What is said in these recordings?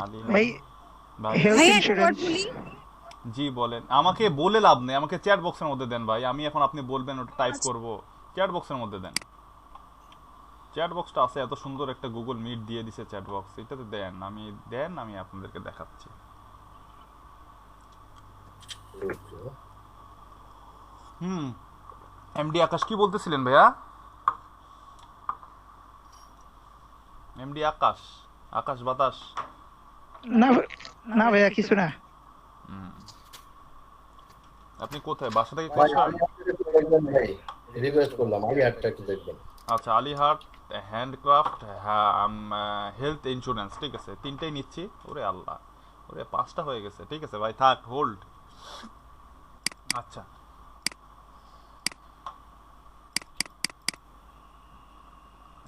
আলী ভাই ভাই হেলথ ভাইয়া একটা ওয়ার্ড ইন্স্যুরেন্স। বলি। জি বলেন, আমাকে বলে লাভ নেই, আমাকে চ্যাট বক্সের মধ্যে দেন ভাই, আমি এখন আপনি বলবেন ওটা টাইপ আচ্ছা, করব। চ্যাট বক্সের মধ্যে দেন, চ্যাট বক্সটা আছে, এত সুন্দর একটা গুগল মিট দিয়ে দিছে চ্যাট বক্স, এটাতে দেন, আমি আপনাদেরকে দেখাচ্ছি। হুম, এমডি আকাশ কি বলতেছিলেন ভাইয়া? এমডি আকাশ, আকাশ বাতাস। না না ভাইয়া কিছু না। আপনি কোথায়, বাসা থেকে ভাই ক্লাস করেন? আমি আপনাকে একটু দেখবেন ভাই, রিকোয়েস্ট করলাম আগে একটা একটু দেখবেন। আচ্ছা, আলিহাট হ্যান্ডক্রাফট, হ্যাঁ, হেলথ ইন্স্যুরেন্স, ঠিক আছে, তিনটাই নিচ্ছি। ওরে আল্লাহ, ওরে পাঁচটা হয়ে গেছে, ঠিক আছে ভাই, থাক, হোল্ড। আচ্ছা,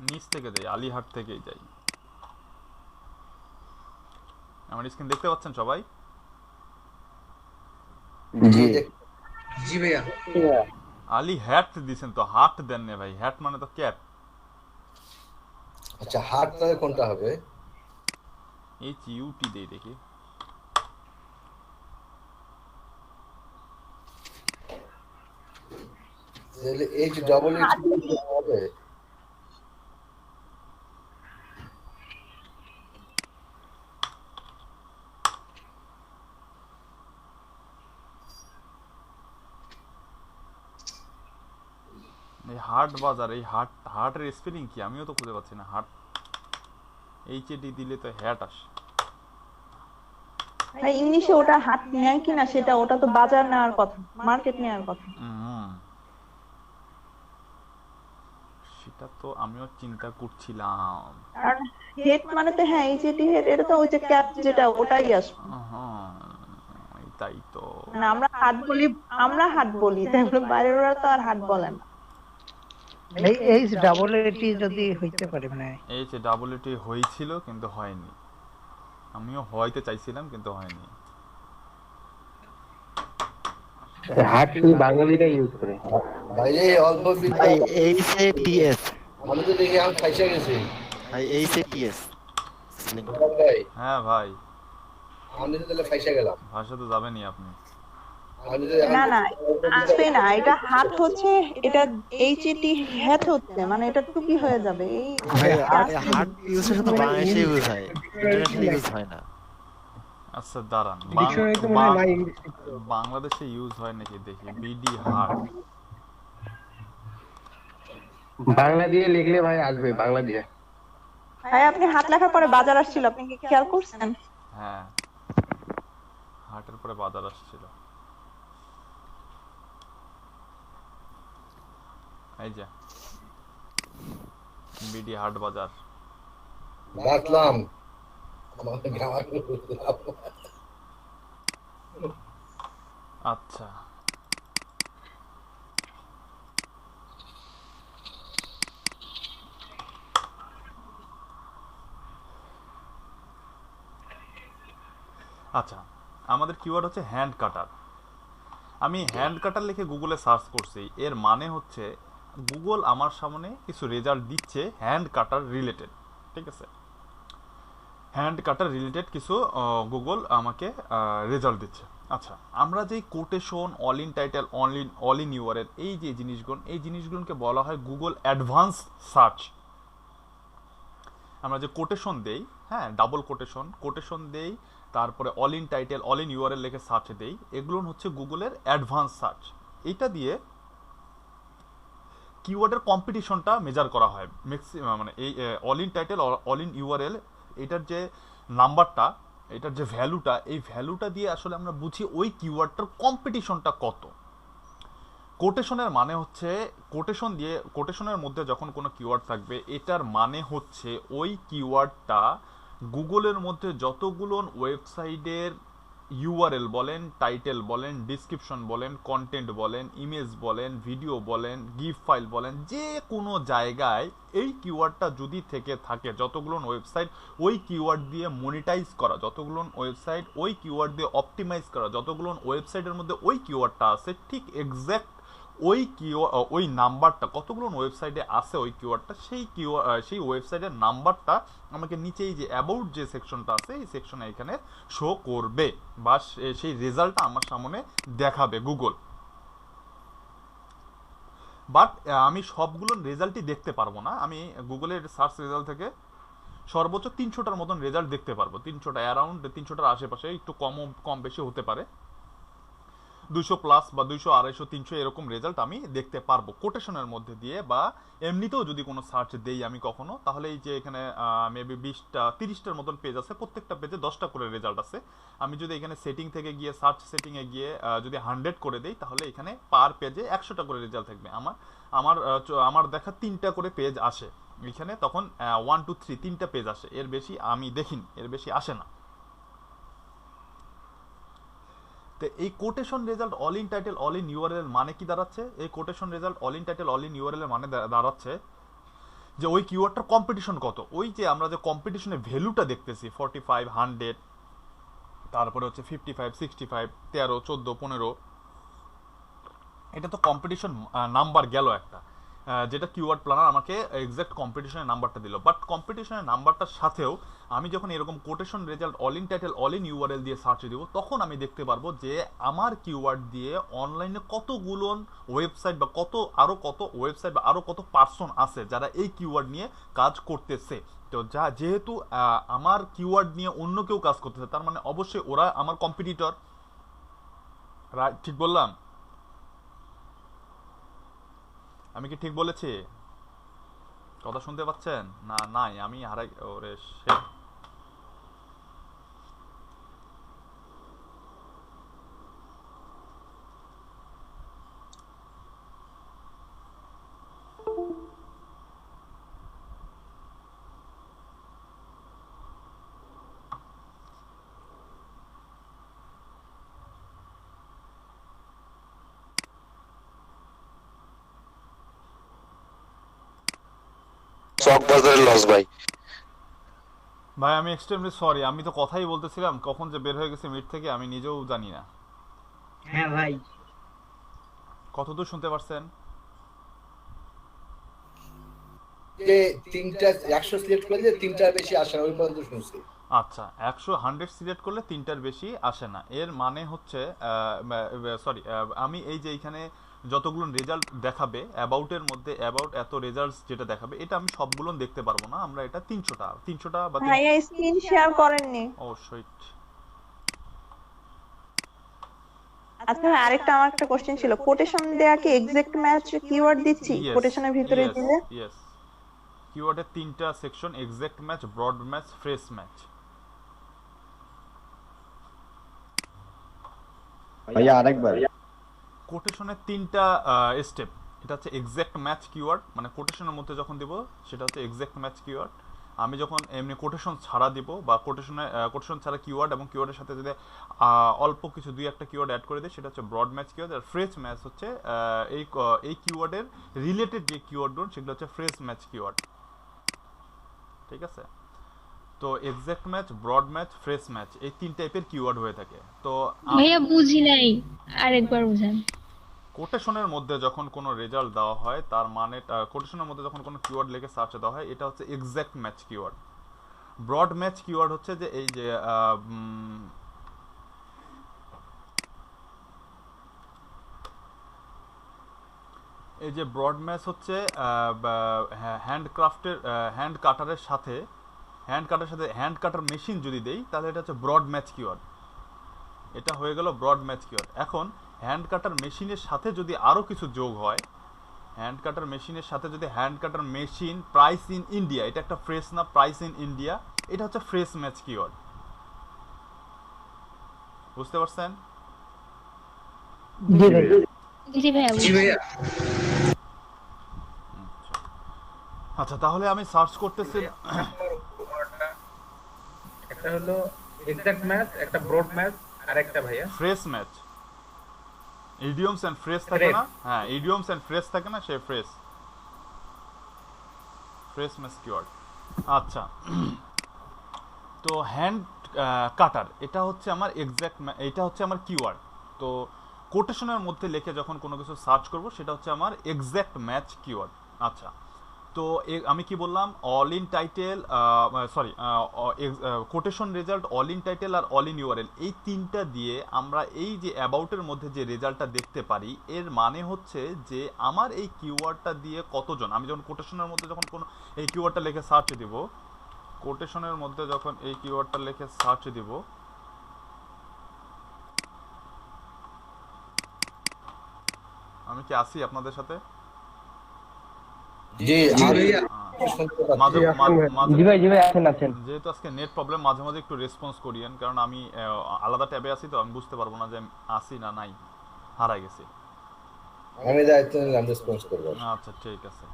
নিচ থেকে যাই, আলিহাট থেকেই যাই। আমার স্ক্রিন দেখতে পাচ্ছেন সবাই? জি জি ভাইয়া। আলি হ্যাট দিছেন তো, হাট দেন না ভাই, হ্যাট মানে তো ক্যাপ। আচ্ছা, হাট তাহলে কোনটা হবে? HUT দেই দেখি। তাহলে HEE হবে। এই হাট বাজার, এই হাটের স্পেলিং কি আমিও তো খুঁজে পাচ্ছি না। হাট, HAT দিলে তো হ্যাট আসে। ভাই ইংলিশে ওটা হাট নেয় কিনা সেটা, ওটা তো বাজার নেওয়ার কথা, মার্কেট নেওয়ার কথা। সেটা তো আমিও চিন্তা করছিলাম। কারণ হেড মানে তো, হ্যাঁ এই যেটি হেড, এটা তো ওই যে ক্যাপ যেটা ওটাই আসবে। হ্যাঁ, তাই তো। মানে আমরা হাট বলি, আমরা হাট বলি, তাই বলে বাইরের ওরা তো আর হাট বলে না। ভাই HEET যদি হইতে পারে মানে HAT হয়েছিল কিন্তু হয়নি, আমিও হয়তো চাইছিলাম কিন্তু হয়নি। হাট শুধু বাঙালিরা ইউজ করে। ভাই এই অল্প বিদ্যা ভাই HATS, আমি তো দেখি আমি ফাইসা গেছি। ভাই HATS স্পেলিং। ভাই হ্যাঁ ভাই, আমি তো তাহলে ফাইসা গেলাম। ভাষা তো যাবেনই আপনি। আমি তো না না, আসবে না, এটা হাট হচ্ছে, এটা এইচএটি হ্যাট হচ্ছে, মানে এটা টুপি হয়ে যাবে এই ভাই আসবে। হাট ইউজ শুধু বাংলাদেশে ইউজ হয়, ইন্টারন্যাশনাল ইউজ হয় না। আচ্ছা দাঁড়ান, ডিকশনারিতে মনে হয় নাই ইংলিশ। বাংলাদেশে ইউজ হয় নাকি দেখি। বিডি হাট, বাংলা দিয়ে লিখলে ভাই আসবে, বাংলা দিয়ে। ভাই আপনি হাট লেখার পরে বাজার আসছিল, আপনি কি খেয়াল করছেন? হ্যাঁ, হাটের পরে বাজার আসছিল, এই যে বিডি হাট বাজার। বাতলাম আচ্ছা, আচ্ছা, আমাদের কিওয়ার্ড হচ্ছে হ্যান্ড কাটার। আমি হ্যান্ড কাটার লিখে গুগলে সার্চ করছি, এর মানে হচ্ছে গুগল আমার সামনে কিছু রেজাল্ট দিচ্ছে হ্যান্ড কাটার রিলেটেড, ঠিক আছে, হ্যান্ড কাটার রিলেটেড কিছু গুগল আমাকে রেজাল্ট দিচ্ছে। আচ্ছা, আমরা যে quotation, all in title, all in URL, এই যে জিনিসগুলো, এই জিনিসগুলোকে বলা হয় গুগল অ্যাডভান্স সার্চ। আমরা যে কোটেশন দেই, হ্যাঁ, ডাবল কোটেশন দেই, তারপরে all in title, all in URL লিখে সার্চ দেই, এগুলো হচ্ছে গুগলের অ্যাডভান্স সার্চ। এটা দিয়ে কিওয়ার্ডের কম্পিটিশনটা মেজার করা হয় ম্যাক্সিমাম, মানে এই all in title, all in URL, এটার যে নাম্বারটা, এটার যে ভ্যালুটা, এই ভ্যালুটা দিয়ে আসলে আমরা বুঝি ওই কিওয়ার্ডটার কম্পিটিশনটা কত। কোটেশনের মানে হচ্ছে, কোটেশনের মধ্যে যখন কোনো কিওয়ার্ড থাকবে, এটার মানে হচ্ছে ওই কিওয়ার্ডটা গুগলের মধ্যে যতগুলো ওয়েবসাইটের ইউআরএল বলেন, টাইটেল বলেন, ডিসক্রিপশন বলেন, কন্টেন্ট বলেন, ইমেজ বলেন, ভিডিও বলেন, গিফ ফাইল বলেন, যে কোনো জায়গায় এই কিওয়ার্ডটা যদি থেকে থাকে, যতগুলো ওয়েবসাইট ওই কিওয়ার্ড দিয়ে মনিটাইজ করা, যতগুলো ওয়েবসাইট ওই কিওয়ার্ড দিয়ে অপটিমাইজ করা, যতগুলো ওয়েবসাইটের মধ্যে ওই কিওয়ার্ডটা আছে, ঠিক এক্স্যাক্ট ওই নাম্বারটা কতগুলো ওয়েবসাইটে আছে ওই কিওয়ার্ডটা, সেই ওয়েবসাইটের নাম্বারটা আমাকে নিচেই যে অ্যাবাউট যে সেকশনটা আছে এই সেকশনে এখানে শো করবে, বা সেই রেজাল্টটা আমার সামনে দেখাবে গুগল। বাট আমি সবগুলো রেজাল্টই দেখতে পারবো না। আমি গুগলের সার্চ রেজাল্ট থেকে সর্বোচ্চ 300টার মতন রেজাল্ট দেখতে পারবো। 300টা, অ্যারাউন্ড 300টার আশেপাশে, একটু কম বেশি হতে পারে, 200 প্লাস বা 200, 250, 300 এরকম রেজাল্ট আমি দেখতে পারবো কোটেশনের মধ্যে দিয়ে। বা এমনিতেও যদি কোনো সার্চ দেই আমি কখনো, তাহলে এই যে এখানে মেবি 20টা 30টার মতন পেজ আছে, প্রত্যেকটা পেজে 10টা করে রেজাল্ট আছে। আমি যদি এখানে সেটিং থেকে গিয়ে সার্চ সেটিংয়ে গিয়ে যদি 100 করে দেই, তাহলে এখানে পার পেজে 100টা করে রেজাল্ট থাকবে। আমার দেখা 3টা করে পেজ আসে এখানে, তখন 1 2 3 3টা পেজ আসে, এর বেশি আমি দেখিনি, এর বেশি আসে না। তো এই quotation result all in title all in URL মানে কি দাঁড়াচ্ছে? এই quotation result all in title all in URL মানে দাঁড়াচ্ছে যে ওই কিওয়ার্ডটার কম্পিটিশন কত। ওই যে আমরা যে কম্পিটিশনের ভ্যালুটা দেখতেছি 45, 100, তারপরে হচ্ছে 55, 65, 13, 14, 15, এটা তো কম্পিটিশন নাম্বার গেল একটা, যেটা কিওয়ার্ড প্ল্যানার আমাকে এক্সাক্ট কম্পিটিশনের নাম্বারটা দিল। বাট কম্পিটিশনের নাম্বারটার সাথেও আমি যখন এরকম quotation result all in title all in URL দিয়ে সার্চ দিব, তখন আমি দেখতে পারবো যে আমার কিওয়ার্ড দিয়ে অনলাইনে কতগুলো ওয়েবসাইট বা কত ওয়েবসাইট বা আরো কত পার্সন আছে যারা এই কিওয়ার্ড নিয়ে কাজ করতেছে। তো যেহেতু আমার কিওয়ার্ড নিয়ে অন্য কেউ কাজ করতেছে, তার মানে অবশ্যই ওরা আমার কম্পিটিটর, ঠিক বললাম? আমি কি ঠিক বলেছি? কথা শুনতে পাচ্ছেন না? নাই, আমি হারাই। ওরে shit। চকবাজারের লস ভাই। ভাই আমি এক্সট্রিমলি সরি, আমি তো কথাই বলতেছিলাম, কখন যে বের হয়ে গেছে মিট থেকে আমি নিজেও জানি না। হ্যাঁ ভাই, কতদূর শুনতে পারছেন? যে 3টা 100 সিলেক্ট করলে 3টার বেশি আসে না, ওই পর্যন্ত শুনছি। আচ্ছা, 100 সিলেক্ট করলে 3টার বেশি আসে না, এর মানে হচ্ছে সরি, আমি এই যে এখানে যতগুলো রেজাল্ট দেখাবে অ্যাবাউটের মধ্যে, অ্যাবাউট এত রেজাল্টস যেটা দেখাবে, এটা আমি সবগুলো দেখতে পারবো না। আমরা এটা 300টা বা ভাইয়া স্ক্রিন শেয়ার করেননি। ও শিট। আচ্ছা আরেকটা আমার একটা কোশ্চেন ছিল, কোটেশন দেয়া কি এক্সাক্ট ম্যাচ কিওয়ার্ড দিচ্ছি কোটেশনের ভিতরে দিলে? ইয়েস, কিওয়ার্ডের 3টা section, exact match, broad match, phrase match. ভাইয়া আরেকবার। কোটেশনের 3টা স্টেপ। এটা হচ্ছে এক্সাক্ট ম্যাচ কিওয়ার্ড, মানে কোটেশনের মধ্যে যখন দিব সেটা হচ্ছে এক্সাক্ট ম্যাচ কিওয়ার্ড। আমি যখন এমনি কোটেশন ছাড়া দিব, বা কোটেশন ছাড়া কিওয়ার্ড এবং কিওয়ার্ডের সাথে যদি অল্প কিছু 2-1টা কিওয়ার্ড অ্যাড করে দিই, সেটা হচ্ছে ব্রড ম্যাচ কিওয়ার্ড। আর ফ্রেশ ম্যাচ হচ্ছে এই কিওয়ার্ডের রিলেটেড যে কিওয়ার্ডগুলো সেগুলো হচ্ছে ফ্রেশ ম্যাচ কিওয়ার্ড। ঠিক আছে? তো exact match, broad match, phrase match, এই 3 টাইপের কিওয়ার্ড হয়ে থাকে। তো ভাইয়া বুঝি নাই, আরেকবার বুঝান। কোটেশনের মধ্যে যখন কোনো রেজাল্ট দেওয়া হয়, তার মানে কোটেশনের মধ্যে যখন কোনো কিওয়ার্ড লিখে সার্চে দেওয়া হয়, এটা হচ্ছে exact match keyword. Broad match keyword হচ্ছে যে এই যে ব্রড ম্যাচ হচ্ছে হ্যান্ড কাটারের সাথে হ্যান্ড কাটার মেশিন যদি দেই, তাহলে এটা হচ্ছে ব্রড ম্যাচ কিওয়ার্ড। এটা হয়ে গেল ব্রড ম্যাচ কিওয়ার্ড। এখন হ্যান্ড কাটার মেশিনের সাথে যদি আরো কিছু যোগ হয়, হ্যান্ড কাটার মেশিনের সাথে যদি hand cutter machine price in India, এটা একটা ফ্রেশ না, প্রাইস ইন ইন্ডিয়া, এটা হচ্ছে ফ্রেশ ম্যাচ কিওয়ার্ড। বুঝতে পারছেন? জি ভাই। জি ভাইয়া। আচ্ছা, তাহলে আমি সার্চ করতেছি। একটা হলো এক্সাক্ট ম্যাচ, একটা ব্রড ম্যাচ, আর একটা ভাইয়া phrase match. Idioms and phrase থাকে না? হ্যাঁ, ইডিয়মস এন্ড ফ্রেশ থাকে না, সে ফ্রেশ ম্যাচ কিওয়ার্ড। আচ্ছা, তো হ্যান্ড কাটার, এটা হচ্ছে আমার এক্সাক্ট, এটা হচ্ছে আমার কিওয়ার্ড। তো কোটেশনের মধ্যে লিখে যখন কোনো কিছু সার্চ করব সেটা হচ্ছে আমার এক্সাক্ট ম্যাচ কিওয়ার্ড। আচ্ছা, তো আমি কি বললাম, all in title, sorry, quotation result, all in title আর অল ইন ইউআরএল, এই তিনটা দিয়ে আমরা এই যে অ্যাবাউটের মধ্যে যে রেজাল্টটা দেখতে পারি, এর মানে হচ্ছে যে আমার এই কিওয়ার্ডটা দিয়ে কতজন, আমি যখন কোটেশনের মধ্যে যখন কোনো এই কিওয়ার্ডটা লিখে সার্চ দিব, কোটেশনের মধ্যে যখন এই কিওয়ার্ডটা লিখে সার্চ দিব, আমি কি আসি আপনাদের সাথে? জি ভাইয়া জি ভাই আছেন। যেহেতু আজকে নেট প্রবলেম, মাঝে মাঝে একটু রেসপন্স করিয়েন, কারণ আমি আলাদা ট্যাবে আছি, তো আমি বুঝতে পারবো না যে আমি আসি না নাই, হারাই গেছি। আমি দায়িত্ব নিলাম, রেসপন্স করব। আচ্ছা ঠিক আছে।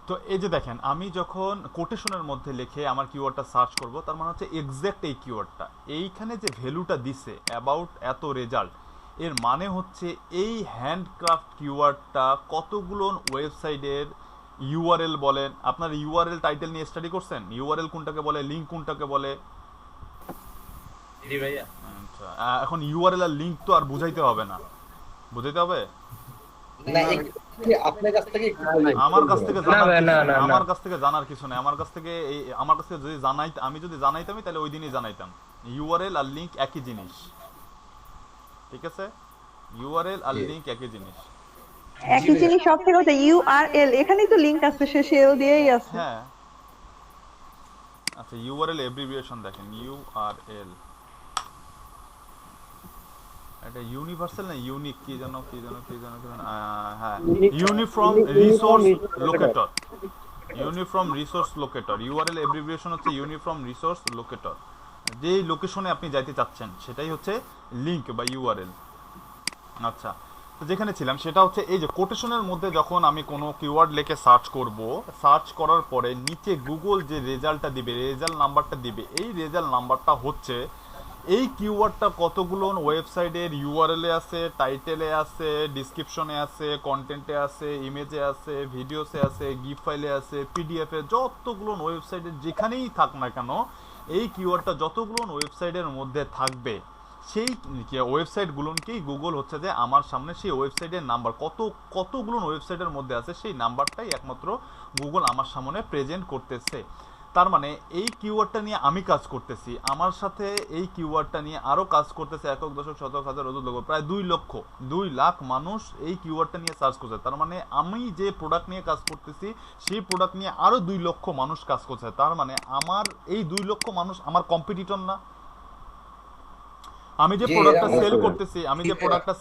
তো এই যে দেখেন, আমি যখন কোটেশনের মধ্যে লিখে আমার কিওয়ার্ডটা সার্চ করব, তার মানে হচ্ছে এক্সাক্ট এই কিওয়ার্ডটা, এইখানে যে ভ্যালুটা দিছে অ্যাবাউট এত রেজাল্ট, এর মানে হচ্ছে এই হ্যান্ডক্রাফট কিওয়ার্ডটা কতগুলো ওয়েবসাইটের ইউআরএল বলেন, আপনার ইউআরএল টাইটেল নিয়ে স্টাডি করছেন, ইউআরএল কোনটাকে বলে, লিংক কোনটাকে বলে? জি ভাইয়া। আচ্ছা, এখন ইউআরএল আর লিংক তো আর বুঝাইতে হবে না, বুঝাইতে হবে না, আপনার কাছ থেকে আমার কাছ থেকে না। আমার কাছ থেকে জানার কিছু নাই, আমার কাছ থেকে যদি আমি যদি জানাইতামই তাহলে ওই দিনই জানাইতাম। ইউআরএল আর লিংক একই জিনিস, ঠিক আছে? ইউআরএল আর লিংক একই জিনিস। একই জিনিস সব থেকে হচ্ছে ইউআরএল, এখানেই তো লিংক আছে, সেও দিয়েই আছে। হ্যাঁ, আচ্ছা, ইউআরএল এব্রিভিয়েশন দেখেন, ইউআরএল এটা ইউনিভার্সাল না ইউনিক, কি জানো হ্যাঁ, uniform resource locator, uniform resource locator, URL abbreviation হচ্ছে ইউনিফর্ম রিসোর্স লোকেটর। যেই লোকেশনে আপনি যাইতে চাচ্ছেন সেটাই হচ্ছে লিংক বা ইউআরএল। আচ্ছা, তো যেখানে ছিলাম সেটা হচ্ছে এই যে কোটেশনের মধ্যে যখন আমি কোনো কিওয়ার্ড লিখে সার্চ করব, সার্চ করার পরে নিচে গুগল যে রেজাল্টটা দিবে, রেজাল্ট নাম্বারটা দিবে, এই রেজাল্ট নাম্বারটা হচ্ছে এই কিওয়ার্ডটা কতগুলো ওয়েবসাইটের ইউআরএল এ আছে, টাইটেলে আছে, ডিসক্রিপশনে আছে, কন্টেন্টে আছে, ইমেজে আছে, ভিডিওসে আছে, গিফ ফাইলে আছে, পিডিএফ এ, যতগুলো ওয়েবসাইটের যেখানেই থাক না কেন, এই কিওয়ার্ডটা যতগুলো ওয়েবসাইটের মধ্যে থাকবে, সেই ওয়েবসাইটগুলোকেই গুগল হচ্ছে যে আমার সামনে সেই ওয়েবসাইটের নাম্বার কতগুলো ওয়েবসাইটের মধ্যে আছে, সেই নাম্বারটাই একমাত্র গুগল আমার সামনে প্রেজেন্ট করতেছে। তার মানে এই কিওয়ার্ডটা নিয়ে আমি কাজ করতেছি, আমার সাথে এই কিওয়ার্ডটা নিয়ে আরও কাজ করতেছে একক দশক শতক হাজার অযুত লোক, প্রায় 2 লাখ মানুষ এই কিওয়ার্ডটা নিয়ে সার্চ করছে। তার মানে আমি যে প্রোডাক্ট নিয়ে কাজ করতেছি সেই প্রোডাক্ট নিয়ে আরও 2 লক্ষ মানুষ কাজ করছে। তার মানে আমার এই 2 লক্ষ মানুষ আমার কম্পিটিটর না। আমি যে প্রোডাক্টটা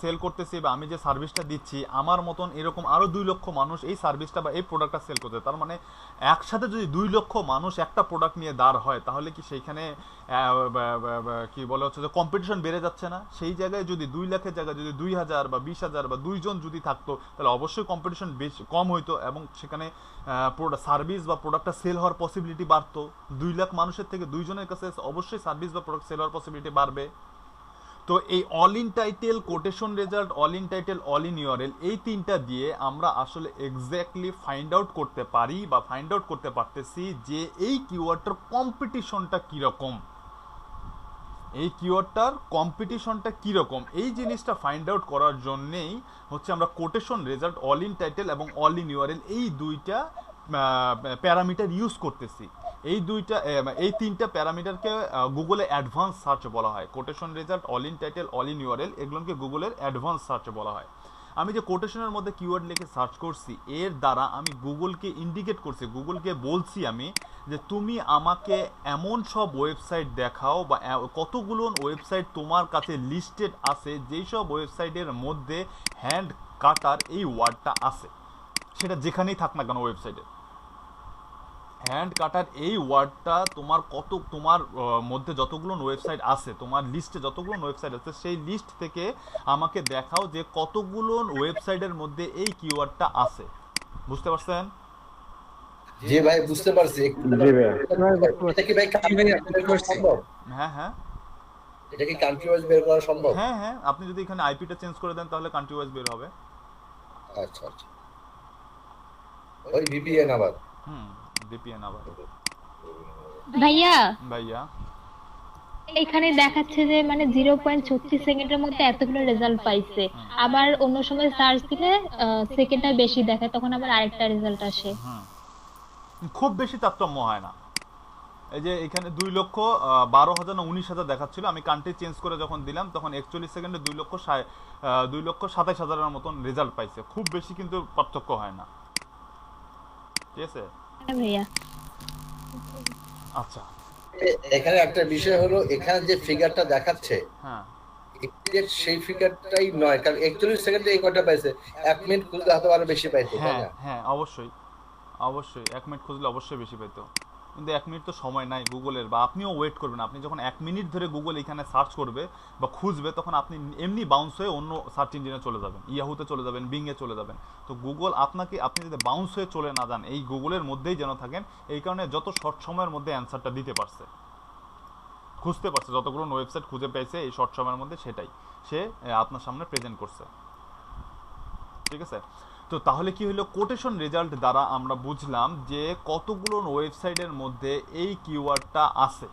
সেল করতেছি বা আমি যে সার্ভিসটা দিচ্ছি, আমার মতন এরকম আরো 2 লক্ষ মানুষ এই সার্ভিসটা বা এই প্রোডাক্টটা সেল করছে। তার মানে একসাথে যদি 2 লক্ষ মানুষ একটা প্রোডাক্ট নিয়ে দাঁড় হয়, তাহলে কি সেইখানে কি বলে হচ্ছে যে কম্পিটিশন বেড়ে যাচ্ছে না? সেই জায়গায় যদি 2 লাখের জায়গায় যদি 2000 বা 20,000 বা 2 জন যদি থাকতো, তাহলে অবশ্যই কম্পিটিশন বেশি কম হইতো এবং সেখানে সার্ভিস বা প্রোডাক্টটা সেল হওয়ার পসিবিলিটি বাড়তো। 2 লাখ মানুষের থেকে 2 জনের কাছে অবশ্যই সার্ভিস বা প্রোডাক্ট সেল হওয়ার পসিবিলিটি বাড়বে। তো এই all in title, quotation result, all in title, all in URL, এই তিনটা দিয়ে আমরা আসলে এক্স্যাক্টলি ফাইন্ড আউট করতে পারি বা ফাইন্ড আউট করতে পারতেছি যে এই কিওয়ার্ডটার কম্পিটিশনটা কীরকম, এই কিওয়ার্ডটার কম্পিটিশনটা কীরকম। এই জিনিসটা ফাইন্ড আউট করার জন্যেই হচ্ছে আমরা quotation result, all in title এবং অল ইন ইউআরএল এই দুইটা প্যারামিটার ইউজ করতেছি। এই তিনটা প্যারামিটারকে গুগলে অ্যাডভান্স সার্চ বলা হয়। Quotation result, all in title, all in URL, এগুলোকে গুগলের অ্যাডভান্স সার্চ বলা হয়। আমি যে কোটেশনের মধ্যে কিওয়ার্ড লিখে সার্চ করছি, এর দ্বারা আমি গুগলকে ইন্ডিকেট করছি, গুগলকে বলছি আমি যে তুমি আমাকে এমন সব ওয়েবসাইট দেখাও বা কতগুলো ওয়েবসাইট তোমার কাছে লিস্টেড আছে যেই সব ওয়েবসাইটের মধ্যে হ্যান্ড কাটার এই ওয়ার্ডটা আছে, সেটা যেখানেই থাক না কেন ওয়েবসাইটে। হ্যান্ড কাটার এই ওয়ার্ডটা তোমার মধ্যে যতগুলো ওয়েবসাইট আছে, তোমার লিস্টে যতগুলো ওয়েবসাইট আছে, সেই লিস্ট থেকে আমাকে দেখাও যে কতগুলো ওয়েবসাইটের মধ্যে এই কিওয়ার্ডটা আছে। বুঝতে পারছেন? জি ভাই, বুঝতে পারছি। এটা কি ভাই সম্ভব? হ্যাঁ, এটা কি কান্ট্রি ওয়াইজ বের করা সম্ভব? হ্যাঁ, আপনি যদি এখানে আইপিটা চেঞ্জ করে দেন তাহলে কান্ট্রি ওয়াইজ বের হবে। আচ্ছা, ওই ভিপিএন আবার। ভিপিএন আবার। ভাইয়া ভাইয়া এখানে দেখাচ্ছে যে মানে 0.36 সেকেন্ডের মধ্যে এতগুলো রেজাল্ট পাইছে, আবার অন্য সময় সার্চ দিলে সেকেন্ডটা বেশি দেখায়, তখন আবার আরেকটা রেজাল্ট আসে। খুব বেশি তারতম্য হয় না। এই যে এখানে 2,12,000 না 19,000 দেখাচ্ছিল, আমি কান্ট্রি চেঞ্জ করে যখন দিলাম তখন 41 সেকেন্ডে 2,27,000-এর মতন রেজাল্ট পাইছে। খুব বেশি কিন্তু পার্থক্য হয় না, ঠিক আছে? হ্যাঁ ভাইয়া। আচ্ছা, এখানে একটা বিষয় হলো, এখানে যে ফিগারটা দেখাচ্ছে হ্যাঁ exact সেই ফিগারটাই নয়, কারণ 41 সেকেন্ডে এই কটা পাইছে, 1 মিনিট খুলতে হয়তো আরো বেশি পাইতো, তাই হ্যাঁ না? হ্যাঁ, অবশ্যই অবশ্যই 1 মিনিট খুঁজলে অবশ্যই বেশি পেতো, কিন্তু 1 মিনিট তো সময় নাই গুগলের, বা আপনিও ওয়েট করবেন। আপনি যখন 1 মিনিট ধরে গুগল এখানে সার্চ করবে বা খুঁজবে, তখন আপনি এমনি বাউন্স হয়ে অন্য সার্চ ইঞ্জিনে চলে যাবেন, ইয়াহুতে চলে যাবেন, বিংয়ে চলে যাবেন। তো গুগল আপনাকে, আপনি যদি বাউন্স হয়ে চলে না যান, এই গুগলের মধ্যেই যেন থাকেন। এই কারণে যত শর্ট সময়ের মধ্যে অ্যান্সারটা দিতে পারছে, খুঁজতে পারছে, যতগুলো ওয়েবসাইট খুঁজে পেয়েছে এই শর্ট সময়ের মধ্যে, সেটাই সে আপনার সামনে প্রেজেন্ট করছে, ঠিক আছে? তো তাহলে কি হলো, কোটেশন রেজাল্ট দ্বারা আমরা বুঝলাম যে কতগুলো ওয়েবসাইটের মধ্যে এই কিওয়ার্ডটা আছে।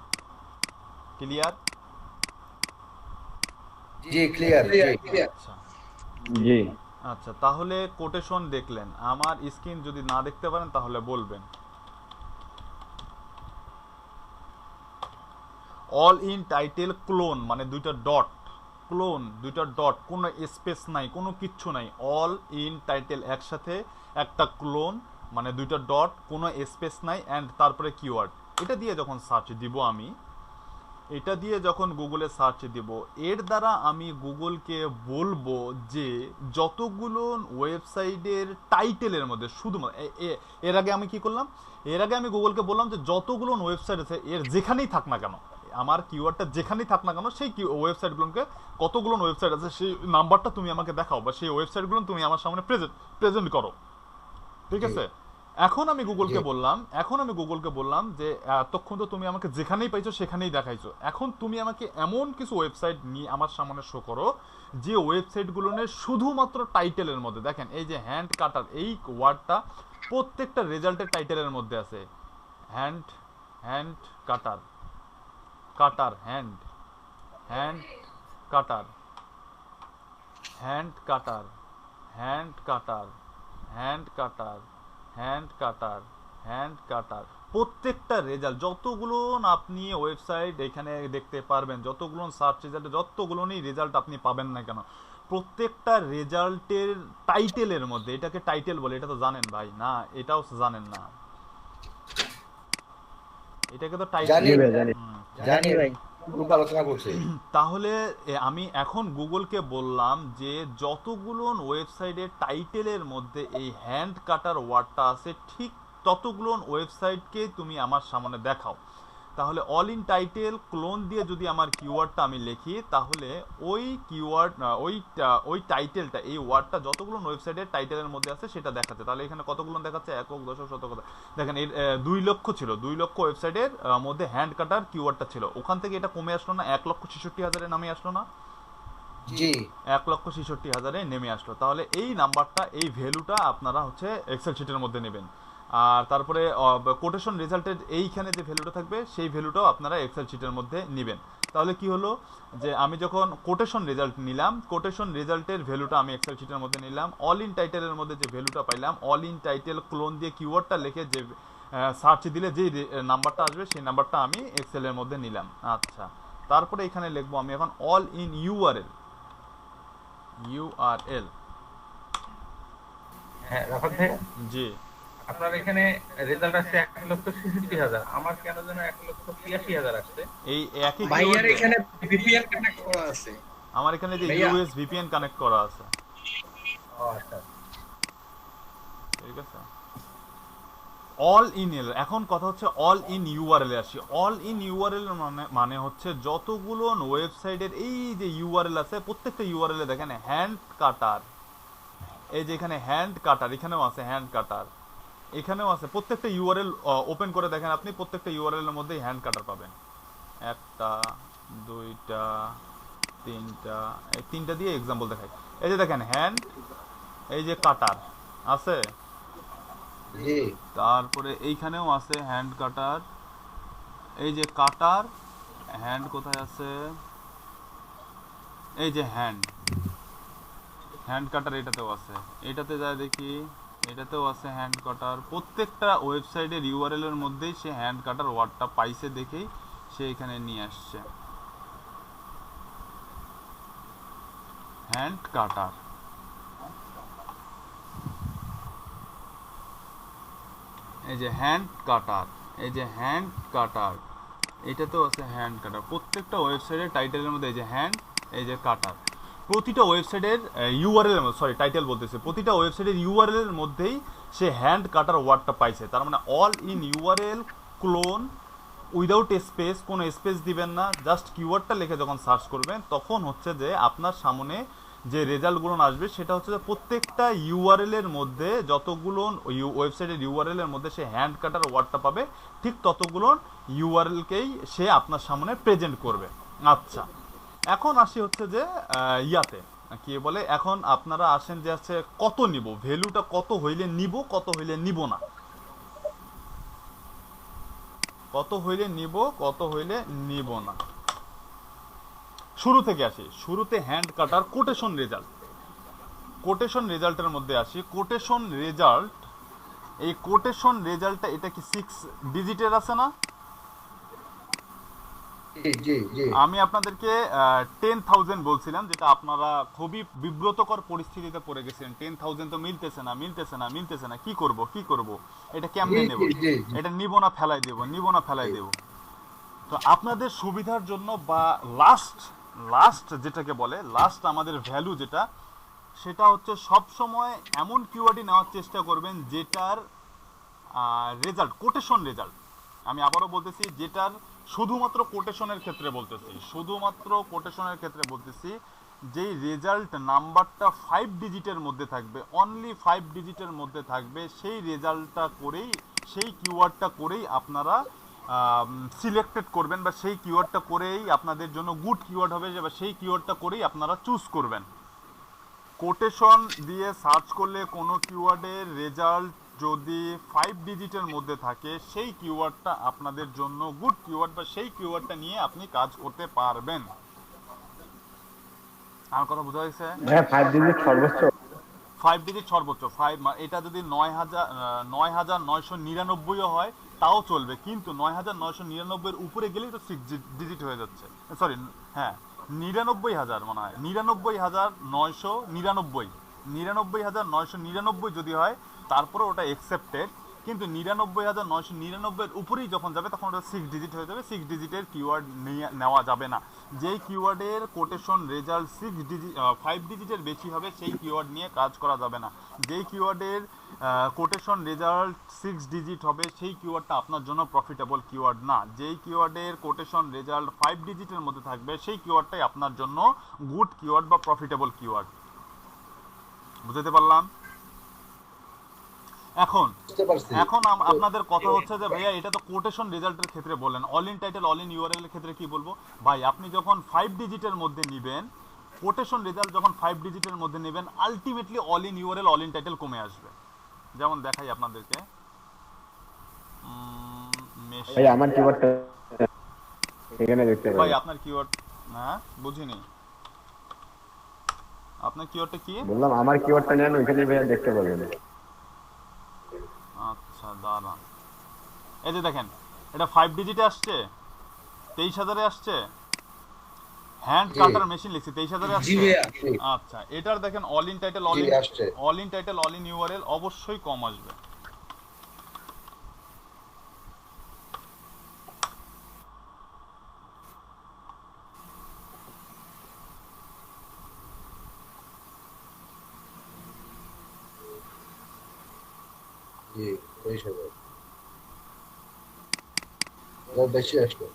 ক্লিয়ার? জি ক্লিয়ার। আচ্ছা জি আচ্ছা, তাহলে কোটেশন দেখলেন। আমার স্ক্রিন যদি না দেখতে পারেন তাহলে বলবেন। অল ইন টাইটেল ক্লোন মানে দুইটা ডট, ক্লোন দুইটা ডট, কোনো স্পেস নাই, কোনো কিচ্ছু নাই। অল ইন টাইটেল একসাথে একটা ক্লোন মানে দুইটা ডট, কোনো স্পেস নাই, অ্যান্ড তারপরে কিওয়ার্ড। এটা দিয়ে যখন সার্চ দিব আমি, এটা দিয়ে যখন গুগলে সার্চ দিব, এর দ্বারা আমি গুগলকে বলবো যে যতগুলো ওয়েবসাইটের টাইটেলের মধ্যে শুধুমাত্র এর আগে আমি কি করলাম, এর আগে আমি গুগলকে বললাম যে যতগুলো ওয়েবসাইট আছে এর যেখানেই থাক না কেন, আমার কিওয়ার্ডটা যেখানেই থাক না কেন, সেই ওয়েবসাইটগুলোকে, কতগুলো ওয়েবসাইট আছে সেই নাম্বারটা তুমি আমাকে দেখাও, বা সেই ওয়েবসাইটগুলো তুমি আমার সামনে প্রেজেন্ট করো, ঠিক আছে? এখন আমি গুগলকে বললাম যে এতক্ষণ তো তুমি আমাকে যেখানেই পাইছো সেখানেই দেখাইছো, এখন তুমি আমাকে এমন কিছু ওয়েবসাইট নিয়ে আমার সামনে শো করো যে ওয়েবসাইটগুলো শুধুমাত্র টাইটেলের মধ্যে, দেখেন এই যে হ্যান্ড কাটার, এই ওয়ার্ডটা প্রত্যেকটা রেজাল্টের টাইটেলের মধ্যে আছে। হ্যান্ড কাটার, কাটার, হ্যান্ড কাটার, হ্যান্ড কাটার, হ্যান্ড কাটার, হ্যান্ড কাটার, হ্যান্ড কাটার, হ্যান্ড কাটার, প্রত্যেকটা রেজাল্ট যতগুলো আপনি ওয়েবসাইট এখানে দেখতে পারবেন, যতগুলো সার্চ রেজাল্টে যতগুলোই রেজাল্ট আপনি পাবেন না কেন, প্রত্যেকটা রেজাল্টের টাইটেলের মধ্যে, এটাকে টাইটেল বলে, এটা তো জানেন ভাই? না, এটাও জানেন না, এটাকে তো টাইটেল জানি ভাই, গ্রুপ আলোচনা করছি। তাহলে আমি এখন গুগলকে বললাম যে যতগুলো ওয়েবসাইটের টাইটেলের মধ্যে এই হ্যান্ড কাটার ওয়ার্ডটা আছে, ঠিক ততগুলো ওয়েবসাইটকে তুমি আমার সামনে দেখাও। তাহলে অল ইন টাইটেল ক্লোন দিয়ে যদি আমার কিওয়ার্ডটা আমি লিখি, তাহলে ওই কিওয়ার্ড, ওই টাইটেলটা, এই ওয়ার্ডটা যতগুলো ওয়েবসাইটের টাইটেলের মধ্যে আছে সেটা দেখাচ্ছে। তাহলে এখানে কতগুলো দেখাচ্ছে? একক, দশক, শতক। দেখেন এর 2 লক্ষ ছিল, 2 লক্ষ ওয়েবসাইটের মধ্যে হ্যান্ড কাটার কিওয়ার্ডটা ছিল। ওখান থেকে এটা কমে আসলো না, 1,66,000-এ নামে আসলো না? জি, 1,66,000-এ নেমে আসলো। তাহলে এই নাম্বারটা, এই ভ্যালুটা আপনারা হচ্ছে এক্সেল শিটের মধ্যে নেবেন। আর তারপরে কোটেশন রেজাল্টের এইখানে যে ভ্যালুটা থাকবে সেই ভ্যালুটাও আপনারা এক্সেল শিটের মধ্যে নেবেন। তাহলে কি হলো যে আমি যখন কোটেশন রেজাল্ট নিলাম, কোটেশন রেজাল্টের ভ্যালুটা আমি এক্সেল শিটের মধ্যে নিলাম, অল ইন টাইটেলের মধ্যে যে ভ্যালুটা পাইলাম, অল ইন টাইটেল ক্লোন দিয়ে কিওয়ার্ডটা লিখে যে সার্চ দিলে যে নাম্বারটা আসবে সেই নাম্বারটা আমি এক্সেলের মধ্যে নিলাম। আচ্ছা, তারপরে এখানে লিখবো আমি এখন অল ইন ইউআরএল। হ্যাঁ রাফাত ভাই, জি, আপনার এখানে রেজাল্ট আসছে 1,66,000, আমার কেন যেন 1,83,000 আসছে। এই একই ভাইয়ার keyword এখানে ভিপিএন কানেক্ট করা আছে। আমার এখানে যে ভাইয়া। ইউএস ভিপিএন কানেক্ট করা আছে, ও আচ্ছা, ঠিক আছে? অল ইন এল, এখন কথা হচ্ছে অল ইন ইউআরএল এ আসি। অল ইন ইউআরএল মানে হচ্ছে যতগুলো ওয়েবসাইটের এই যে ইউআরএল আছে, প্রত্যেকটা ইউআরএল এ দেখেন হ্যান্ড কাটার, এই যে এখানে হ্যান্ড কাটার, এখানেও আছে হ্যান্ড কাটার, এখানেও আছে। প্রত্যেকটা ইউআরএল ওপেন করে দেখেন আপনি, প্রত্যেকটা ইউআরএল এর মধ্যেই হ্যান্ড কাটার পাবেন। একটা, দুইটা, তিনটা, এই তিনটা দিয়ে এক্সাম্পল দেখাই। এই যে দেখেন হ্যান্ড, এই যে কাটার আছে, জি, তারপরে এইখানেও আছে হ্যান্ড কাটার, এই যে কাটার, হ্যান্ড কোথায় আছে? এই যে হ্যান্ড কাটার এটাতেও আছে, এটাতে যায় দেখি, এটাতেও আছে হ্যান্ড কাটার। প্রত্যেকটা ওয়েবসাইটের ইউআরএল এর মধ্যেই সে হ্যান্ড কাটার ওয়ার্ডটা পাইছে দেখেই সে এখানে নিয়ে আসছে হ্যান্ড কাটার। এই যে হ্যান্ড কাটার, এই যে হ্যান্ড কাটার, এটাতেও আছে হ্যান্ড কাটার। প্রত্যেকটা ওয়েবসাইটের টাইটেলের মধ্যে এই যে হ্যান্ড, এই যে কাটার। প্রতিটা ওয়েবসাইটের ইউআরএল, সরি টাইটেল বলতেছে, প্রতিটা ওয়েবসাইটের ইউআরএল এর মধ্যেই সে হ্যান্ড কাটার ওয়ার্ডটা পাইছে। তার মানে all in URL clone without space, কোনো স্পেস দিবেন না, জাস্ট কিওয়ার্ডটা লিখে যখন সার্চ করবেন তখন হচ্ছে যে আপনার সামনে যে রেজাল্টগুলো আসবে সেটা হচ্ছে যে প্রত্যেকটা ইউআরএল এর মধ্যে যতগুলো ওয়েবসাইটের ইউআরএল এর মধ্যে সে হ্যান্ড কাটার ওয়ার্ডটা পাবে ঠিক ততগুলো ইউআরএলকেই সে আপনার সামনে প্রেজেন্ট করবে। আচ্ছা, এখন আসি হচ্ছে যে ইয়াতে কি বলে, এখন আপনারা আসেন যে আছে কত নিব, ভ্যালুটা কত হইলে নিব, কত হইলে নিব না, কত হইলে নিব, কত হইলে নিব না। শুরু থেকে আসি, শুরুতে হ্যান্ড কাটার কোটেশন রেজাল্ট, কোটেশন রেজাল্টের মধ্যে আসি। কোটেশন রেজাল্ট, এই কোটেশন রেজাল্টটা এটা কি 6 ডিজিটের আছে না? আমি আপনাদেরকে 10,000 বলছিলাম, যেটা আপনারা খুবই বিব্রতকর পরিস্থিতিতে পড়ে গেছেন। 10,000 তো মিলতেছে না, মিলতেছে না, মিলতেছে না, কি করব, কি করব, এটা কেমনে নেব, এটা নিব না ফেলাই দেব, নিব না ফেলাই দেব। তো আপনাদের সুবিধার জন্য বা লাস্ট যেটাকে বলে, লাস্ট আমাদের ভ্যালু যেটা, সেটা হচ্ছে সব সময় এমন কিওয়ার্ডই নেওয়ার চেষ্টা করবেন যেটার রেজাল্ট কোটেশন রেজাল্ট, আমি আবারও বলতেছি, যেটার শুধুমাত্র কোটেশনের ক্ষেত্রে বলতেছি, শুধুমাত্র কোটেশনের ক্ষেত্রে বলতেছি, যেই রেজাল্ট নাম্বারটা 5 ডিজিটের মধ্যে থাকবে, অনলি 5 ডিজিটের মধ্যে থাকবে, সেই রেজাল্টটা করেই, সেই কিওয়ার্ডটা করেই আপনারা সিলেক্টেড করবেন, বা সেই কিওয়ার্ডটা করেই আপনাদের জন্য গুড কিওয়ার্ড হবে, বা সেই কিওয়ার্ডটা করেই আপনারা চুজ করবেন। কোটেশন দিয়ে সার্চ করলে কোনো কিওয়ার্ডের রেজাল্ট যদি 5 ডিজিটের মধ্যে থাকে, সেই কিওয়ার্ডটা আপনাদের জন্য গুড কিওয়ার্ড, বা সেই কিওয়ার্ডটা নিয়ে আপনি কাজ করতে পারবেন। আমার কথা বোঝা গেছে? হ্যাঁ 5 ডিজিট সর্বোচ্চ, 5 ডিজিট সর্বোচ্চ 5, এটা যদি 9,999ও হয় তাও চলবে, কিন্তু 9,999 এর উপরে গেলেই তো 6 ডিজিট হয়ে যাচ্ছে, সরি হ্যাঁ 99,000 মনে হয়, 99,999 যদি হয় তারপরে ওটা অ্যাকসেপ্টেড, কিন্তু 99,999 এর উপরেই যখন যাবে তখন ওটা 6 ডিজিট হয়ে যাবে। 6 ডিজিটের কিওয়ার্ড নেওয়া যাবে না। যেই কিওয়ার্ডের কোটেশন রেজাল্ট 5 ডিজিটের বেশি হবে সেই কিওয়ার্ড নিয়ে কাজ করা যাবে না। যেই কিওয়ার্ডের কোটেশন রেজাল্ট 6 ডিজিট হবে সেই কিওয়ার্ডটা আপনার জন্য প্রফিটেবল কিওয়ার্ড না। যেই কিওয়ার্ডের কোটেশন রেজাল্ট 5 ডিজিটের মধ্যে থাকবে সেই কিওয়ার্ডটাই আপনার জন্য গুড কিওয়ার্ড বা প্রফিটেবল কিওয়ার্ড। বুঝতে পারলাম? এখন আপনাদের কথা হচ্ছে যে ভাইয়া এটা তো কোটেশন রেজাল্টের ক্ষেত্রে বলেন, all in title all in URL এর ক্ষেত্রে কি বলবো? ভাই আপনি যখন 5 ডিজিটের মধ্যে নেবেন, কোটেশন রেজাল্ট যখন 5 ডিজিটের মধ্যে নেবেন, ultimately all in URL all in title কমে আসবে। যেমন দেখাই আপনাদেরকে, ভাই আমার কিওয়ার্ডটা এখানে দেখতে পাবেন। ভাই আপনার কিওয়ার্ড না বুঝিনি, আপনার কিওয়ার্ডটা কি? বললাম আমার কিওয়ার্ডটা নেন, ওইখানে ভাই দেখতে পাবেন। আচ্ছা দাঁড়ান, এই যে দেখেন এটা 5 ডিজিটে আসছে, 23,000 এ আসছে, হ্যান্ড কাটার মেশিন লিখছি 23,000 এ আসছে। আচ্ছা এটার দেখেন all in title all in URL অবশ্যই কম আসবে। বেশি আসলো।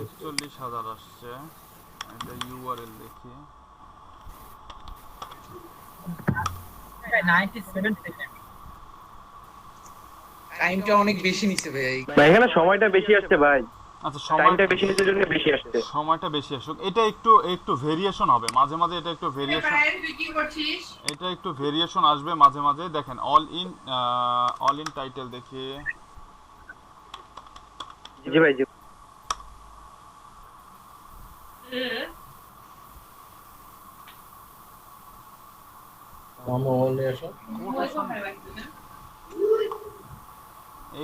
একচল্লিশ হাজার আসছে, এটা ইউআরএল দেখি 97 সেকেন্ড। টাইমটা অনেক বেশি নিছে ভাই। ভাই এখানে সময়টা বেশি আসছে ভাই। আচ্ছা টাইমটা বেশি নিতে জন্য বেশি আসছে। সময়টা বেশি আসুক, এটা একটু ভেরিয়েশন হবে মাঝে মাঝে, এটা একটু ভেরিয়েশন আসবে মাঝে মাঝে। দেখেন অল ইন টাইটেল দেখি। জি ভাই জি।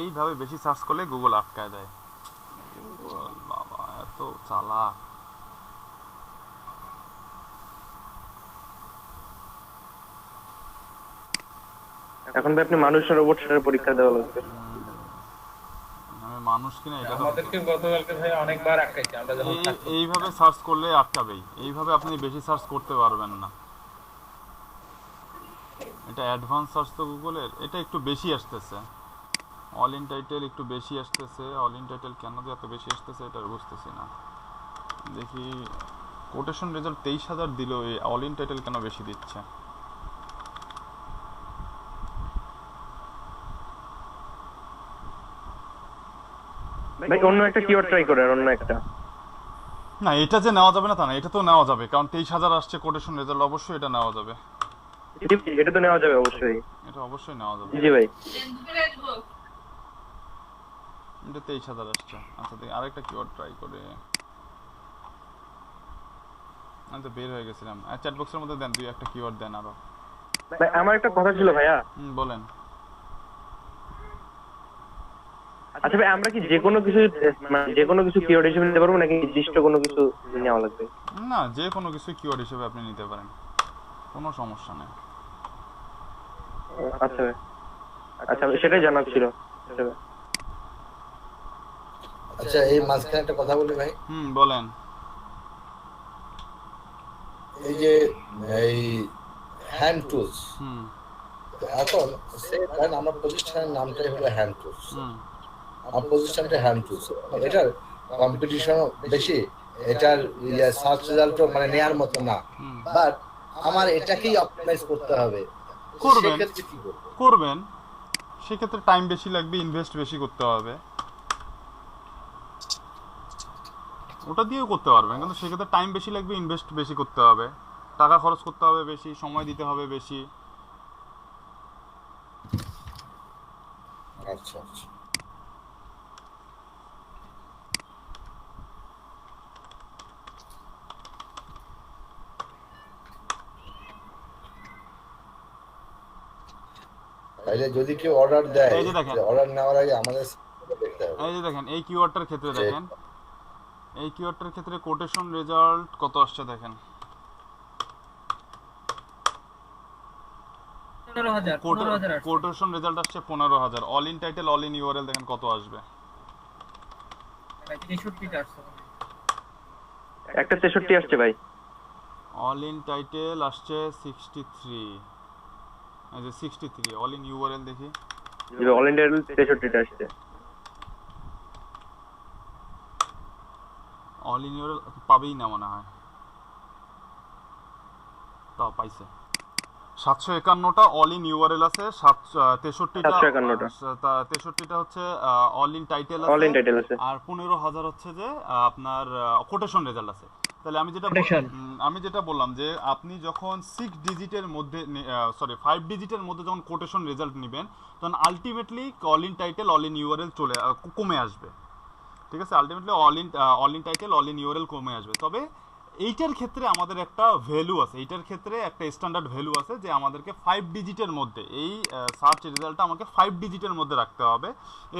এইভাবে বেশি সার্চ করলে গুগল আটকায় দেয়। গুগল বাবা এত চালাক। এখন ভাই আপনি মানুষ না রোবট সেটার পরীক্ষা দেওয়া লাগবে। আমি মানুষ কিনা এটা তো আমাদেরকে গতকালকে ভাই অনেকবার আটকাইছে, আমরা যখন এইভাবে সার্চ করলে আটকাবেই, এইভাবে আপনি বেশি সার্চ করতে পারবেন না। এটা অ্যাডভান্স সার্চ তো গুগলের, এটা একটু বেশি আসতেছে। অল ইন টাইটেল একটু বেশি আসতেছে। অল ইন টাইটেল কেন যে এত বেশি আসতেছে এটা বুঝতেছি না। দেখি কোটেশন রেজাল্ট 23,000 দিল, এই অল ইন টাইটেল কেন বেশি দিচ্ছে? ভাই অন্য একটা কিওয়ার্ড ট্রাই করে, আর অন্য একটা। না এটা যে নেওয়া যাবে না তা না, এটা তো নেওয়া যাবে, কারণ 23,000 আসছে কোটেশন রেজাল্ট, অবশ্যই এটা নেওয়া যাবে। এটা তো নেওয়া যাবে অবশ্যই। এটা অবশ্যই নেওয়া যাবে। জি ভাই এটা 23,000 আসছে। আচ্ছা দেখি আরেকটা কিওয়ার্ড ট্রাই করে। আমি তো বের হয়ে গেছিলাম। চ্যাট বক্সের মধ্যে দেন, দুই একটা কিওয়ার্ড দেন আরো। ভাই আমার একটা কথা ছিল ভাইয়া। বলেন। আচ্ছা ভাই আমরা কি যে কোনো কিছু কিওয়ার্ড হিসেবে নিতে পারবো নাকি নির্দিষ্ট কোনো কিছু নেওয়া লাগবে? না, যে কোনো কিছু কিওয়ার্ড হিসেবে আপনি নিতে পারেন, কোনো সমস্যা নেই। আচ্ছা ভাই, আচ্ছা সেটাই জানার ছিল। আচ্ছা এই মাঝখানে একটা কথা বলি ভাই। বলেন। এই যে এই হ্যান্ড টুলস, এখন আমার প্রতিষ্ঠানের নামটাই হলো হ্যান্ড টুলস। আমার প্রতিষ্ঠানটা হ্যান্ড টুলস, এটার কম্পিটিশনও বেশি, এটার সার্চ রেজাল্টও মানে নেয়ার মতো না, বাট আমার এটাকেই অপটিমাইজ করতে হবে। করবেন, সেক্ষেত্রে টাইম বেশি লাগবে, ইনভেস্ট বেশি করতে হবে, ওটা দিয়েও করতে পারবেন, কিন্তু সেক্ষেত্রে টাইম বেশি লাগবে, ইনভেস্ট বেশি করতে হবে, টাকা খরচ করতে হবে বেশি, সময় দিতে হবে বেশি। আচ্ছা আচ্ছা। তাইলে যদি কেউ অর্ডার দেয়, অর্ডার নেওয়ার আগে আমাদের দেখতে হবে। এই যে দেখেন এই কিওয়ার্ডটার ক্ষেত্রে দেখেন, এই কিওয়ার্ডটার ক্ষেত্রে কোটেশন রেজাল্ট কত আসছে দেখেন, 15,000 কোটেশন রেজাল্ট আসছে 15,000। All in title all in URL দেখেন কত আসবে। একটা 63 আসছে ভাই। অল ইন টাইটেল আসছে 63, এই যে 63। অল ইন ইউআরএল দেখি, অল ইন টাইটেল 63টা আসছে। অল ইন ইউআরএল পাবেই না মনে হয়, তাও পাইছে 751টা অল ইন ইউআরএল আছে, 63টা হচ্ছে অল ইন টাইটেল আছে, আর 15,000 হচ্ছে যে আপনার কোটেশন রেজাল্ট আছে। তাহলে আমি যেটা বললাম যে আপনি যখন 6 ডিজিটের মধ্যে 5 ডিজিটের মধ্যে যখন কোটেশন রেজাল্ট নেবেন, তখন ultimately all in title all in URL কমে আসবে। ঠিক আছে, ultimately all in title all in URL কমে আসবে। তবে এইটার ক্ষেত্রে আমাদের একটা ভ্যালু আছে, এইটার ক্ষেত্রে একটা স্ট্যান্ডার্ড ভ্যালু আছে যে আমাদেরকে 5 ডিজিটের মধ্যে এই সার্চ রেজাল্টটা আমাকে 5 ডিজিটের মধ্যে রাখতে হবে,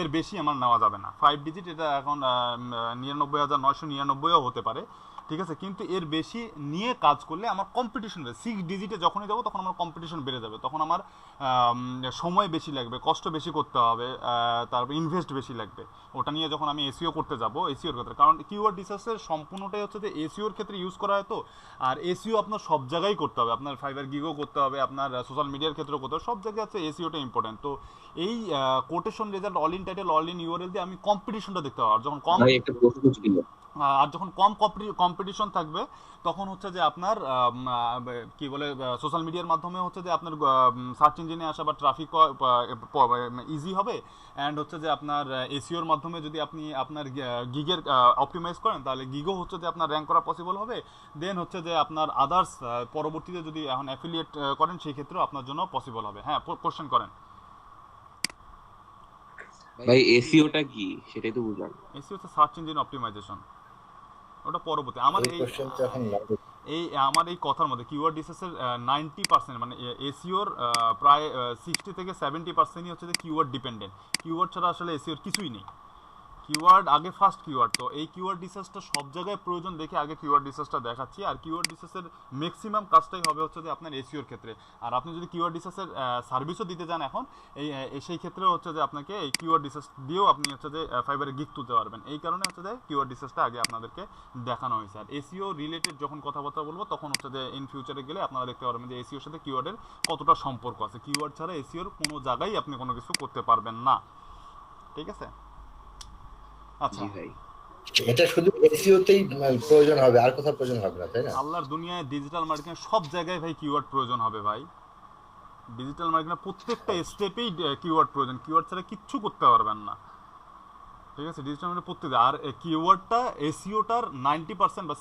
এর বেশি আমার নেওয়া যাবে না। 5 ডিজিট এটা এখন 99,999ও হতে পারে, ঠিক আছে, কিন্তু এর বেশি নিয়ে কাজ করলে আমার কম্পিটিশন বেড়ে 6 ডিজিটে যখনই যাবো তখন আমার কম্পিটিশন বেড়ে যাবে, তখন আমার সময় বেশি লাগবে, কষ্ট বেশি করতে হবে, তারপর ইনভেস্ট বেশি লাগবে। ওটা নিয়ে যখন আমি এসইও করতে যাবো, এসইওর ক্ষেত্রে, কারণ কিওয়ার্ড রিসার্চের সম্পূর্ণটাই হচ্ছে যে এসইওর ক্ষেত্রে ইউজ করা হয় তো, আর এসইও আপনার সব জায়গায় করতে হবে, আপনার ফাইবার গিগও করতে হবে, আপনার সোশ্যাল মিডিয়ার ক্ষেত্রেও করতে হবে, সব জায়গায় হচ্ছে এসইওটা ইম্পর্টেন্ট। তো এই quotation result all in title all in URL দিয়ে আমি কম্পিটিশনটা দেখতে পাবো। আর যখন আর যখন কম কম্পিটিশন থাকবে তখন হচ্ছে যে আপনার কি বলে সোশ্যাল মিডিয়ার মাধ্যমে হচ্ছে যে আপনার সার্চ ইঞ্জিনে আসা বা ট্রাফিক ইজি হবে, অ্যান্ড হচ্ছে যে আপনার এসইওর মাধ্যমে যদি আপনি আপনার গিগের অপটিমাইজ করেন তাহলে গিগও হচ্ছে যে আপনার র্যাঙ্ক করা পসিবল হবে। দেন হচ্ছে যে আপনার আদার্স পরবর্তীতে যদি এখন অ্যাফিলিয়েট করেন সেই ক্ষেত্রেও আপনার জন্য পসিবল হবে। হ্যাঁ, কোশ্চেন করেন ভাই। এসইওটা কি সেটাই তো বুঝলাম। এসইও হচ্ছে সার্চ ইঞ্জিন অপটিমাইজেশন, ওটা পরবর্তী। আমার এই কথার মধ্যে কিওয়ার্ড রিসার্চের 90% মানে এসইওর প্রায় 60 থেকে 70%ই হচ্ছে যে কিওয়ার্ড ডিপেন্ডেন্ট। কিওয়ার্ড ছাড়া আসলে এসইওর কিছুই নেই। কিওয়ার্ড আগে ফার্স্ট কিওয়ার্ড, তো এই কিওয়ার্ড রিসার্চটা সব জায়গায় প্রয়োজন দেখে আগে কিওয়ার্ড রিসার্চটা দেখাচ্ছি। আর কিওয়ার্ড রিসার্চের ম্যাক্সিমাম কাজটাই হবে হচ্ছে যে আপনার এসইওর ক্ষেত্রে। আর আপনি যদি কিওয়ার্ড রিসার্চের সার্ভিসও দিতে চান এখন সেই ক্ষেত্রে হচ্ছে যে আপনাকে এই কিওয়ার্ড রিসার্চ দিয়েও আপনি হচ্ছে যে ফাইবারে গিগ তুলতে পারবেন। এই কারণে হচ্ছে যে কিওয়ার্ড রিসার্চটা আগে আপনাদেরকে দেখানো হয়েছে। আর এসইও রিলেটেড যখন কথাবার্তা বলবো তখন হচ্ছে যে ইন ফিউচারে গেলে আপনারা দেখতে পারবেন যে এসইওর সাথে কিওয়ার্ডের কতটা সম্পর্ক আছে। কিওয়ার্ড ছাড়া এসইওর কোনো জায়গায় আপনি কোনো কিছু করতে পারবেন না, ঠিক আছে? আচ্ছা ভাই, এটা শুধু এসইওতেই প্রয়োজন হবে, আর কোথাও প্রয়োজন হবে না, তাই না? আল্লাহর দুনিয়ায় ডিজিটাল মার্কেটিং সব জায়গায় ভাই কিওয়ার্ড প্রয়োজন হবে ভাই। ডিজিটাল মার্কেটিং প্রত্যেকটা স্টেপেই কিওয়ার্ড প্রয়োজন, কিওয়ার্ড ছাড়া কিচ্ছু করতে পারবেন না, ঠিক আছে? ডিজিটাল মার্কেটিং প্রত্যেক আর কিওয়ার্ডটা এসইওটার 90% বা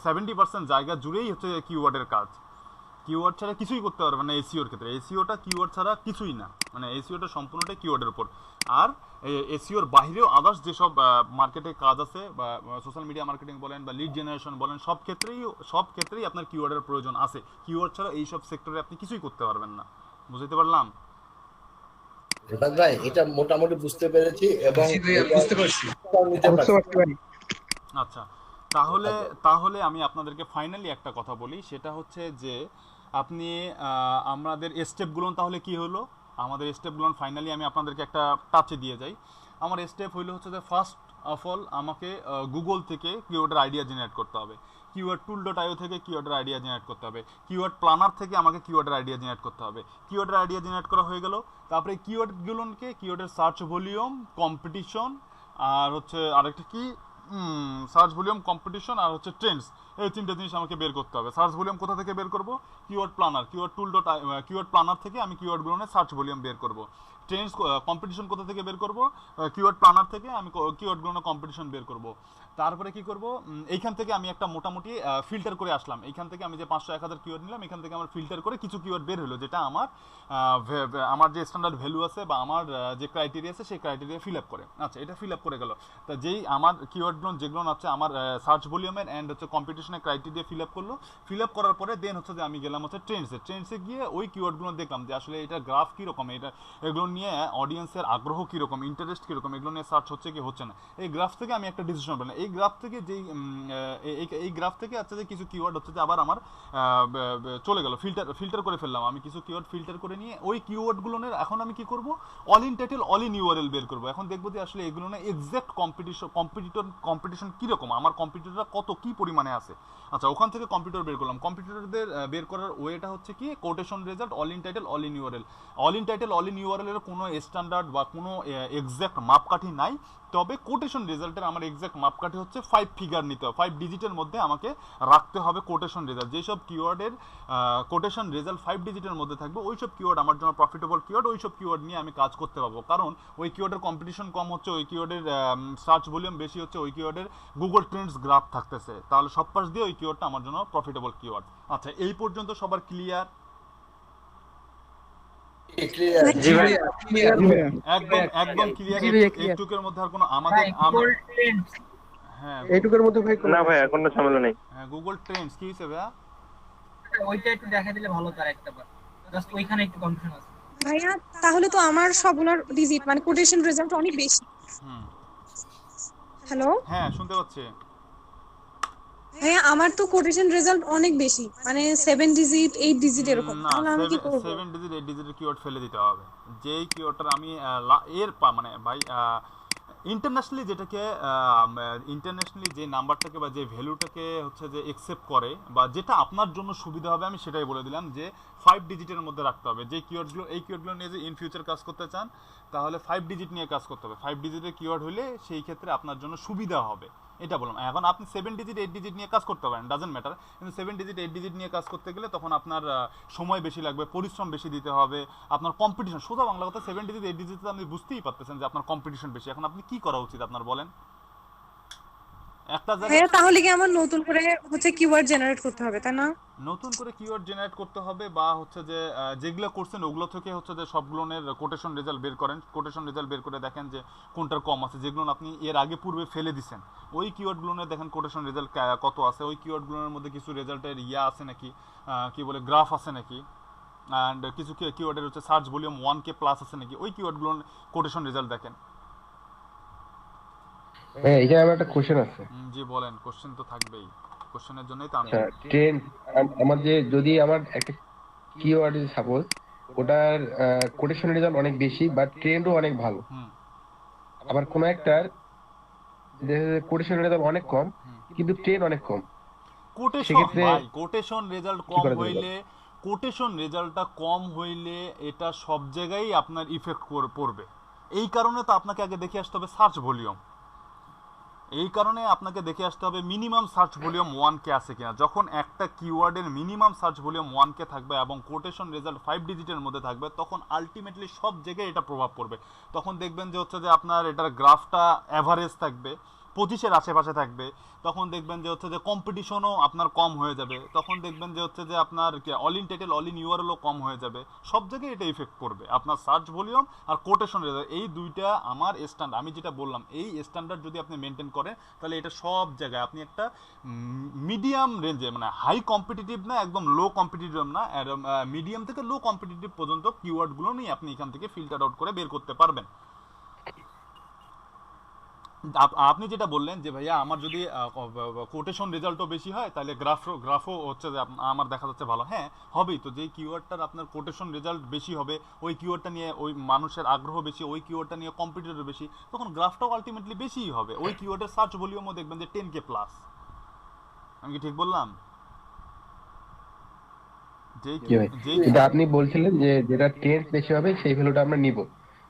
70% জায়গা জুড়েই হচ্ছে কিওয়ার্ডের কাজ। কিওয়ার্ড ছাড়া কিছুই করতে পারবেন না এসইওর ক্ষেত্রে। এসইওটা কিওয়ার্ড ছাড়া কিছুই না, মানে এসইওটা সম্পূর্ণটাই কিওয়ার্ডের উপর। আর এসইওর বাইরেও আদার্স যেসব মার্কেটে কাজ আছে বা সোশ্যাল মিডিয়া মার্কেটিং বলেন বা লিড জেনারেশন বলেন, সব ক্ষেত্রেই আপনার কিওয়ার্ডের প্রয়োজন আছে। কিওয়ার্ড ছাড়া এই সব সেক্টরে আপনি কিছুই করতে পারবেন না। বুঝতে পারলাম ভাই? এটা মোটামুটি বুঝতে পেরেছি এবং বুঝতে পারছি। আচ্ছা, তাহলে আমি আপনাদেরকে ফাইনালি একটা কথা বলি, সেটা হচ্ছে যে আপনি আমাদের স্টেপগুলো তাহলে কি হলো, আমাদের স্টেপগুলো ফাইনালি আমি আপনাদেরকে একটা টাচে দিয়ে যাই। আমার স্টেপ হইলো হচ্ছে যে ফার্স্ট অফ অল আমাকে গুগল থেকে কিওয়ার্ডের আইডিয়া জেনারেট করতে হবে, কিওয়ার্ড tool.io থেকে কিওয়ার্ডের আইডিয়া জেনারেট করতে হবে, কিওয়ার্ড প্ল্যানার থেকে আমাকে কিওয়ার্ডের আইডিয়া জেনারেট করতে হবে। কিওয়ার্ডের আইডিয়া জেনারেট করা হয়ে গেল, তারপরে কিওয়ার্ডগুলোকে কিওয়ার্ডের সার্চ ভলিউম, কম্পিটিশন, আর হচ্ছে আরেকটা কি সার্চ ভলিউম, কম্পিটিশন আর হচ্ছে ট্রেন্ডস, এই তিনটে জিনিস আমাকে বের করতে হবে। সার্চ ভলিউম কোথা থেকে বের করব? কিওয়ার্ড প্ল্যানার, কিওয়ার্ড প্ল্যানার থেকে আমি কিওয়ার্ডগুলো সার্চ ভলিউম বের করব। ট্রেন্ডস কম্পিটিশন কোথা থেকে বের করব? কিওয়ার্ড প্ল্যানার থেকে আমি কিওয়ার্ডগুলো কম্পিটিশন বের করব। তারপরে কি করব? এইখান থেকে আমি একটা মোটামুটি ফিল্টার করে আসলাম। এইখান থেকে আমি যে 500-1000 কিওয়ার্ড নিলাম, এখান থেকে আমার ফিল্টার করে কিছু কিওয়ার্ড বের হলো যেটা আমার যে স্ট্যান্ডার্ড ভ্যালু আছে বা আমার যে ক্রাইটেরিয়া আছে সেই ক্রাইটেরিয়া ফিল আপ করে। আচ্ছা, এটা ফিল আপ করে গেল। তা যেই আমার কিওয়ার্ডগুলো যেগুলো আছে আমার সার্চ ভলিউমের অ্যান্ড হচ্ছে কম্পিটিশনের ক্রাইটেরিয়া ফিল আপ করলো, ফিল আপ করার পরে দেন হচ্ছে যে আমি গেলাম হচ্ছে ট্রেন্ডসে গিয়ে ওই কিওয়ার্ডগুলো দেখলাম যে আসলে এটা গ্রাফ কীরকম, এগুলো নিয়ে অডিয়েন্সের আগ্রহ কীরকম, ইন্টারেস্ট কীরকম, এগুলো নিয়ে সার্চ হচ্ছে কি হচ্ছে না। এই গ্রাফ থেকে আমি একটা ডিসিশন পেলাম। এই গ্রাফ থেকে এই গ্রাফ থেকে আচ্ছা যে কিছু কিওয়ার্ড হচ্ছে যে আবার আমার চলে গেল, ফিল্টার করে ফেললাম। আমি কিছু কিওয়ার্ড ফিল্টার করে নিয়ে ওই কিওয়ার্ডগুলো এখন আমি কি করব? All in title, all in URL বের করবো। এখন দেখবো যে আসলে এগুলো না এক্সাক্ট কম্পিটিশন কীরকম, আমার কম্পিটিটররা কত কী পরিমাণে আছে। আচ্ছা, ওখান থেকে কম্পিউটার বের করলাম। কম্পিউটারদের বের করার ওয়েটা হচ্ছে কি quotation result, all in title, all in URL. All in title, all in URL এর কোনো স্ট্যান্ডার্ড বা কোনো এক্সাক্ট মাপকাঠি নাই, তবে কোটেশন রেজাল্টের আমার এক্সাক্ট মাপকাঠি হচ্ছে 5 ফিগার নিতে হবে, 5 ডিজিটের মধ্যে আমাকে রাখতে হবে কোটেশন রেজাল্ট। যেসব কিওয়ার্ডের কোটেশন রেজাল্ট 5 ডিজিটের মধ্যে থাকবে ওইসব কিওয়ার্ড আমার জন্য প্রফিটেবল কিওয়ার্ড, ওইসব কিওয়ার্ড নিয়ে আমি কাজ করতে পারবো। কারণ ওই কিওয়ার্ডের কম্পিটিশন কম হচ্ছে, ওই কিওয়ার্ডের সার্চ ভলিউম বেশি হচ্ছে, ওই কিওয়ার্ডের গুগল ট্রেন্ডস গ্রাফ থাকতেছে, তাহলে সব পাশ দিয়ে ওই কিওয়ার্ডটা আমার জন্য প্রফিটেবল কিওয়ার্ড। আচ্ছা, এই পর্যন্ত সবার ক্লিয়ার? একদম ক্লিয়ার। এইটুকের মধ্যে আর কোনো হ্যাঁ এইটুকের মধ্যে ভাই না ভাই কোনো ঝামেলা নেই। হ্যাঁ, গুগল ট্রেন্ডস কি হইছে ভাইয়া? ওইটা একটু দেখা দিলে ভালো তার একটাবার, জাস্ট ওইখানে একটু কনফিউশন আছে ভাইয়া। তাহলে তো আমার সবগুলোর ডিজিট মানে কোটেশন রেজাল্ট অনেক বেশি। হ্যালো, হ্যাঁ শুনতে পাচ্ছি ভাইয়া। আমার তো কোটেশন রেজাল্ট অনেক বেশি, মানে 7 ডিজিট 8 ডিজিট এরকম। তাহলে আমি কি করব? 7 ডিজিট 8 ডিজিটের কিওয়ার্ড ফেলে দিতে হবে। যেই কিওয়ার্ডটা আমি মানে ভাই ইন্টারন্যাশনালি যেটাকে ইন্টারন্যাশনালি যে নাম্বারটাকে বা যে ভ্যালুটাকে হচ্ছে যে অ্যাকসেপ্ট করে বা যেটা আপনার জন্য সুবিধা হবে, আমি সেটাই বলে দিলাম যে 5 ডিজিটের মধ্যে রাখতে হবে। যে কিওয়ার্ডগুলো এই কিওয়ার্ডগুলো নিয়ে যে ইন ফিউচার কাজ করতে চান তাহলে 5 ডিজিট নিয়ে কাজ করতে হবে। 5 ডিজিটের কিওয়ার্ড হলে সেই ক্ষেত্রে আপনার জন্য সুবিধা হবে। এটা বললাম। এখন আপনি 7 ডিজিট 8 ডিজিট নিয়ে কাজ করতে পারেন, ডাজন্ট ম্যাটার, কিন্তু 7 ডিজিট 8 ডিজিট নিয়ে কাজ করতে গেলে তখন আপনার সময় বেশি লাগবে, পরিশ্রম বেশি দিতে হবে, আপনার কম্পিটিশন, সোজা বাংলা কথা 7 ডিজিট 8 ডিজিটে আপনি বুঝতেই পারতেছেন যে আপনার কম্পিটিশন বেশি। এখন আপনি কি করা উচিত আপনার বলেন? একটা ভাইয়া তাহলে কি আমার নতুন করে হচ্ছে কিওয়ার্ড জেনারেট করতে হবে তাই না? নতুন করে কিওয়ার্ড জেনারেট করতে হবে, বা হচ্ছে যে যেগুলো করছেন ওগুলো থেকে হচ্ছে যে সবগুলোর কোটেশন রেজাল্ট বের করেন, কোটেশন রেজাল্ট বের করে দেখেন যে কোনটার কম আছে, যেগুলো আপনি এর আগে পূর্বে ফেলে দিছেন ওই কিওয়ার্ডগুলোর দেখেন কোটেশন রেজাল্ট কত আছে, ওই কিওয়ার্ডগুলোর মধ্যে কিছু রেজাল্টের আছে নাকি, কি বলে গ্রাফ আছে নাকি, অ্যান্ড কিছু কিওয়ার্ডের হচ্ছে সার্চ ভলিউম 1K প্লাস আছে নাকি, ওই কিওয়ার্ডগুলোর কোটেশন রেজাল্ট দেখেন। এখানে আমার একটা কোশ্চেন আছে। জি বলেন, কোশ্চেন তো থাকবেই, কোশ্চেনের জন্যই তো আমি ট্রেন্ড আমার যে যদি আমার একটা কিওয়ার্ড সাপোজ ওটার কোটেশন রেজাল্ট অনেক বেশি বাট ট্রেন্ডও অনেক ভালো, আবার কোন একটার কোটেশন রেজাল্ট অনেক কম কিন্তু ট্রেন্ড অনেক কম, কোটেশন রেজাল্ট কম হইলে, কোটেশন রেজাল্টটা কম হইলে এটা সব জায়গায় আপনার ইফেক্ট পড়বে। এই কারণে তো আপনাকে আগে দেখে আসতে হবে সার্চ ভলিউম, এই কারণে আপনাকে দেখে আসতে হবে মিনিমাম সার্চ ভলিউম 1K আছে কিনা। যখন একটা কিওয়ার্ডের মিনিমাম সার্চ ভলিউম 1K থাকবে এবং কোটেশন রেজাল্ট 5 ডিজিটের মধ্যে থাকবে, তখন আলটিমেটলি সব জায়গায় এটা প্রভাব পড়বে। তখন দেখবেন যে হচ্ছে যে আপনার এটার গ্রাফটা অ্যাভারেজ থাকবে, 25-এর আশেপাশে থাকবে। তখন দেখবেন যে হচ্ছে যে কম্পিটিশনও আপনার কম হয়ে যাবে। তখন দেখবেন যে হচ্ছে যে আপনার all in title, all in ইউআরএলও কম হয়ে যাবে। সব জায়গায় এটা ইফেক্ট করবে। আপনার সার্চ ভলিউম আর কোটেশন রেজাল্ট, এই দুইটা আমার স্ট্যান্ডার্ড, আমি যেটা বললাম এই স্ট্যান্ডার্ড যদি আপনি মেনটেন করেন তাহলে এটা সব জায়গায় আপনি একটা মিডিয়াম রেঞ্জে, মানে হাই কম্পিটিটিভ না একদম লো কম্পিটিটিভ না, মিডিয়াম থেকে লো কম্পিটিটিভ পর্যন্ত কিওয়ার্ডগুলো নিয়ে আপনি এখান থেকে ফিল্টার আউট করে বের করতে পারবেন। আপনি যেটা বললেন যে ভাইয়া আমার যদি কোটেশন রেজাল্টও বেশি হয় তাহলে গ্রাফও হচ্ছে যে আমার দেখা যাচ্ছে ভালো, হ্যাঁ হবেই তো। যে কিওয়ার্ডটার আপনার কোটেশন রেজাল্ট বেশি হবে, ওই কিওয়ার্ডটা নিয়ে ওই মানুষের আগ্রহ বেশি, ওই কিওয়ার্ডটা নিয়ে কম্পিটিটর বেশি, তখন গ্রাফটাও আলটিমেটলি বেশিই হবে। ওই কিওয়ার্ডের সার্চ ভলিউমও দেখবেন যে 10K প্লাস। আমি কি ঠিক বললাম? যেটা আপনি বলছিলেন যে যেটা ট্রেন্ড বেশি হবে সেই ভ্যালুটা আমরা নিব,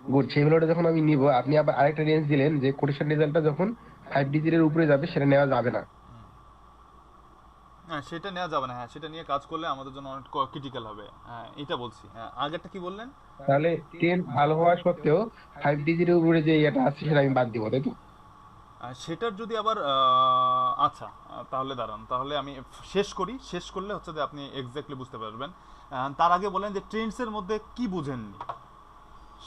গুড। সেই ভ্যালুটা যখন আমি নিব, আপনি আবার আরেকটা রেঞ্জ দিলেন যে কোটেশন রেজাল্টটা যখন 5 ডিজিটের উপরে যাবে সেটা নেওয়া যাবে না। হ্যাঁ সেটা নেওয়া যাবে না, হ্যাঁ সেটা নিয়ে কাজ করলে আমাদের জন্য অনেক ক্রিটিক্যাল হবে। হ্যাঁ এটা বলছি। হ্যাঁ আগেরটা কি বললেন? তাহলে ট্রেন্ড ভালো হওয়া সত্ত্বেও 5 ডিজিটের উপরে যে এটা আছে সেটা আমি বাদ দিব, তাই তো? সেটার যদি আবার আচ্ছা তাহলে দাঁড়ান, তাহলে আমি শেষ করলে হচ্ছে যে আপনি এক্স্যাক্টলি বুঝতে পারবেন। তার আগে বলেন যে ট্রেন্ডসের মধ্যে কি বুঝেননি,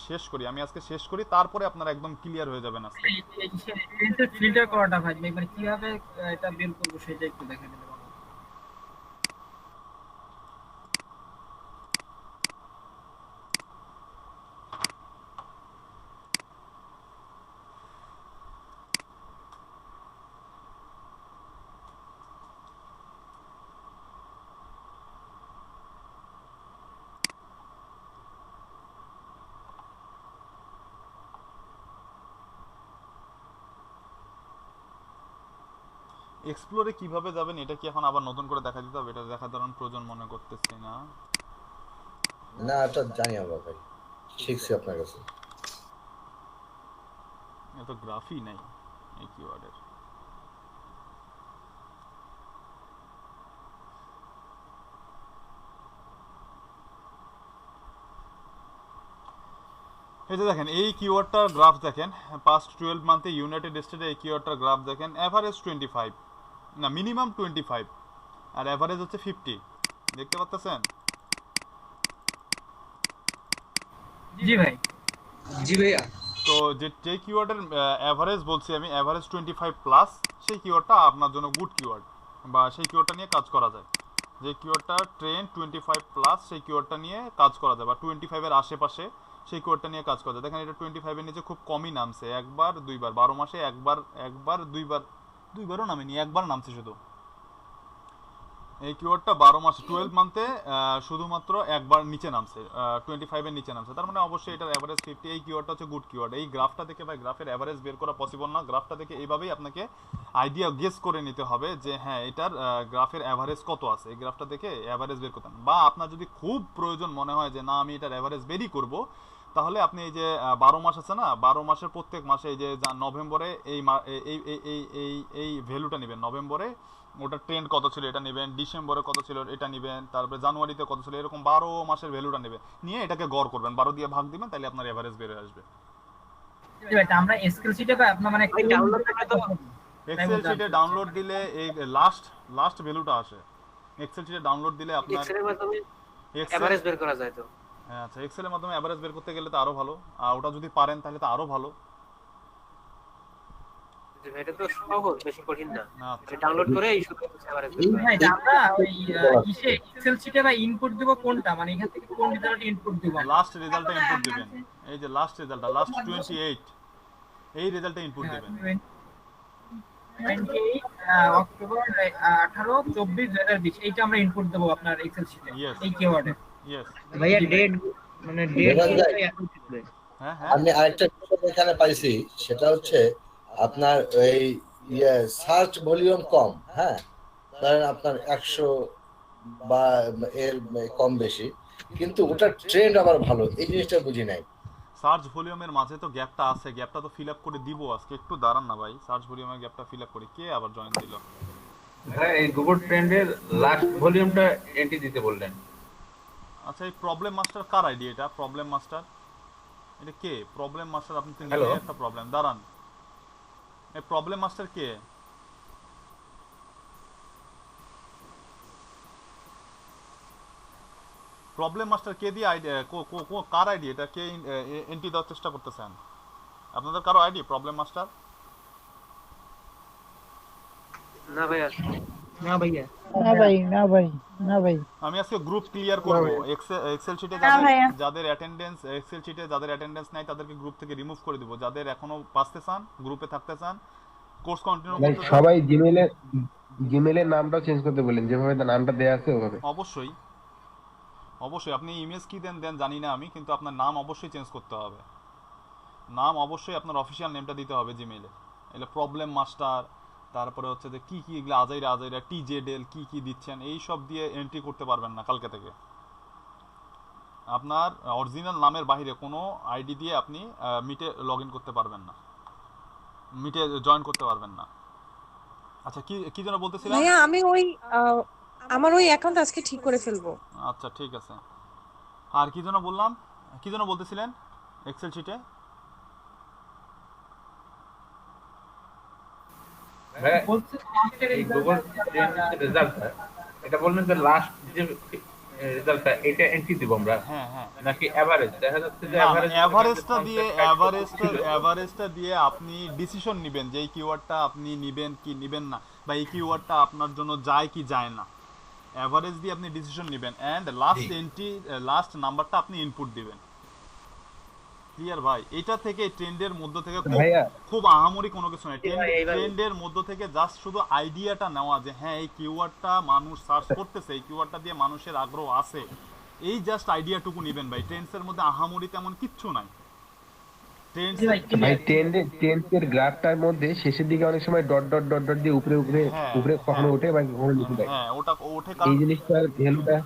শেষ করি আমি আজকে, শেষ করি, তারপরে আপনারা একদম ক্লিয়ার হয়ে যাবেন আজকে। ফিল্টার করাটা ভাই মানে কিভাবে এটা বের করব সেটা একটু দেখাই দিলে ভালো। এক্সপ্লোরে কিভাবে যাবেন এটা কি এখন আবার নতুন করে দেখা দিতে হবে? এটা দেখা ধরুন প্রয়োজন মনে করতেছি না। না এটা জানি আমরা ভাই, শিখছি আপনার কাছে। এত গ্রাফই নাই এই কিওয়ার্ডের। এই যে দেখেন এই কিওয়ার্ডটার গ্রাফ দেখেন, পাস্ট 12 মান্থে ইউনাইটেড স্টেটে এই কিওয়ার্ডটার গ্রাফ দেখেন, এভারেজ 25 না মিনিমাম 25 আর এভারেজ হচ্ছে 50, দেখতে পাচ্ছেন? জি ভাই, জি ভাইয়া। তো যে কিওয়ার্ডের এভারেজ বলছি আমি, এভারেজ 25 প্লাস, সেই কিওয়ার্ডটা আপনার জন্য গুড কিওয়ার্ড, বা সেই কিওয়ার্ডটা নিয়ে কাজ করা যায়। যে কিওয়ার্ডটা ট্রেন্ড 25 প্লাস সেই কিওয়ার্ডটা নিয়ে কাজ করা যায়, বা 25 এর আশেপাশে সেই কিওয়ার্ডটা নিয়ে কাজ করা যায়। দেখেন এটা 25 এর নিচে খুব কমই নামছে, একবার দুইবার, 12 মাসে একবার দুইবারও নামেনি, একবার নামছে শুধু। এই কিওয়ার্ডটা 12 মাসে 12 মান্থে শুধুমাত্র একবার নিচে নামছে, 25 এর নিচে নামছে, তার মানে অবশ্যই এটার এভারেজ 50। এই কিওয়ার্ডটা হচ্ছে গুড কিওয়ার্ড। এই গ্রাফটা দেখে ভাই গ্রাফের এভারেজ বের করা পসিবল না, গ্রাফটা দেখে এইভাবেই আপনাকে আইডিয়া গেস করে নিতে হবে যে হ্যাঁ এটার গ্রাফের এভারেজ কত আছে। এই গ্রাফটা দেখে এভারেজ বের করতেন, বা আপনার যদি খুব প্রয়োজন মনে হয় যে না আমি এটার এভারেজ বেরই করব, তাহলে আপনি এই যে 12 মাস আছে না, 12 মাসের প্রত্যেক মাসে এই যে নভেম্বরে এই ভ্যালুটা নেবেন, নভেম্বরে ওটা ট্রেন্ড কত ছিল এটা নেবেন, ডিসেম্বরে কত ছিল এটা নেবেন, তারপরে জানুয়ারিতে কত ছিল, এরকম 12 মাসের ভ্যালুটা নেবেন, নিয়ে এটাকে গড় করবেন, 12 দিয়ে ভাগ দিবেন, তাহলে আপনার এভারেজ বের হয়ে আসবে। আমরা এক্সেল শিটে আপনার মানে এক্সেল শিটে ডাউনলোড দিলে এই লাস্ট ভ্যালুটা আসে। এক্সেল শিটে ডাউনলোড দিলে আপনার এক্সেলের মাধ্যমে এভারেজ বের করা যায় তো? হ্যাঁ আচ্ছা, এক্সেলের মাধ্যমে এভারেজ বের করতে গেলে তো আরো ভালো, আর ওটা যদি পারেন তাহলে তো আরো ভালো। এটা তো সহজ, বেশি কঠিন না। এটা ডাউনলোড করে এই শুধু এভারেজ বের করা। ভাই আমরা ওই কিসে এক্সেল শিটে বা ইনপুট দেব কোনটা, মানে এখান থেকে কোন রেজাল্ট ইনপুট দেব? লাস্ট রেজাল্টটা ইনপুট দিবেন, এই যে লাস্ট রেজাল্টটা, লাস্ট 28 এই রেজাল্টটা ইনপুট দিবেন। 28 অক্টোবর 18 24 2020 এইটা আমরা ইনপুট দেব আপনার এক্সেল শিটে এই কিওয়ার্ডে। ইয়েস ভাইয়া ডেট মানে ডেট হ্যাঁ হ্যাঁ আমি আরেকটা বিষয় এখানে পাইছি, সেটা হচ্ছে আপনার এই সার্চ ভলিউম কম, হ্যাঁ ধরেন আপনার 100 বা এর কম বেশি, কিন্তু ওটা ট্রেন্ড আবার ভালো, এই জিনিসটা বুঝি নাই। সার্চ ভলিউমের মাঝে তো গ্যাপটা আছে, গ্যাপটা তো ফিল আপ করে দিব আজকে, একটু দাঁড়ান না ভাই, সার্চ ভলিউমের গ্যাপটা ফিল আপ করি। কে আবার জয়েন দিল? ভাই এই গুগল ট্রেন্ডের লাস্ট ভলিউমটা এন্ট্রি দিতে বললেন। আচ্ছা এই প্রবলেম মাস্টার কার আইডি? এটা প্রবলেম মাস্টার, এটা কে? প্রবলেম মাস্টার আপনি তো নিয়ে একটা প্রবলেম, দাঁড়ান, এই প্রবলেম মাস্টার কে? প্রবলেম মাস্টার কে দিয়ে আইডি, কার আইডি এটা? কে এন্ট্রি দেওয়ার চেষ্টা করতেছেন? আপনাদের কারো আইডি প্রবলেম মাস্টার? না ভাইয়া, না ভাইয়া, না ভাই, না ভাই, না ভাই। আমি আজকে গ্রুপ ক্লিয়ার করব। এক্সেল শিটে যাদের অ্যাটেন্ডেন্স, এক্সেল শিটে যাদের অ্যাটেন্ডেন্স নাই তাদেরকে গ্রুপ থেকে রিমুভ করে দিব। যাদের এখনো পাসতে চান, গ্রুপে থাকতে চান, কোর্স কন্টিনিউ করতে চান, সবাই জিমেলের নামটাও চেঞ্জ করতে বলেন, যেভাবে নামটা দেয়া আছে ওভাবে। অবশ্যই অবশ্যই আপনি ইমেজ কি দেন জানি না আমি, কিন্তু আপনার নাম অবশ্যই চেঞ্জ করতে হবে। নাম অবশ্যই আপনার অফিশিয়াল নেমটা দিতে হবে জিমেইলে। এলে প্রবলেম মাস্টার, তারপরে হচ্ছে যে কি এগুলো আজাইরা টিজেডেল কি দিচ্ছেন, এই সব দিয়ে এন্ট্রি করতে পারবেন না কালকে থেকে। আপনার অরিজিনাল নামের বাইরে কোনো আইডি দিয়ে আপনি মিটে লগ ইন করতে পারবেন না, মিটে জয়েন করতে পারবেন না। আচ্ছা কি যেন বলতেছিলেন? ভাইয়া আমি ওই আমার ওই অ্যাকাউন্ট আজকে ঠিক করে ফেলবো। আচ্ছা ঠিক আছে। আর কি যেন বললাম, কি যেন বলতেছিলেন এক্সেল শিটে? বলছে এই গুগল ট্রেন্ডের রেজাল্টটা, এটা বললেন যে লাস্ট যে রেজাল্টটা এটা এন্ট্রি দিব আমরা, হ্যাঁ হ্যাঁ, নাকি এভারেজ? দেখা যাচ্ছে যে এভারেজটা দিয়ে আপনি ডিসিশন নেবেন যে এই কিওয়ার্ডটা আপনি নেবেন কি নেবেন না, বা এই কিওয়ার্ডটা আপনার জন্য যায় কি যায় না। এভারেজ দিয়ে আপনি ডিসিশন নেবেন এন্ড লাস্ট এন্ট্রি, লাস্ট নাম্বারটা আপনি ইনপুট দিবেন। ক্লিয়ার ভাই? এটা থেকে ট্রেন্ডের মধ্য থেকে খুব আহামরি কোনো কিছু নাই, ট্রেন্ডের মধ্য থেকে জাস্ট শুধু আইডিয়াটা নেওয়া যে হ্যাঁ এই কিওয়ার্ডটা মানুষ সার্চ করতেছে, এই কিওয়ার্ডটা দিয়ে মানুষের আগ্রহ আছে, এই জাস্ট আইডিয়াটুকু নেবেন ভাই। ট্রেন্ডসের মধ্যে আহামরি তেমন কিচ্ছু নাই। ভাই ট্রেন্ডের গ্রাফটার মধ্যে শেষের দিকে অনেক সময় ডট ডট ডট ডট দিয়ে উপরে কখনো ওঠে বা কখনো নিচে যায়। হ্যাঁ ওটা ওঠে, এই জিনিসটার ভ্যালুটা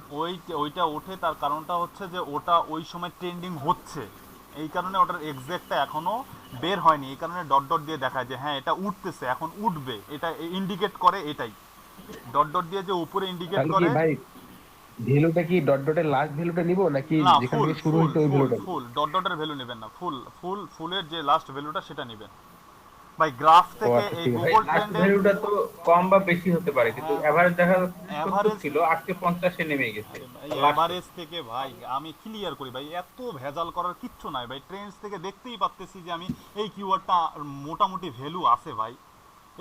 ওইটা ওঠে, তার কারণটা হচ্ছে যে ওটা ওই সময় ট্রেন্ডিং হচ্ছে, এই কারণে ওটার এক্সাক্টটা এখনো বের হয়নি, এই কারণে ডট ডট দিয়ে দেখায় যে হ্যাঁ এটা উঠতেছে, এখন উঠবে, এটা ইন্ডিকেট করে। এটাই ডট ডট দিয়ে যে উপরে ইন্ডিকেট করে। ভাই ভ্যালুটা কি ডট ডটের লাস্ট ভ্যালুটা নিব নাকি যেখান থেকে শুরু হইতো ওই ভ্যালুটা? ফুল ডট ডটের ভ্যালু নেবেন না, ফুলের যে লাস্ট ভ্যালুটা সেটা নেবেন ভাই। গ্রাফ থেকে এই গুগল ট্রেন্ডের ভ্যালুটা তো কম বা বেশি হতে পারে, কিন্তু এভারেজ দেখা যাচ্ছে ছিল আজকে 50 এ নেমে গেছে। এভারেজ থেকে ভাই আমি ক্লিয়ার করি ভাই, এত ভেজাল করার কিচ্ছু নাই ভাই। ট্রেন্ডস থেকে দেখতেই পাচ্তেছি যে আমি এই কিওয়ার্ডটা মোটামুটি ভ্যালু আছে ভাই।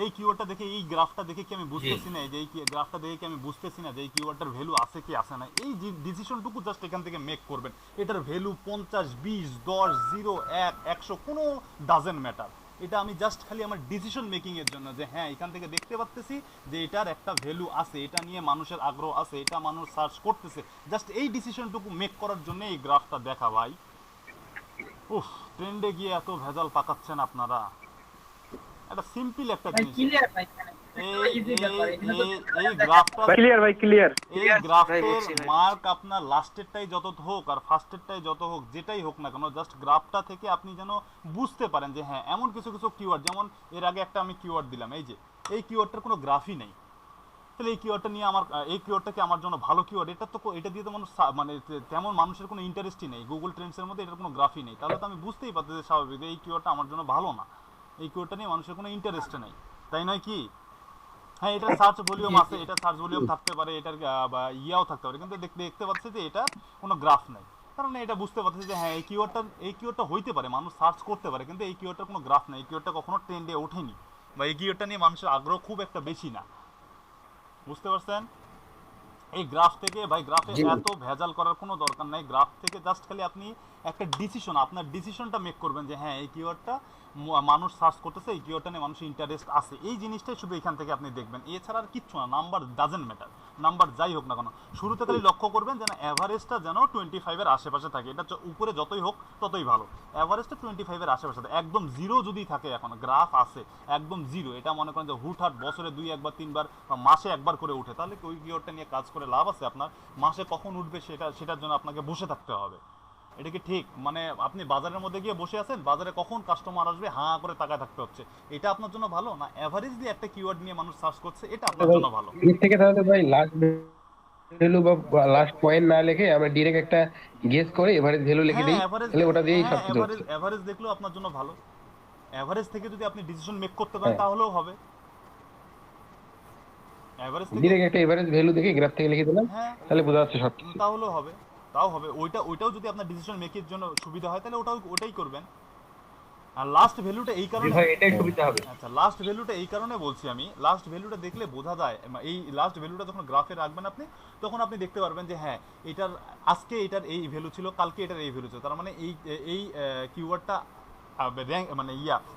এই কিওয়ার্ডটা দেখে, এই গ্রাফটা দেখে কি আমি বুঝতেছি না, যে এই গ্রাফটা দেখে কি আমি বুঝতেছি না যে এই কিওয়ার্ডটার ভ্যালু আছে কি আছে না? এই ডিসিশনটুকু জাস্ট এখান থেকে মেক করবেন। এটার ভ্যালু 50, 20, 10, 0, 1, 100 কোনো ডাজেন্ট ম্যাটার। এটা আমি জাস্ট খালি আমার ডিসিশন মেকিং এর জন্য, যে হ্যাঁ এখান থেকে দেখতে পাচ্তেছি যে এটার একটা ভ্যালু আছে, এটা নিয়ে মানুষের আগ্রহ আছে, এটা মানুষ সার্চ করতেছে, জাস্ট এই ডিসিশনটুকু মেক করার জন্য এই গ্রাফটা দেখা ভাই। উফ, ট্রেন্ডে গিয়ে এত ভেজাল পাকাচ্ছেন আপনারা। এটা সিম্পল একটা জিনিস। এই গ্রাফটা ক্লিয়ার ভাই ক্লিয়ার এই গ্রাফের মার্ক আপনার লাস্টেরটাই যত হোক আর ফার্স্টেরটাই যত হোক, যেটাই হোক না কেন, জাস্ট গ্রাফটা থেকে আপনি যেন বুঝতে পারেন যে হ্যাঁ এমন কিছু কিছু কিওয়ার্ড, যেমন এর আগে একটা আমি কিওয়ার্ড দিলাম, এই যে এই কিওয়ার্ডটার কোনো গ্রাফই নেই, তাহলে এই কিওয়ার্ডটা নিয়ে আমার এই কিওয়ার্ডটা কি আমার জন্য ভালো কিওয়ার্ড? এটা তো এটা দিয়ে তো মানুষ মানে তেমন মানুষের কোনো ইন্টারেস্টই নেই, গুগল ট্রেন্ডসের মধ্যে এটার কোনো গ্রাফই নেই, তাহলে তো আমি বুঝতেই পারছি যে স্বাভাবিক এই কিওয়ার্ডটা আমার জন্য ভালো না, এই কিওয়ার্ডটা নিয়ে মানুষের কোনো ইন্টারেস্ট নেই, তাই নয় কি? হ্যাঁ, এটা সার্চ ভলিউম আছে, এটা সার্চ ভলিউম থাকতে পারে, এটার বা ইয়াও থাকতে পারে, কিন্তু দেখতে পাচ্ছি যে এটা কোনো গ্রাফ নাই, কারণ এটা বুঝতে পারছি যে হ্যাঁ এই কিওয়ার্ডটা হইতে পারে, মানুষ সার্চ করতে পারে, কিন্তু এই কিওয়ার্ডটার কোনো গ্রাফ নাই, এই কিওয়ার্ডটা কখনো ট্রেন্ডে ওঠেনি, বা এই কিওয়ার্ডটা নিয়ে মানুষের আগ্রহ খুব একটা বেশি না, বুঝতে পারছেন? এই গ্রাফ থেকে ভাই, গ্রাফে এত ভেজাল করার কোনো দরকার নাই, গ্রাফ থেকে জাস্ট খালি আপনি একটা ডিসিশন, আপনার ডিসিশনটা মেক করবেন যে হ্যাঁ এই কিওয়ার্ডটা মানুষ সার্চ করতেছে, এই কিওয়ার্ডটা নিয়ে মানুষের ইন্টারেস্ট আছে, এই জিনিসটাই শুধু এখান থেকে আপনি দেখবেন, এছাড়া আর কিচ্ছু না। নাম্বার ডাজেন্ট ম্যাটার, নাম্বার যাই হোক না কেন, শুরুতে খালি লক্ষ্য করবেন যেন অ্যাভারেজটা যেন 25-এর আশেপাশে থাকে, এটা উপরে যতই হোক ততই ভালো, অ্যাভারেজটা 25-এর আশেপাশে থাকে, একদম জিরো যদি থাকে, এখন গ্রাফ আছে একদম জিরো, এটা মনে করেন যে হুটহাট বছরে 2-1 3 বার বা মাসে 1 বার করে উঠে, তাহলে ওই কিওয়ার্ডটা নিয়ে কাজ করে লাভ আছে আপনার? মাসে কখন উঠবে সেটার জন্য আপনাকে বসে থাকতে হবে, এটা কি ঠিক? মানে আপনি বাজারের মধ্যে গিয়ে বসে আছেন, বাজারে কখন কাস্টমার আসবে হাঁ করে তাকায় থাকতে হচ্ছে, এটা আপনার জন্য ভালো না? এভারেজ দিয়ে একটা কিওয়ার্ড নিয়ে মানুষ সার্চ করছে, এটা আপনার জন্য ভালো। এর থেকে তাহলে ভাই লাস্ট ভ্যালু বা লাস্ট পয়েন্ট না লিখে আমরা ডাইরেক্ট একটা গেস করে এভারেজ ভ্যালু লিখে দেই, তাহলে ওটা দিয়েই সব কিছু হচ্ছে। এভারেজ দেখলেও আপনার জন্য ভালো, এভারেজ থেকে যদি আপনি ডিসিশন মেক করতে পারেন তাহলেও হবে, এভারেজ থেকে ডাইরেক্ট একটা এভারেজ ভ্যালু দেখে গ্রাফ থেকে লিখে দিলাম, তাহলে বোঝা যাচ্ছে সব কিছু, তাহলেও হবে, তাও হবে, ওইটাও যদি আপনার ডিসিশন মেকের জন্য সুবিধা হয় তাহলে ওটাই করবেন। আর লাস্ট ভ্যালুটা এই কারণে, এটাই সুবিধা হবে। আচ্ছা, লাস্ট ভ্যালুটা এই কারণে বলছি আমি, লাস্ট ভ্যালুটা দেখলে বোঝা যায়, এই লাস্ট ভ্যালুটা যখন গ্রাফে রাখবেন আপনি, তখন আপনি দেখতে পারবেন যে হ্যাঁ এটার আজকে এটার এই ভ্যালু ছিল, কালকে এটার এই ভ্যালু ছিল, তার মানে এই কিওয়ার্ডটা মানে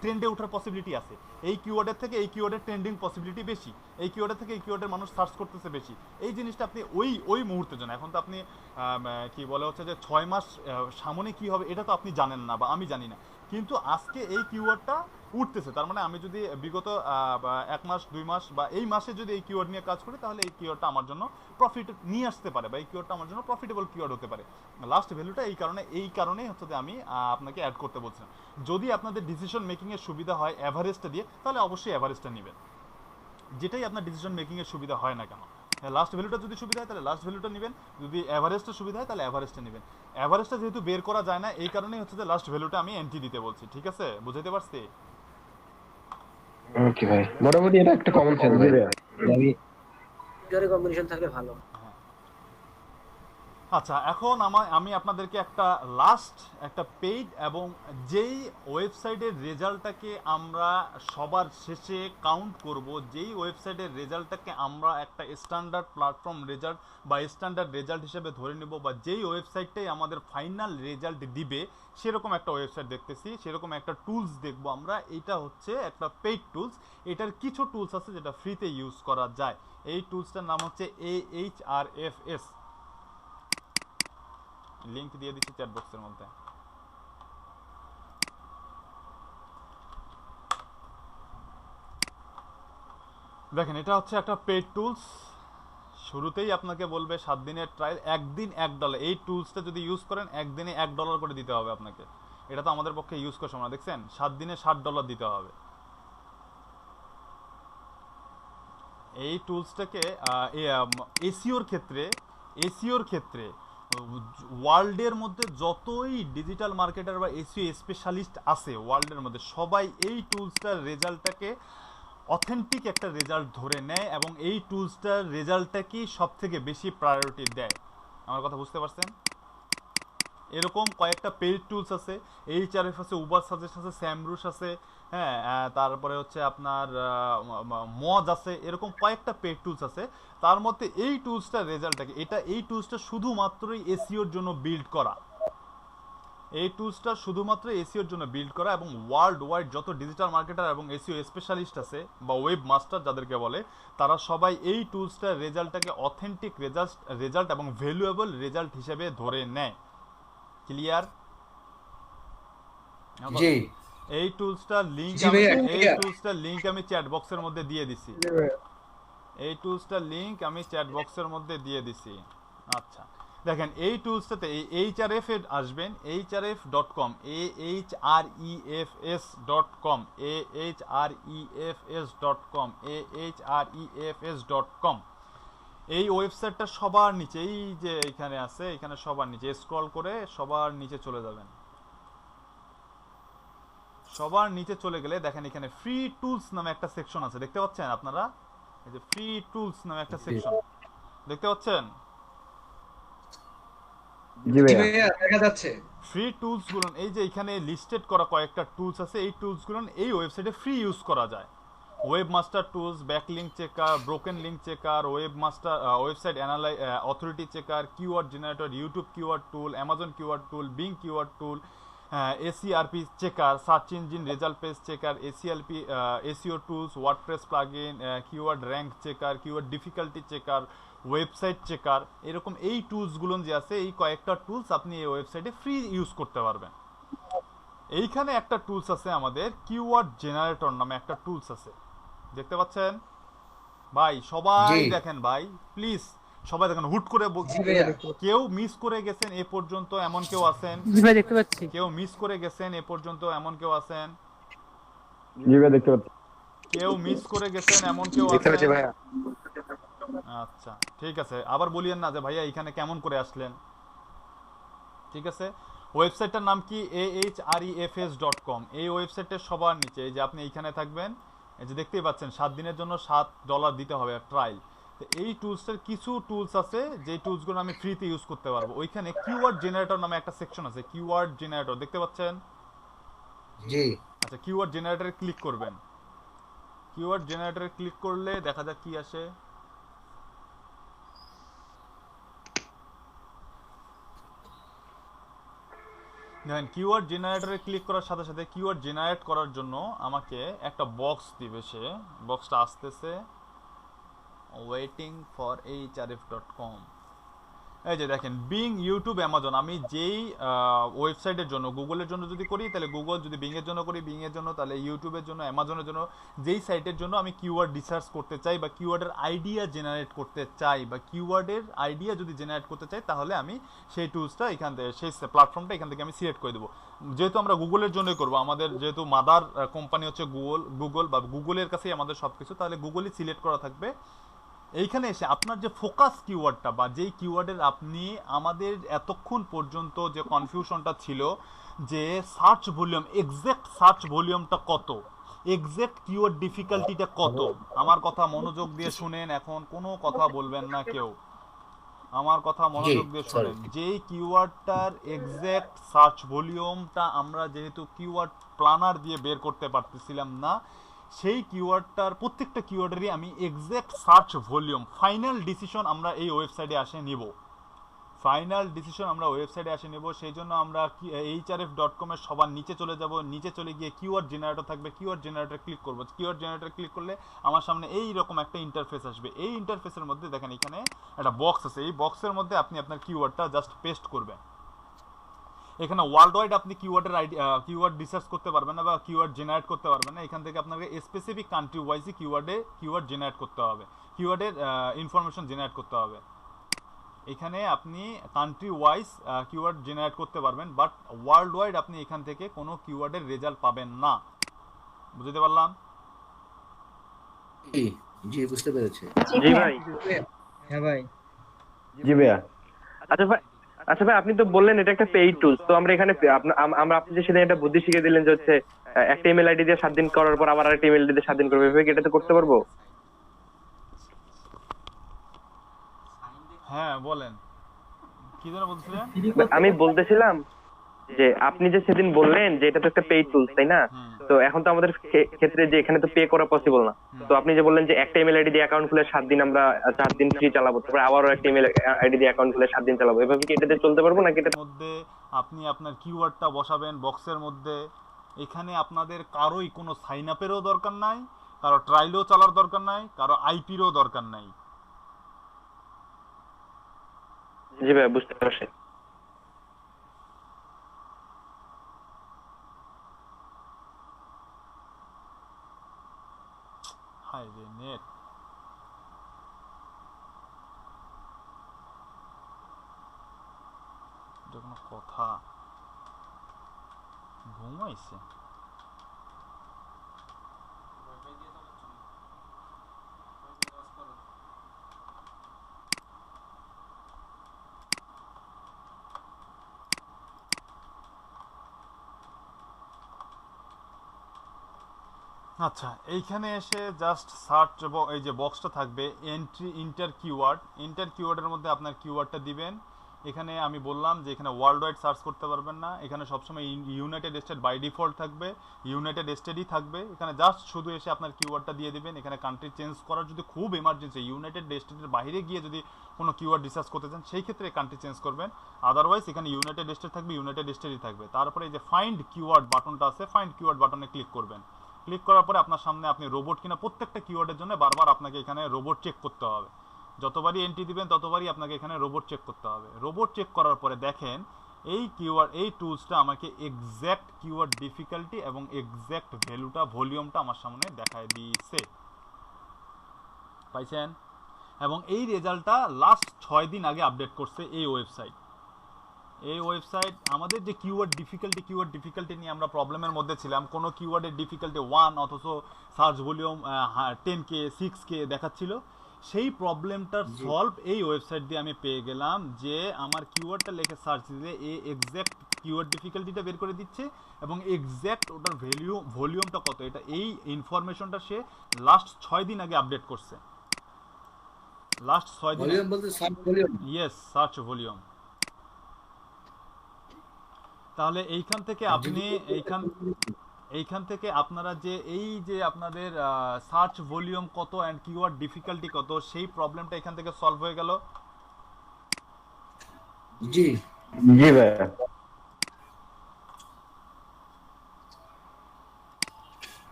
ট্রেন্ডে ওঠার পসিবিলিটি আছে, এই কিওয়ার্ডের থেকে এই কিওয়ার্ডের ট্রেন্ডিং পসিবিলিটি বেশি, এই কিওয়ার্ডের থেকে এই কিওয়ার্ডের মানুষ সার্চ করতেছে বেশি, এই জিনিসটা আপনি ওই মুহূর্তের জন্য, এখন তো আপনি কি বলে হচ্ছে যে 6 মাস সামনে কি হবে এটা তো আপনি জানেন না বা আমি জানি না, কিন্তু আজকে এই কিওয়ার্ডটা উঠতেছে, তার মানে আমি যদি বিগত 1 মাস 2 মাস বা এই মাসে যদি এই কিওয়ার্ড নিয়ে কাজ করি, তাহলে এই কিওয়ার্ডটা আমার জন্য প্রফিট নিয়ে আসতে পারে, বা এই কিওয়ার্ডটা আমার জন্য প্রফিটেবল কিওয়ার্ড হতে পারে। লাস্ট ভ্যালুটা এই কারণেই হচ্ছে যে আমি আপনাকে অ্যাড করতে বলছিলাম। যদি আপনাদের ডিসিশন মেকিংয়ের সুবিধা হয় এভারেজটা দিয়ে, তাহলে অবশ্যই এভারেজটা নেবেন, যেটাই আপনার ডিসিশন মেকিংয়ের সুবিধা হয় না কেন। লাস্ট ভ্যালুটা যদি সুবিধা হয় তাহলে লাস্ট ভ্যালুটা নেবেন, যদি এভারেজটা সুবিধা হয় তাহলে এভারেজটা নেবেন। এভারেজটা যেহেতু বের করা যায় না, এই কারণেই হচ্ছে যে লাস্ট ভ্যালুটা আমি এন্ট্রি দিতে বলছি, ঠিক আছে? বুঝাইতে পারছি? ওকে ভাই, মোটামুটি এটা একটা কমন সেন্স ভাই, জোরে কম্বিনেশন থাকলে ভালো। আচ্ছা, এখন আমি আপনাদেরকে একটা পেইড এবং যেই ওয়েবসাইটের রেজাল্টটাকে আমরা সবার শেষে কাউন্ট করব, যেই ওয়েবসাইটের রেজাল্টটাকে আমরা একটা স্ট্যান্ডার্ড প্ল্যাটফর্ম রেজাল্ট বা স্ট্যান্ডার্ড রেজাল্ট হিসেবে ধরে নেব, বা যেই ওয়েবসাইটটাই আমাদের ফাইনাল রেজাল্ট দিবে, সেরকম একটা ওয়েবসাইট দেখতেছি, সেরকম একটা টুলস দেখবো আমরা। এটা হচ্ছে একটা পেইড টুলস, এটার কিছু টুলস আছে যেটা ফ্রিতে ইউজ করা যায়। এই টুলসটার নাম হচ্ছে AHRFS, লিংক দিয়ে দিচ্ছি চ্যাট বক্সের মধ্যে। দেখেন, এটা হচ্ছে একটা পেড টুলস, শুরুতেই আপনাকে বলবে 7 দিনের ট্রায়াল, একদিন $1। এই টুলসটা যদি ইউজ করেন একদিনে $1 করে দিতে হবে আপনাকে, এটা তো আমাদের পক্ষে ইউজ করা সম্ভব না, দেখছেন 7 দিনে $60 দিতে হবে। এই টুলসটাকে এসইওর ক্ষেত্রে ওয়ার্ল্ডের মধ্যে যতই ডিজিটাল মার্কেটার বা এসইও স্পেশালিস্ট আছে ওয়ার্ল্ডের মধ্যে, সবাই এই টুলসটার রেজাল্টটাকে অথেন্টিক একটা রেজাল্ট ধরে নেয় এবং এই টুলসটার রেজাল্টটাকেই সব থেকে বেশি প্রায়োরিটি দেয়। আমার কথা বুঝতে পারছেন? এরকম কয়েকটা পেইড টুলস আছে, এইচআরএফ আছে, উবার সাজেস্ট আছে, স্যামরুশ আছে, হ্যাঁ, তারপরে হচ্ছে আপনার মজ আছে, এরকম কয়েকটা পেইড টুলস আছে। তার মধ্যে এই টুলসটার রেজাল্টটাকে এই টুলসটা শুধুমাত্রই এসইওর জন্য বিল্ড করা, এই টুলসটা শুধুমাত্র এসইওর জন্য বিল্ড করা, এবং ওয়ার্ল্ড ওয়াইড যত ডিজিটাল মার্কেটার এবং এসইও স্পেশালিস্ট আছে বা ওয়েব মাস্টার যাদেরকে বলে, তারা সবাই এই টুলসটার রেজাল্টটাকে অথেন্টিক রেজাল্ট এবং ভ্যালুয়েবল রেজাল্ট হিসেবে ধরে নেয়। ক্লিয়ার? জি, এই টুলসটার লিংক জি আমি ভাইয়া, এই clear? টুলসটার লিংক আমি চ্যাট বক্সের মধ্যে দিয়ে দিছি। এই টুলসটার লিংক আমি চ্যাট বক্সের মধ্যে দিয়ে দিছি। আচ্ছা দেখেন এই টুলসটাতে এই এইচআরএফ এ আসবেন, href.com ahrefs.com ahrefs.com ahrefs.com। এই ওয়েবসাইটটা সবার নিচে, এই যে এখানে আছে, এখানে সবার নিচে স্ক্রল করে সবার নিচে চলে যাবেন। সবার নিচে চলে গেলে দেখেন এখানে ফ্রি টুলস নামে একটা সেকশন আছে, দেখতে পাচ্ছেন আপনারা? এই যে ফ্রি টুলস নামে একটা সেকশন দেখতে পাচ্ছেন? জি ভাইয়া দেখা যাচ্ছে। ফ্রি টুলস গুলো এই যে এখানে লিস্টেড করা কয়েকটা টুলস আছে, এই টুলস গুলো এই ওয়েবসাইটে ফ্রি ইউজ করা যায়। Webmaster tools, backlink checker, broken link checker, website authority checker, keyword generator, YouTube keyword tool, Amazon keyword tool, Bing keyword tool, SERP checker, search engine result page checker, SEO tools, WordPress plugin, keyword rank checker, keyword difficulty checker, website checker, এরকম এই টুলসগুলো যে আছে এই কয়েকটা tools আপনি এই ওয়েবসাইটে free use করতে পারবেন। এইখানে একটা টুলস আছে আমাদের কিওয়ার্ড জেনারেটর নামে একটা টুলস আছে, দেখতে পাচ্ছেন ভাই? সবাই দেখেন ভাই, প্লিজ সবাই দেখেন। হুট করে কেউ মিস করে গেছেন এ পর্যন্ত এমন কেউ আছেন? জি ভাই দেখতে পাচ্ছি। কেউ মিস করে গেছেন এ পর্যন্ত এমন কেউ আছেন? জি ভাই দেখতে পাচ্ছি। কেউ মিস করে গেছেন এমন কেউ দেখতে পাচ্ছি আছেন? ভাইয়া। আচ্ছা ঠিক আছে, আবার বলিয়েন না যে ভাইয়া এখানে কেমন করে আসলেন। ঠিক আছে, ওয়েবসাইটটার নাম কি? ahrefs.com। এই ওয়েবসাইটের সবার নিচে এই যে আপনি এইখানে থাকবেন, এই যে দেখতেই পাচ্ছেন 7 দিনের জন্য $7 দিতে হবে ট্রায়াল। তো এই টুলসের কিছু টুলস আছে যে টুলসগুলো আমি ফ্রিতে ইউজ করতে পারবো। ওইখানে কিওয়ার্ড জেনারেটর নামে একটা সেকশন আছে, কিওয়ার্ড জেনারেটর দেখতে পাচ্ছেন? জি। আচ্ছা কিওয়ার্ড জেনারেটরে ক্লিক করবেন। কিওয়ার্ড জেনারেটরে ক্লিক করলে দেখা যাক কি আসে। দেখেন কিওয়ার্ড জেনারেটরে ক্লিক করার সাথে সাথে কিওয়ার্ড জেনারেট করার জন্য আমাকে একটা বক্স দিবে, সে বক্সটা আসতেছে, ওয়েটিং ফর href.com। এই যে দেখেন বিং, ইউটিউব, অ্যামাজন। আমি যেই ওয়েবসাইটের জন্য গুগলের জন্য যদি করি তাহলে গুগল, যদি বিং এর জন্য করি বিং এর জন্য, তাহলে ইউটিউবের জন্য, অ্যামাজনের জন্য, যেই সাইটের জন্য আমি কিওয়ার্ড রিসার্চ করতে চাই বা কিওয়ার্ডের আইডিয়া জেনারেট করতে চাই বা কিওয়ার্ডের আইডিয়া যদি জেনারেট করতে চাই তাহলে আমি সেই টুলসটা এখান থেকে, সেই প্ল্যাটফর্মটা এখান থেকে আমি সিলেক্ট করে দেবো। যেহেতু আমরা গুগলের জন্যই করবো, আমাদের যেহেতু মাদার কোম্পানি হচ্ছে গুগল বা গুগলের কাছেই আমাদের সব কিছু, তাহলে গুগলই সিলেক্ট করা থাকবে। এইখানে এসে আপনার যে ফোকাস কিওয়ার্ডটা বা যেই কিওয়ার্ডের আপনি, আমাদের এতক্ষণ পর্যন্ত যে কনফিউশনটা ছিল যে সার্চ ভলিউম, এক্সাক্ট সার্চ ভলিউমটা কত, এক্সাক্ট কিওয়ার্ড ডিফিকাল্টিটা কত, আমার কথা মনোযোগ দিয়ে শুনেন, এখন কোনো কথা বলবেন না কেউ, আমার কথা মনোযোগ দিয়ে শুনেন। যেই কিওয়ার্ডটার এক্সাক্ট সার্চ ভলিউমটা আমরা যেহেতু কিওয়ার্ড প্ল্যানার দিয়ে বের করতে পারতেছিলাম না, সেই কিওয়ার্ডটার প্রত্যেকটা কিওয়ার্ডেরই আমি exact search volume, final decision আমরা এই ওয়েবসাইটে আসে নিব, ফাইনাল ডিসিশন আমরা ওয়েবসাইটে আসে নেব। সেই জন্য আমরা href.com এর সবার নিচে চলে যাব, নিচে চলে গিয়ে কিওয়ার্ড জেনারেটর থাকবে, কিওয়ার্ড জেনারেটর ক্লিক করব। কিওয়ার্ড জেনারেটর ক্লিক করলে আমার সামনে এই রকম একটা ইন্টারফেস আসবে। এই ইন্টারফেসের মধ্যে দেখেন এখানে একটা বক্স আছে, এই বক্সের মধ্যে আপনি আপনার কিওয়ার্ডটা জাস্ট পেস্ট করবেন। এখানে ওয়ার্ল্ড ওয়াইড আপনি কিওয়ার্ডের কিওয়ার্ড রিসার্চ করতে পারবেন না বা কিওয়ার্ড জেনারেট করতে পারবেন না। এখান থেকে আপনাকে স্পেসিফিক কান্ট্রি ওয়াইজই কিওয়ার্ড জেনারেট করতে হবে, কিওয়ার্ডের ইনফরমেশন জেনারেট করতে হবে। এখানে আপনি কান্ট্রি ওয়াইজ কিওয়ার্ড জেনারেট করতে পারবেন, বাট ওয়ার্ল্ড ওয়াইড আপনি এখান থেকে কোনো কিওয়ার্ডের রেজাল্ট পাবেন না। বুঝতে পারলাম? জি বুঝতে পেরেছি। জি ভাই। হ্যাঁ ভাই। জি ভাইয়া। আচ্ছা ভাই আপনি তো বললেন এটা একটা পেইড টুলস, তো আমরা এখানে আমরা আপনি যে সেদিন একটা বুদ্ধি শিখিয়ে দিলেন যে হচ্ছে একটা ইমেল আইডি দিয়ে 7 দিন করার পর আবার আরেকটা ইমেল আইডি দিয়ে 7 দিন করবে, এভাবে কি এটা তো করতে পারবো? হ্যাঁ বলেন, কি যেন বলছিলেন? আমি বলতেছিলাম যে আপনি যে সেদিন বললেন যে এটা তো একটা পেইড টুলস, তাই না? তো এখন তো আমাদের ক্ষেত্রে যে এখানে তো পে করা পসিবল না, তো আপনি যে বললেন যে একটা ইমেল আইডি দিয়ে অ্যাকাউন্ট খুলে 7 দিন আমরা 4 দিন ফ্রি চালাবো, তারপর আবারও একটা ইমেল আইডি দিয়ে অ্যাকাউন্ট খুলে 7 দিন চালাবো, এভাবে কি এটাতে চলতে পারবো নাকি? এটার মধ্যে আপনি আপনার কিওয়ার্ডটা বসাবেন বক্সের মধ্যে। এখানে আপনাদের কারোই কোনো সাইন আপেরও দরকার নাই, কারো ট্রায়ালও চালার দরকার নাই, কারো আইপিরও দরকার নাই। জি ভাই বুঝতে পারছি। হাই রে নেট, এটা কোনো কথা? ঘুমাইছে? আচ্ছা, এইখানে এসে জাস্ট সার্চ, এই যে বক্সটা থাকবে ইন্টার কিওয়ার্ডের মধ্যে আপনার কিওয়ার্ডটা দিবেন। এখানে আমি বললাম যে এখানে ওয়ার্ল্ড ওয়াইড সার্চ করতে পারবেন না, এখানে সবসময় ইউনাইটেড স্টেট বাই ডিফল্ট থাকবে, ইউনাইটেড স্টেটই থাকবে। এখানে জাস্ট শুধু এসে আপনার কিওয়ার্ডটা দিয়ে দিবেন। এখানে কান্ট্রি চেঞ্জ করার যদি খুব এমার্জেন্সি, ইউনাইটেড স্টেটের বাইরে গিয়ে যদি কোনো কিওয়ার্ড রিসার্চ করতে চান সেই ক্ষেত্রে কান্ট্রি চেঞ্জ করবেন, আদারওয়াইজ এখানে ইউনাইটেড স্টেট থাকবে, ইউনাইটেড স্টেটই থাকবে। তারপরে এই যে ফাইন্ড কিওয়ার্ড বাটনটা আছে, ফাইন্ড কিওয়ার্ড বাটনে ক্লিক করবেন। ক্লিক করার পরে আপনার সামনে আপনি রোবট কিনা প্রত্যেকটা কিওয়ার্ডের জন্য বারবার আপনাকে এখানে রোবট চেক করতে হবে। যতবারই এন্ট্রি দিবেন ততবারই আপনাকে এখানে রোবট চেক করতে হবে। রোবট চেক করার পরে দেখেন এই কিওয়ার্ড, এই টুলসটা আমাকে এক্স্যাক্ট কিওয়ার্ড ডিফিকাল্টি এবং এক্স্যাক্ট ভ্যালুটা, ভলিউমটা আমার সামনে দেখায় দিয়েছে, পাইছেন? এবং এই রেজাল্টটা লাস্ট 6 দিন আগে আপডেট করছে এই ওয়েবসাইট। আমাদের যে কিওয়ার্ড ডিফিকাল্টি নিয়ে আমরা প্রবলেমের মধ্যে ছিলাম, কোনো কিওয়ার্ডের ডিফিকাল্টি 1 অথচ সার্চ ভলিউম 10K 6K দেখাচ্ছিল, সেই প্রবলেমটার সলভ এই ওয়েবসাইট দিয়ে আমি পেয়ে গেলাম। যে আমার কিওয়ার্ডটা লিখে সার্চ দিলে এক্স্যাক্ট কিওয়ার্ড ডিফিকাল্টিটা বের করে দিচ্ছে এবং এক্স্যাক্ট ওটার ভলিউমটা কত, এটা এই ইনফরমেশনটা সে লাস্ট 6 দিন আগে আপডেট করছে। লাস্ট 6 দিন ভলিউম বলতে search volume, yes search volume. তাহলে এইখান থেকে আপনি এইখান থেকে আপনারা যে এই যে আপনাদের সার্চ ভলিউম কত এন্ড কিওয়ার্ড ডিফিকাল্টি কত, সেই প্রবলেমটা এখান থেকে সলভ হয়ে গেল। জি জি ভাই।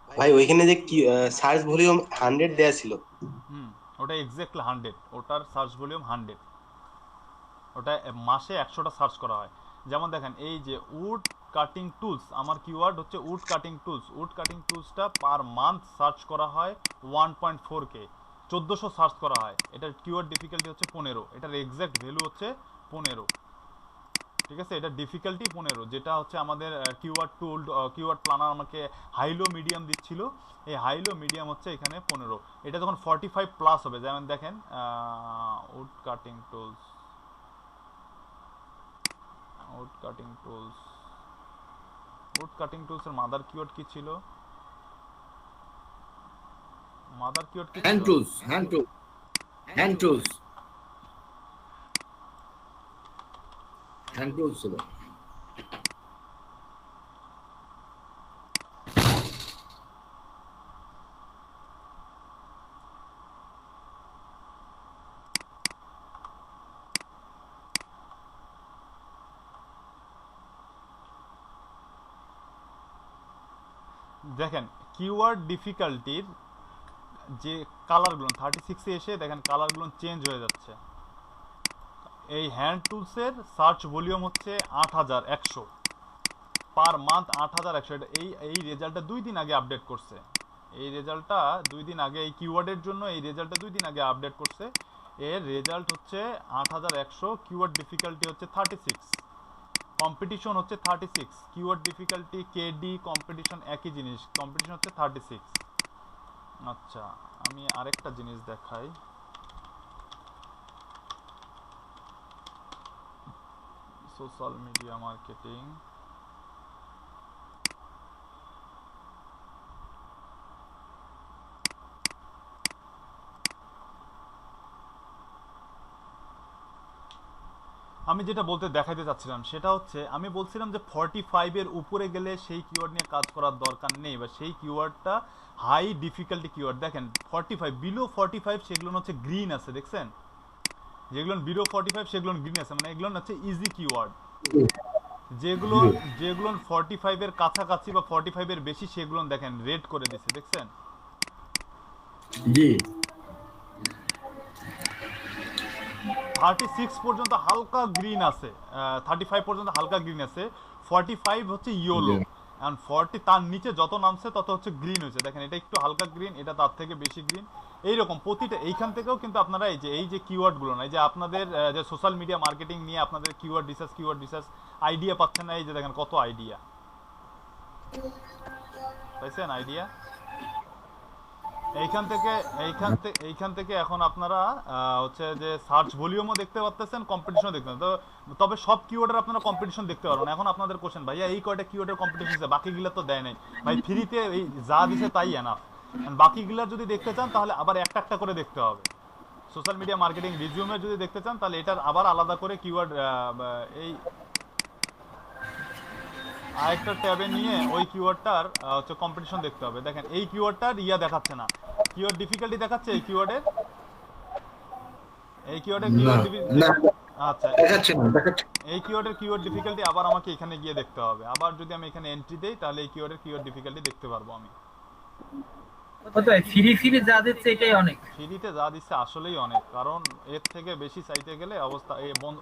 ভাই ওইখানে যে কি সার্চ ভলিউম 100 দেয়া ছিল, ওটা এক্স্যাক্টলি 100, ওটার সার্চ ভলিউম 100, ওটা মাসে 100টা সার্চ করা হয়। যেমন দেখেন এই যে উড কাটিং টুলস, আমার কিওয়ার্ড হচ্ছে উড কাটিং টুলসটা পার মান্থ সার্চ করা হয় 1.4K, 1400 সার্চ করা হয়। এটার কিওয়ার্ড ডিফিকাল্টি হচ্ছে 15, এটার এক্স্যাক্ট ভ্যালু হচ্ছে 15, ঠিক আছে? এটা ডিফিকাল্টি 15, যেটা হচ্ছে আমাদের কিওয়ার্ড প্ল্যানার আমাকে হাইলো মিডিয়াম দিচ্ছিল, এই হাইলো মিডিয়াম হচ্ছে এখানে 15। এটা যখন 45 প্লাস হবে, যেমন দেখেন উড কাটিং টুলসের মাদার কিওয়ার্ড কি ছিল? হ্যান্ড টুলস ছিল। দেখেন কিওয়ার্ড ডিফিকাল্টির যে কালারগুলো 36-এ এসে দেখেন কালারগুলো চেঞ্জ হয়ে যাচ্ছে। এই হ্যান্ড টুলসের সার্চ ভলিউম হচ্ছে 8100 পার মান্থ, 8100। এটা এই রেজাল্টটা 2 দিন আগে আপডেট করছে। এই রেজাল্টটা 2 দিন আগে, এই কিওয়ার্ডের জন্য এই রেজাল্টটা 2 দিন আগে আপডেট করছে। এর রেজাল্ট হচ্ছে 8100, কিওয়ার্ড ডিফিকাল্টি হচ্ছে 36, কম্পিটিশন হচ্ছে 36, কিওয়ার্ড ডিফিকাল্টি কেডি কম্পিটিশন একই জিনিস, কম্পিটিশন হচ্ছে 36। আচ্ছা, আমি আরেকটা জিনিস দেখাই। সোশ্যাল মিডিয়া মার্কেটিং, আমি যেটা বলতে দেখাইতে চাচ্ছিলাম সেটা হচ্ছে, আমি বলছিলাম যে 45 এর উপরে গেলে সেই কিওয়ার্ড নিয়ে কাজ করার দরকার নেই, বা সেই কিওয়ার্ডটা হাই ডিফিকাল্টি কিওয়ার্ড। দেখেন 45 বিলো 45 সেগুলো হচ্ছে গ্রিন আছে, দেখছেন? যেগুলো বিলো 45 সেগুলো গ্রিন আছে, মানে এগুলো হচ্ছে ইজি কিওয়ার্ড। যেগুলো যেগুলো 45 এর কাছাকাছি বা 45 এর বেশি সেগুলো দেখেন রেড করে দিছে, দেখছেন? জি 36 পর্যন্ত হালকা গ্রিন আছে, 35 পর্যন্ত হালকা গ্রিন আছে, 45 হচ্ছে ইয়েলো, এন্ড 40 তার নিচে যত নামছে তত হচ্ছে গ্রিন হয়েছে। দেখেন এটা একটু হালকা গ্রিন, এটা তার থেকে বেশি গ্রিন, এইরকম প্রতিটা। এইখান থেকেও কিন্তু আপনারা এই যে কিওয়ার্ডগুলো না, এই যে আপনাদের যে সোশ্যাল মিডিয়া মার্কেটিং নিয়ে আপনাদের কিওয়ার্ড রিসার্চ আইডিয়া পাচ্ছেন না, এই যে দেখেন কত আইডিয়া পাইছেন, আইডিয়া। এইখান থেকে এখন আপনারা হচ্ছে যে সার্চ ভলিউমও দেখতে পাচ্ছেন, কম্পিটিশনও দেখতে পাচ্ছেন। তবে সব কিওয়ার্ডের আপনারা কম্পিটিশন দেখতে পারবেন। এখন আপনাদের কোশ্চেন, ভাইয়া এই কয়টা কিওয়ার্ডের কম্পিটিশন আছে, বাকিগুলো তো দেয় নাই। ভাই ফ্রিতে এই যা দিছে তাই এনাফ, বাকিগুলো যদি দেখতে চান তাহলে আবার একটা একটা করে দেখতে হবে। সোশ্যাল মিডিয়া মার্কেটিং রিজিউমে যদি দেখতে চান তাহলে এটার আবার আলাদা করে কিওয়ার্ড এই আরেকটা ট্যাবে নিয়ে ওই কিওয়ার্ডটার হচ্ছে কম্পিটিশন দেখতে হবে। দেখেন এই কিওয়ার্ডটার দেখাচ্ছে না, কিওয়ার্ড ডিফিকাল্টি দেখাচ্ছে এই কিওয়ার্ডের আচ্ছা এই কিওয়ার্ডের কিওয়ার্ড ডিফিকাল্টি আবার আমাকে এখানে গিয়ে দেখতে হবে। আবার যদি আমি এখানে এন্ট্রি দেই তাহলে এই কিওয়ার্ডের কিওয়ার্ড ডিফিকাল্টি দেখতে পারবো আমি। ফ্রি যা দিচ্ছে এটাই অনেক, ফ্রিতে যা দিচ্ছে আসলেই অনেক, কারণ এর থেকে বেশি চাইতে গেলে অবস্থা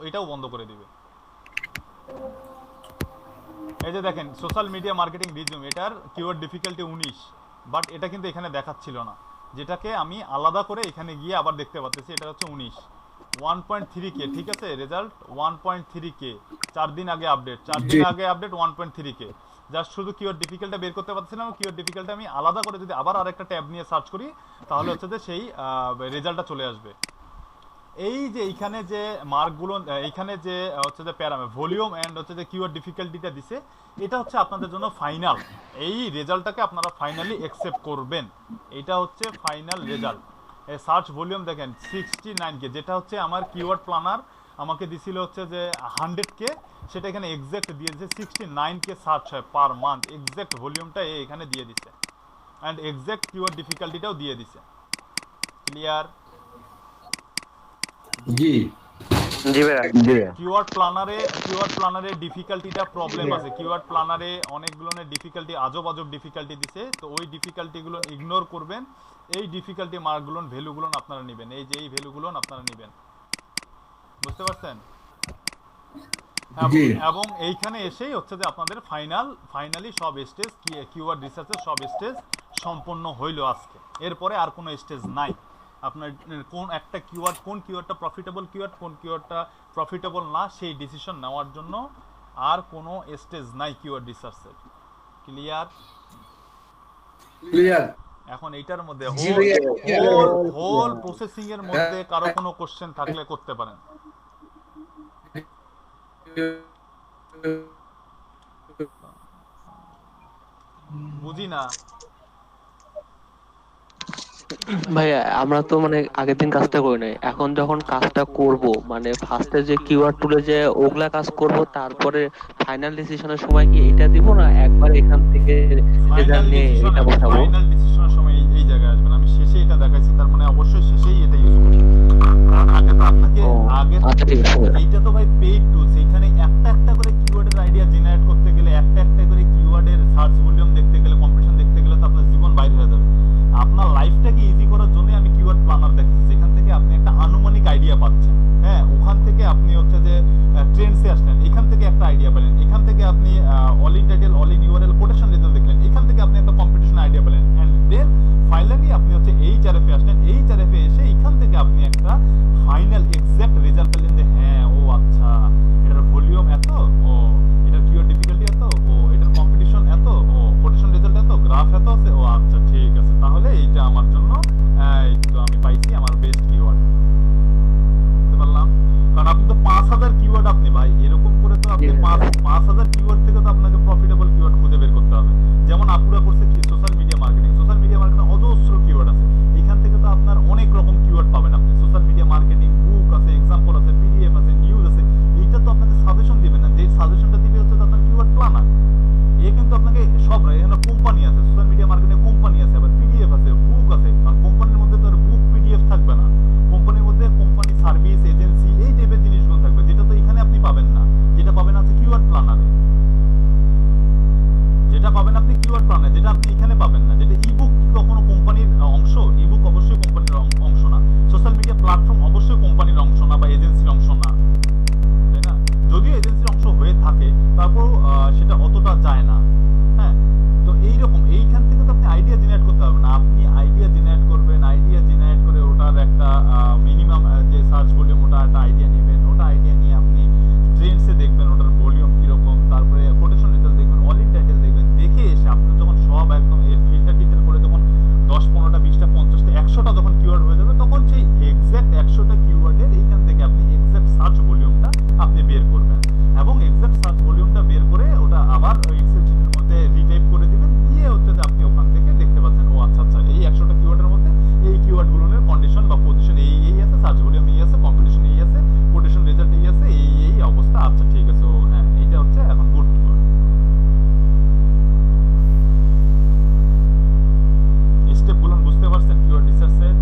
এটাও বন্ধ করে দিবে। এই যে দেখেন সোশ্যাল মিডিয়া মার্কেটিং রিজিউম, এটার কিওয়ার্ড ডিফিকাল্টি 19, বাট এটা কিন্তু এখানে দেখাচ্ছিল না, যেটাকে আমি আলাদা করে এখানে গিয়ে আবার দেখতে পাচ্ছি। এটা হচ্ছে 19 1.3K, ঠিক আছে, রেজাল্ট 1.3K, 4 দিন আগে আপডেট, 4 দিন আগে আপডেট 1.3K। জাস্ট শুধু কিওয়ার্ড ডিফিকাল্টি বের করতে পারছিলাম, কিওয়ার্ড ডিফিকাল্টি আমি আলাদা করে যদি আবার আরেকটা ট্যাব নিয়ে সার্চ করি তাহলে হচ্ছে যে সেই রেজাল্টটা চলে আসবে। এই যে এইখানে যে মার্কগুলো, এইখানে যে হচ্ছে যে ভলিউম এন্ড হচ্ছে যে কিওয়ার্ড ডিফিকাল্টিটা দিছে, এটা হচ্ছে আপনাদের জন্য ফাইনাল। এই রেজাল্টটাকে আপনারা ফাইনালি অ্যাকসেপ্ট করবেন, এটা হচ্ছে ফাইনাল রেজাল্ট। এই সার্চ ভলিউম দেখেন 69K, যেটা হচ্ছে আমার কিওয়ার্ড প্ল্যানার আমাকে দিছিল হচ্ছে যে 100K, সেটা এখানে এক্সাক্ট দিয়ে দিয়েছে 69K সার্চ হয় পার মান্থ। এক্সাক্ট ভলিউমটা এখানে দিয়ে দিছে এন্ড এক্সাক্ট কিওয়ার্ড ডিফিকাল্টিটাও দিয়ে দিছে। ক্লিয়ার? জি জি ভাই। কিওয়ার্ড প্ল্যানারে ডিফিকাল্টিটা প্রবলেম আছে। কিওয়ার্ড প্ল্যানারে অনেকগুলো ডিফিকাল্টি আজব ডিফিকাল্টি দিছে, তো ওই ডিফিকাল্টিগুলো ইগনোর করবেন। এই ডিফিকাল্টি মার্কগুলো ভ্যালুগুলো আপনারা নেবেন, এই যে এই ভ্যালুগুলো আপনারা নেবেন, বুঝতে পারছেন? এবং এইখানে এসেই হচ্ছে যে আপনাদের ফাইনালি সব স্টেজ কিওয়ার্ড রিসার্চের সব স্টেজ সম্পন্ন হইল আজকে। এরপরে আর কোনো স্টেজ নাই। আপনার কোন একটা কিওয়ার্ড, কোন কিওয়ার্ডটা প্রফিটেবল কিওয়ার্ড, কোন কিওয়ার্ডটা প্রফিটেবল না, সেই ডিসিশন নেওয়ার জন্য আর কোনো স্টেজ নাই কিওয়ার্ড রিসার্চের। ক্লিয়ার? এখন এইটার মধ্যে হোল প্রসেসিং এর মধ্যে কারো কোনো কোশ্চেন থাকলে করতে পারেন। বুঝি না ভাইয়া, আমরা তো মানে আগের দিন কাজটা করি নাই, এখন যখন কাজটা করব মানে ফার্স্টে যে কিওয়ার্ড টুলে যে ওগুলা কাজ করব, তারপরে ফাইনাল ডিসিশনের সময় কি এটা দিব না একবার এখান থেকে রেজাল্ট নিয়ে এটা বসাবো? ফাইনাল ডিসিশনের সময় এই জায়গায় আসবেন। আমি শেষে এটা দেখাইছি, তার মানে অবশ্যই শেষেই এটা ইউজ করব, কারণ আগে তো আপনাকে আচ্ছা ঠিক আছে। এইটা তো ভাই পেইড টুলস, এখানে একটা একটা করে কিওয়ার্ডের আইডিয়া জেনারেট করতে গেলে, একটা একটা করে কিওয়ার্ডের সার্চ ভলিউম দেখতে গেলে, কম্পিটিশন দেখতে গেলে তো আপনার জীবন বাইরে হয়ে যাবে। আপনার লাইফটাকে ইজি করার জন্য আমি কিওয়ার্ড প্ল্যানার দেখেছি, যেখান থেকে আপনি একটা আনুমানিক আইডিয়া পাচ্ছেন। হ্যাঁ, ওখান থেকে আপনি হচ্ছে যে ট্রেন্ডসে আসলেন, এখান থেকে একটা আইডিয়া পেলেন, এখান থেকে আপনি all in title, all in URL quotation result দেখলেন, এখান থেকে আপনি একটা কম্পিটিশন আইডিয়া পেলেন, এন্ড দেন ফাইনালি আপনি হচ্ছে এইচআরএফে আসলেন। এইচআরএফে এসে এখান থেকে আপনি একটা ফাইনাল এক্সাক্ট রেজাল্ট পেলেন যে হ্যাঁ, ও আচ্ছা, এটার ভলিউম এত, ও এটার কিওয়ার্ড ডিফিকাল্টি এত, ও এটার কম্পিটিশন এত, ও কোটেশন রেজাল্ট এত, গ্রাফ এত আছে, ও আচ্ছা ঠিক আছে, তাহলে এইটা আমার জন্য তো আমি পাইছি আমার বেস্ট কিওয়ার্ড। বুঝতে পারলাম? কারণ আপনি তো 5000 কিওয়ার্ড, আপনি ভাই এরকম করে তো আপনি 5000 কিওয়ার্ড থেকে তো আপনাকে প্রফিটেবল কিওয়ার্ড খুঁজে বের করতে হবে। যেমন আপুরা করছে কি social media marketing, social media marketing অজস্র কিওয়ার্ড আছে, এখান থেকে তো আপনার অনেক রকম কিওয়ার্ড পাবেন। আপনি সোশ্যাল মিডিয়া মার্কেটিং বুক আছে, এক্সাম্পল আছে, পিডিএফ আছে, নিউজ আছে, এইটা তো আপনাকে সাজেশন দিবে না, যে সাজেশনটা দিবে হচ্ছে আপনার কিওয়ার্ড প্ল্যানার। এ কিন্তু আপনাকে সব এখানে কোম্পানি আছে, সোশ্যাল মিডিয়া মার্কেটিং কোম্পানি আছে, আবার পিডিএফ আছে, বুক আছে। কারণ কোম্পানির মধ্যে তো আর বুক পিডিএফ থাকবে না, কোম্পানির মধ্যে কোম্পানি সার্ভিস এজেন্সি এই টাইপের জিনিসগুলো থাকবে, যেটা তো এখানে আপনি পাবেন না, যেটা পাবেন আছে কিওয়ার্ড প্ল্যানারে। যেটা পাবেন আপনি কিওয়ার্ড প্ল্যানে, যেটা আপনি এখানে পাবেন না। যেটা ইবুক কখনো কোম্পানির অংশ, ইবুক অবশ্যই কোম্পানির অংশ না, সোশ্যাল মিডিয়া প্ল্যাটফর্ম অবশ্যই কোম্পানির অংশ না বা এজেন্সির অংশ না, তাই না? যদিও এজেন্সির অংশ হয়ে থাকে তারপরও সেটা অতটা যায় না। হ্যাঁ, তো এইরকম এইখান থেকে তো আপনি আইডিয়া জেনারেট করতে পারবেন না। আপনি আইডিয়া জেনারেট করবেন, আইডিয়া জেনারেট করে ওটার একটা মিনিমাম যে সার্চ ভলিউম, ওটা একটা আইডিয়া নেবেন, ওটা আইডিয়া নিয়ে আপনি ট্রেন্ডসে দেখবেন ওটার ভলিউম কিরকম, তারপরে কোটেশন রেজাল্ট দেখবেন, অল ইন টাইটেল দেখবেন। দেখে এসে আপনি যখন সব একদম ফিল্টার টিল্টার করে যখন 10, 15টা, 20টা, 50টা, 100টা যখন কিওয়ার্ড হয়ে যাবে, তখন সেই এক্সাক্ট 100টা কিওয়ার্ডের এইখান থেকে আপনি এক্সাক্ট সার্চ ভলিউমটা আপনি বের করবেন এবং এক্সাক্ট সার্চ ভলিউমটা বের করে ওটা আবার এক্সেল শিটের মধ্যে রিটাইপ করে দিবেন। দিয়ে হচ্ছে যে আপনি ওখান থেকে দেখতে পাচ্ছেন ও আচ্ছা আচ্ছা এই 100টা কিওয়ার্ডের মধ্যে এই কিওয়ার্ডগুলোর কন্ডিশন বা পজিশন এই আছে, সার্চ ভলিউম এই আছে, কম্পিটিশন এই আছে, কোটেশন রেজাল্ট এই আছে, এই অবস্থা। আচ্ছা ঠিক আছে, ও হ্যাঁ এইটা হচ্ছে এখন গুড টু গো। স্টেপগুলো বুঝতে পারছেন কিওয়ার্ড রিসার্চের?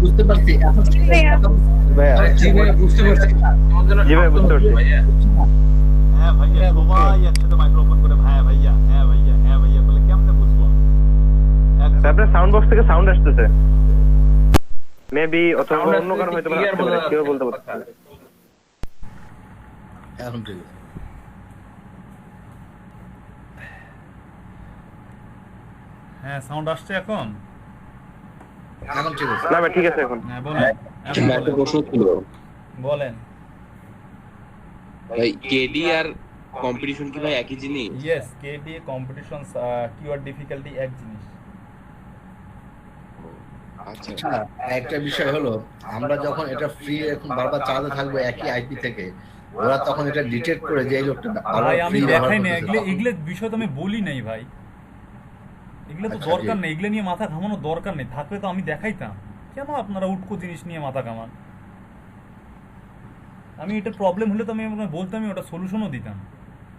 বুঝতে পারছি এখন। জি ভাই বুঝতে পারছি। জি ভাই বুঝতে পারছি। হ্যাঁ ভাইয়া, সবাই একসাথে মাইক্রোফোন করে হ্যাঁ ভাইয়া, হ্যাঁ ভাইয়া, হ্যাঁ ভাইয়া বলে কেমনে বুঝবো? তারপরে সাউন্ড বক্স থেকে সাউন্ড আসতেছে, মেবি অথবা অন্য কারণ হয়তো কেউ বলতে পারছে। এখন ঠিক আছে। হ্যাঁ সাউন্ড আসছে এখন? এখন ঠিক আছে। না ভাই ঠিক আছে এখন। হ্যাঁ বলেন, একটা প্রশ্ন ছিল বলেন ভাই, কেডি আর কম্পিটিশন কি ভাই একই জিনিস? Yes, KD competition keyword difficulty এক জিনিস। আচ্ছা, একটা বিষয় হলো আমরা যখন এটা ফ্রি এখন বারবার চালাতে থাকবো একই আইপি থেকে, ওরা তখন এটা ডিটেক্ট করে যে এই লোকটা ভাই আমি দেখাই না এগুলো বিষয় তো আমি বলি নাই ভাই, এগুলো তো দরকার নেই, এগুলো নিয়ে মাথা ঘামানোর দরকার নেই। থাকলে তো আমি দেখাইতাম, কেন আপনারা উটকো জিনিস নিয়ে মাথা ঘামান? আমি এটা প্রবলেম হলে তো আমি বলতামই, ওটা সলিউশনও দিতাম।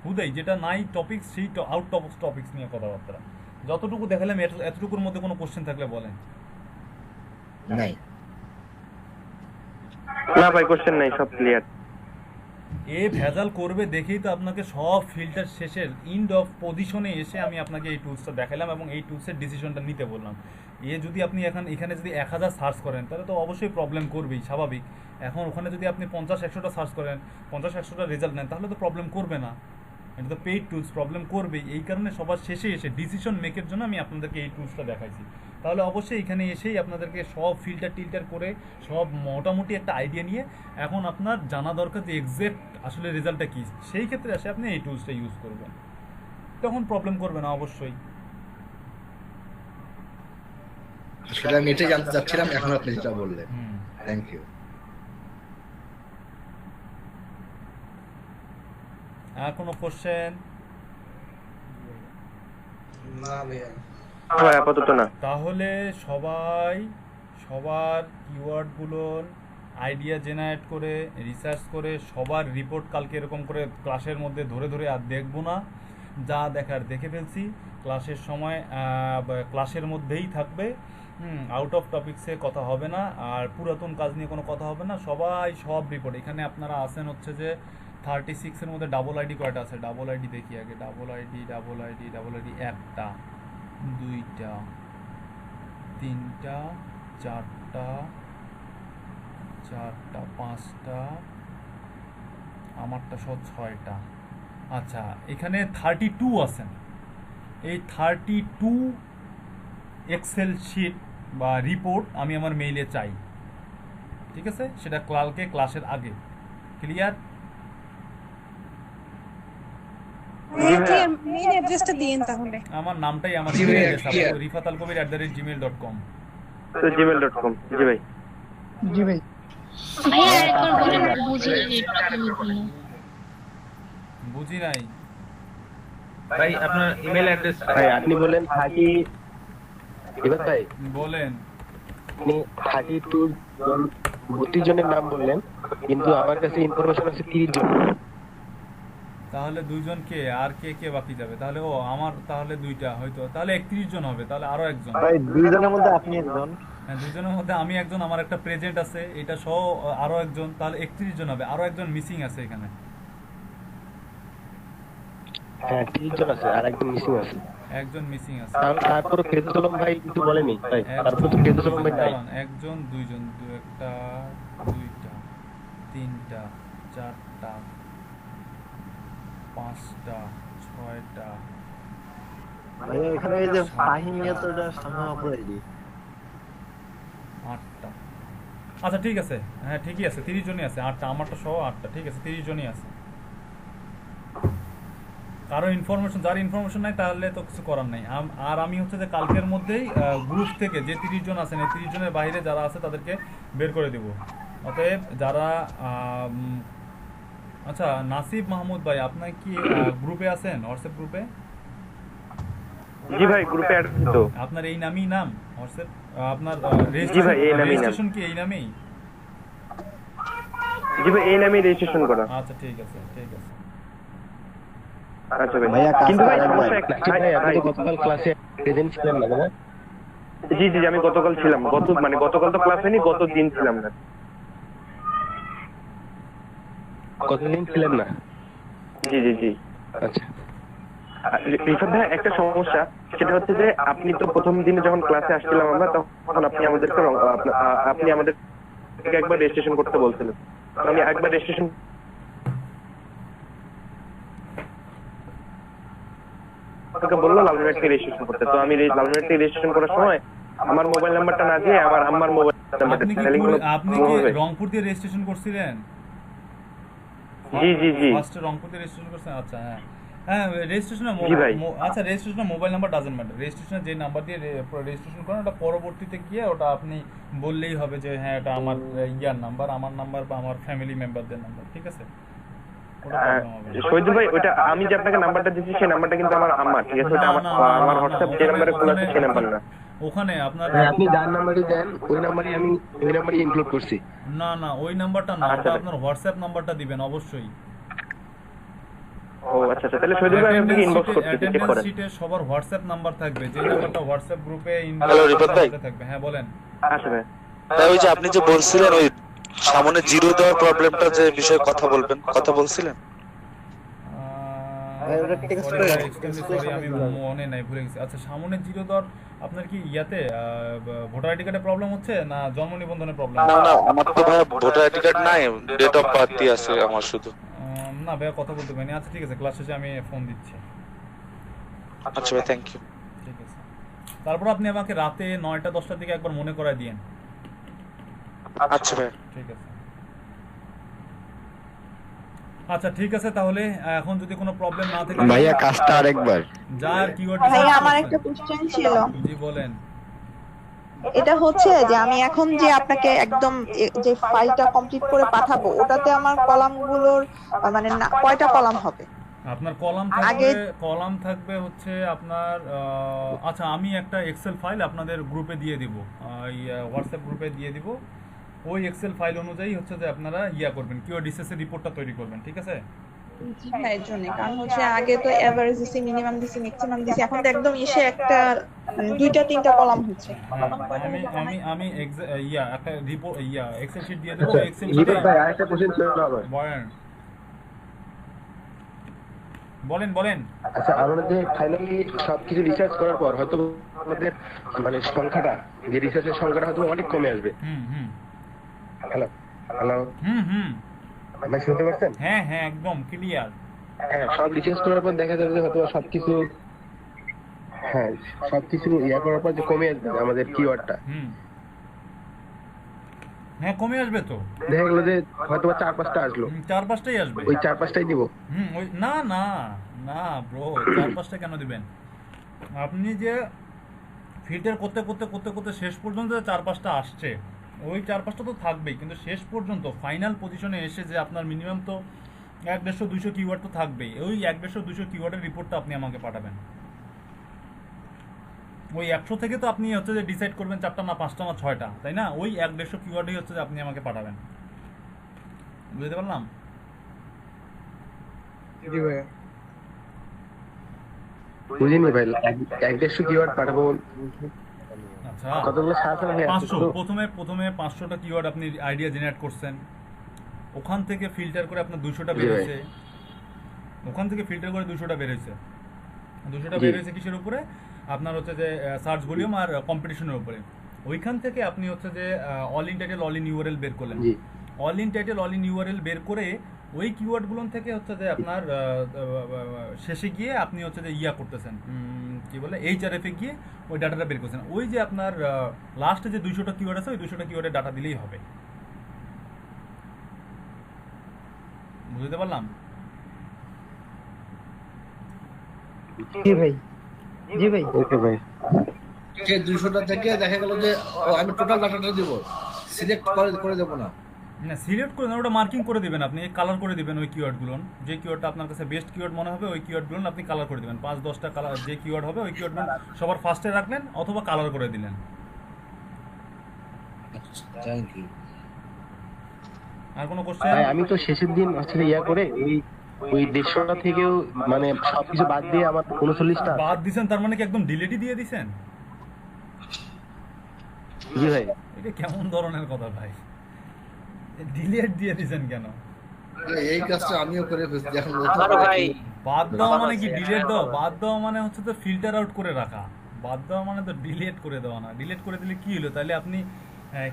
হুদাই যেটা নাই টপিক সেই আউট অফ টপিকস নিয়ে কথাবার্তা। যতটুকু দেখালাম এতটুকুর মধ্যে কোনো কোশ্চেন থাকলে বলেন। নাই না ভাই কোশ্চেন নাই, সব ক্লিয়ার। এ ভেজাল করবে দেখেই তো আপনাকে সব ফিল্টার শেষের ইন্ড অফ পজিশনে এসে আমি আপনাকে এই টুলসটা দেখালাম এবং এই টুলসের ডিসিশনটা নিতে বললাম। এ যদি আপনি এখানে যদি 1000 সার্চ করেন তাহলে তো অবশ্যই প্রবলেম করবেই, স্বাভাবিক। এখন ওখানে যদি আপনি 50-100টা সার্চ করেন, 50-100টা রেজাল্ট নেন, তাহলে তো প্রবলেম করবে না। এটা তো পেইড টুলস, প্রবলেম করবেই। এই কারণে সবার শেষে এসে ডিসিশন মেকের জন্য আমি আপনাদেরকে এই টুলসটা দেখাইছি। তাহলে অবশ্যই এখানে এসেই আপনাদেরকে সব ফিল্টার টিল্টার করে সব মোটামুটি একটা আইডিয়া নিয়ে এখন আপনার জানা দরকার যে এক্সাক্ট আসলে রেজাল্টটা কী। সেই ক্ষেত্রে এসে আপনি এই টুলসটা ইউজ করবেন, তখন প্রবলেম করবে না অবশ্যই। সেটা আমি এটাই জানতে চাচ্ছিলাম, এখন আপনি যেটা বললেন। Thank you. আর কোনো কোশ্চেন? না ভাইয়া, ভাই আপাতত না। তাহলে সবার কিওয়ার্ডগুলোর আইডিয়া জেনারেট করে রিসার্চ করে সবার রিপোর্ট কালকে এরকম করে ক্লাসের মধ্যে ধরে ধরে আর দেখবো না, যা দেখার দেখে ফেলছি। ক্লাসের সময় ক্লাসের মধ্যেই থাকবে, আউট অফ টপিক্সে কথা হবে না, আর পুরাতন কাজ নিয়ে কোনো কথা হবে না। সবাই সব রিপোর্ট এখানে আপনারা আসেন হচ্ছে যে 36-এর মধ্যে ডাবল আইডি কয়টা আছে? ডাবল আইডি দেখি আগে। ডাবল আইডি 1টা, 2টা, 3টা, 4টা, 5টা, আমারটা সব 6টা। আচ্ছা, এখানে 32 আছেন। এই 32 এক্সেল শিট বা রিপোর্ট আমি আমার মেইলে চাই, ঠিক আছে? সেটা কালকে ক্লাসের আগে। ক্লিয়ার? মেইল অ্যাড্রেসটা দিয়েন তাহলে। আমার নামটাই আমার মেইল অ্যাড্রেস আছে, rifatalkobir@gmail.com। তো gmail.com। জি ভাই। জি ভাই। ভাইয়া একবার বলেন, বুঝি নাই ভাই আপনার ইমেল অ্যাড্রেস। ভাই আপনি বলেন 30 এবার ভাই বলেন, আপনি 32 জনের নাম বললেন, কিন্তু আমার কাছে ইনফরমেশন আছে 30 জন। তাহলে 2 জন কে আর কে বাকি যাবে? তাহলে আমার তাহলে 2টা হয়তো, তাহলে 31 জন হবে। তাহলে আরো একজন। ভাই 2 জনের মধ্যে আপনি একজন। হ্যাঁ 2 জনের মধ্যে আমি একজন, আমার একটা প্রেজেন্ট আছে এটা সহ আরো একজন, তাহলে 31 জন হবে। আরো একজন মিসিং আছে এখানে। হ্যাঁ 30 জন আছে আর একজন মিসিং আছে। একজন মিসিং আছে। তারপরে ফেরদৌস ভাই কিছু বলেনি তাই তারপরে তো ফেরদৌস ভাই নাই। একজন, দুইজন, একটা, দুইটা, তিনটা, চারটা, পাঁচটা, ছয়টা, ভাইয়া এখানে এই যে ফাহিম এতটা সামনে অপরাধী 8টা। আচ্ছা ঠিক আছে, হ্যাঁ ঠিকই আছে, 30 জনই আছে, 8টা আমারটা সহ 8টা, ঠিক আছে 30 জনই আছে। কারো ইনফরমেশন, যার ইনফরমেশন নাই তাহলে তো কিছু করার নাই। আর আমি হচ্ছে যে কালকের মধ্যেই গ্রুপ থেকে যে 30 জন আছেন, এই 30 জনের বাইরে যারা আছে তাদেরকে বের করে দিব। অতএব যারা আচ্ছা নাসিব মাহমুদ ভাই, আপনার কি গ্রুপে আছেন, হোয়াটসঅ্যাপ গ্রুপে? জি ভাই গ্রুপে অ্যাড তো। আপনার এই নামই নাম হোয়াটসঅ্যাপ, আপনার জি ভাই এই নামই নাম। রেজিস্ট্রেশন কি এই নামেই? জি ভাই এই নামেই রেজিস্ট্রেশন করা। আচ্ছা ঠিক আছে, ঠিক আছে। আচ্ছা ভাই, কিন্তু ভাই সমস্যা একটা, ভাই আপনি তো গতকাল ক্লাসে প্রেজেন্ট ছিলেন না দাদা? জি জি আমি গতকাল ছিলাম, গতকাল তো ক্লাস হয়নি, গত দিন ছিলাম না। কতদিন ছিলেন না? জি জি জি। আচ্ছা রিফাত ভাই একটা সমস্যা, সেটা হচ্ছে যে আপনি তো প্রথম দিনে যখন ক্লাসে আসছিলাম আমরা, তখন আপনি আমাদেরকে একবার রেজিস্ট্রেশন করতে বলছিলেন। আমি একবার রেজিস্ট্রেশন বললো লালমিনারকে রেজিস্ট্রেশন করতে, তো আমি লালমিনারকে রেজিস্ট্রেশন করার সময় আমার মোবাইল নাম্বারটা না দিয়ে আমার আম্মার মোবাইল নাম্বারটা। আপনি কি রংপুর দিয়ে রেজিস্ট্রেশন করছিলেন? জি জি জি ফার্স্ট রংপুর দিয়ে রেজিস্ট্রেশন করছেন। আচ্ছা হ্যাঁ হ্যাঁ, রেজিস্ট্রেশনের আচ্ছা রেজিস্ট্রেশনের মোবাইল নাম্বার ডাজন্ট ম্যাটার। রেজিস্ট্রেশনের যে নাম্বার দিয়ে রেজিস্ট্রেশন করেন ওটা পরবর্তীতে গিয়ে ওটা আপনি বললেই হবে যে হ্যাঁ এটা আমার ইয়ার নাম্বার, আমার নাম্বার বা আমার ফ্যামিলি মেম্বারদের নাম্বার, ঠিক আছে? শহীদুল ভাই ওটা আমি যে আপনাকে নাম্বারটা দিচ্ছি সেই নাম্বারটা কিন্তু আমার আম্মা, ঠিক আছে? ওটা আমার হোয়াটসঅ্যাপ যে নাম্বারে খোলা আছে সেই নাম্বার না। ওখানে আপনার আপনি যার নাম্বারই দেন ওই নাম্বারই আমি ওই নাম্বারই ইনক্লুড করছি। না না ওই নাম্বারটা না, ওটা আপনার হোয়াটসঅ্যাপ নাম্বারটা দিবেন অবশ্যই। ও আচ্ছা আচ্ছা, তাহলে শহীদুল ভাই আপনাকে ইনবক্স করতে চেক করেন। শীটে সবার হোয়াটসঅ্যাপ নাম্বার থাকবে, যে নাম্বারটা হোয়াটসঅ্যাপ গ্রুপে হ্যালো রিপোর্ট ভাই থাকবে। হ্যাঁ বলেন। আচ্ছা ভাই, ওই যে আপনি যে বলছিলেন ওই সামনে জিরো দেওয়ার প্রবলেমটা যে বিষয়ে কথা বলবেন, কথা বলছিলেন। আমি মনে নাই, ভুলে গেছি। আচ্ছা সামনে জিরো দেওয়ার আপনার কি ইয়াতে ভোটার আইডি কার্ডে প্রবলেম হচ্ছে না জন্ম নিবন্ধনের প্রবলেম? না না আমার তো ভাই ভোটার আইডি কার্ড নাই, ডেট অফ বার্থই আছে আমার শুধু। না ভাই কথা বলতে পারিনি। আচ্ছা ঠিক আছে, ক্লাস শেষে আমি ফোন দিচ্ছি। আচ্ছা ভাই থ্যাংক ইউ। ঠিক আছে, তারপর আপনি আমাকে রাতে 9টা 10টার দিকে একবার মনে করায় দিয়েন। আচ্ছা ভাই ঠিক আছে। আচ্ছা ঠিক আছে, তাহলে এখন যদি কোনো প্রবলেম না থাকে ভাইয়া কাজটা আরেকবার যার কিওয়ার্ড। ভাইয়া আমার একটা কোশ্চেন ছিল। জি বলেন। এটা হচ্ছে যে আমি এখন যে আপনাকে একদম যে ফাইলটা কমপ্লিট করে পাঠাবো ওটাতে আমার কলামগুলোর মানে কয়টা কলাম হবে? আপনার কলাম থাকবে হচ্ছে আপনার আচ্ছা আমি একটা এক্সেল ফাইল আপনাদের গ্রুপে দিয়ে দিব, হোয়াটসঅ্যাপ গ্রুপে দিয়ে দিব। ওই এক্সেল ফাইল অনুযায়ী হচ্ছে যে আপনারা ইয়া করবেন, কিওয়ার্ড রিসার্চের রিপোর্টটা তৈরি করবেন, ঠিক আছে? এর জন্য কারণ হচ্ছে আগে তো এভারেজ দিছি, মিনিমাম দিছি, ম্যাক্সিমাম দিছি, এখন তো একদম এসে একটা 2টা 3টা কলাম হচ্ছে। আমি ইয়া একটা রিপোর্ট এক্সেল শিট দিয়ে দেব। এক্সেল শিটে ভাই আরেকটা কোশ্চেন ছিল আবার। বলেন। আচ্ছা আমরা যে ফাইনালি সবকিছু রিসার্চ করার পর হয়তো আমাদের মানে সংখ্যাটা যে রিসার্চের সংখ্যাটা হয়তো অনেক কমে আসবে। হ্যালো হ্যালো ভাই শুনতে পাচ্ছেন? হ্যাঁ হ্যাঁ একদম ক্লিয়ার। হ্যাঁ সব রিসার্চ করার পর দেখা যাবে যে হয়তো সবকিছু ইয়া করার পর যে কমে আসবে আমাদের কিওয়ার্ডটা। হ্যাঁ কমে আসবে তো। দেখা গেল যে হয়তো 4-5টা আসলো, 4-5টাই আসবে। ওই 4-5টাই দিব। ওই না না না ব্রো, 4-5টা কেন দিবেন? আপনি যে ফিল্টার করতে শেষ পর্যন্ত 4-5টা আসছে, ওই 4-5টা তো থাকবেই, কিন্তু শেষ পর্যন্ত ফাইনাল পজিশনে এসে যে আপনার মিনিমাম তো 150-200 কিওয়ার্ড তো থাকবেই। ওই 150-200 কিওয়ার্ডের রিপোর্টটা আপনি আমাকে পাঠাবেন। ওই 100 থেকে তো আপনি হচ্ছে যে ডিসাইড করবেন 4টা না 5টা না 6টা, তাই না? ওই 150 কিওয়ার্ডই হচ্ছে যে আপনি আমাকে পাঠাবেন। বুঝতে পারলাম? জি ভাই বুঝিনি ভাই, 150 কিওয়ার্ড পাঠাবো। আচ্ছা কতগুলো সার্চ হবে? 500। প্রথমে 500টা কিওয়ার্ড আপনি আইডিয়া জেনারেট করছেন, ওখান থেকে ফিল্টার করে আপনার 200টা বের হয়েছে। ওখান থেকে ফিল্টার করে 200টা বের হয়েছে। 200টা বের হয়েছে কিসের উপরে? আপনার হচ্ছে যে সার্চ ভলিউম আর কম্পিটিশনের উপরে। ওইখান থেকে আপনি হচ্ছে যে all in title all in URL বের করলেন। All in title all in URL বের করে ওই কিওয়ার্ডগুলো থেকে হচ্ছে যে আপনার শেষে গিয়ে আপনি হচ্ছে যে ইয়া করতেছেন, কি বলে, এইচআরএফ এ গিয়ে ওই ডাটাটা বের করছেন। ওই যে আপনার লাস্টে যে 200টা কিওয়ার্ড আছে ওই 200টা কিওয়ার্ডের ডাটা দিলেই হবে। বুঝতে পারলাম? জি ভাই, জি ভাই, ওকে ভাই। যে 200টা থেকে দেখা গেল যে আমি টোটাল ডাটাটা দিব, সিলেক্ট করে দেব না। না, সিলেক্ট করে না, ওটা মার্কিং করে দিবেন আপনি, কালার করে দিবেন ওই কিওয়ার্ডগুলো। যে কিওয়ার্ডটা আপনার কাছে বেস্ট কিওয়ার্ড মনে হবে ওই কিওয়ার্ডগুলো আপনি কালার করে দিবেন। 5-10টা কালার যে কিওয়ার্ড হবে ওই কিওয়ার্ডগুলো সবার ফার্স্টে রাখলেন অথবা কালার করে দিলেন। Thank you. আর কোনো কোশ্চেন? আমি তো শেষের দিন আসলে ইয়া করে ওই 150টা থেকেও মানে সবকিছু বাদ দিয়ে আমার 39টা বাদ দিবেন। তার মানে কি একদম ডিলিটই দিয়ে দিবেন? জি ভাই। এটা কেমন ধরনের কথা ভাই? ডিলিট দিয়ে দিবেন কেন? এই কাজটা আমিও করে ফেলছি এখন। ভাই বাদ দেওয়া মানে কি ডিলিট দাও? বাদ দেওয়া মানে হচ্ছে তো ফিল্টার আউট করে রাখা। বাদ দেওয়া মানে তো ডিলিট করে দেওয়া না। ডিলিট করে দিলে কি হলো? তাহলে আপনি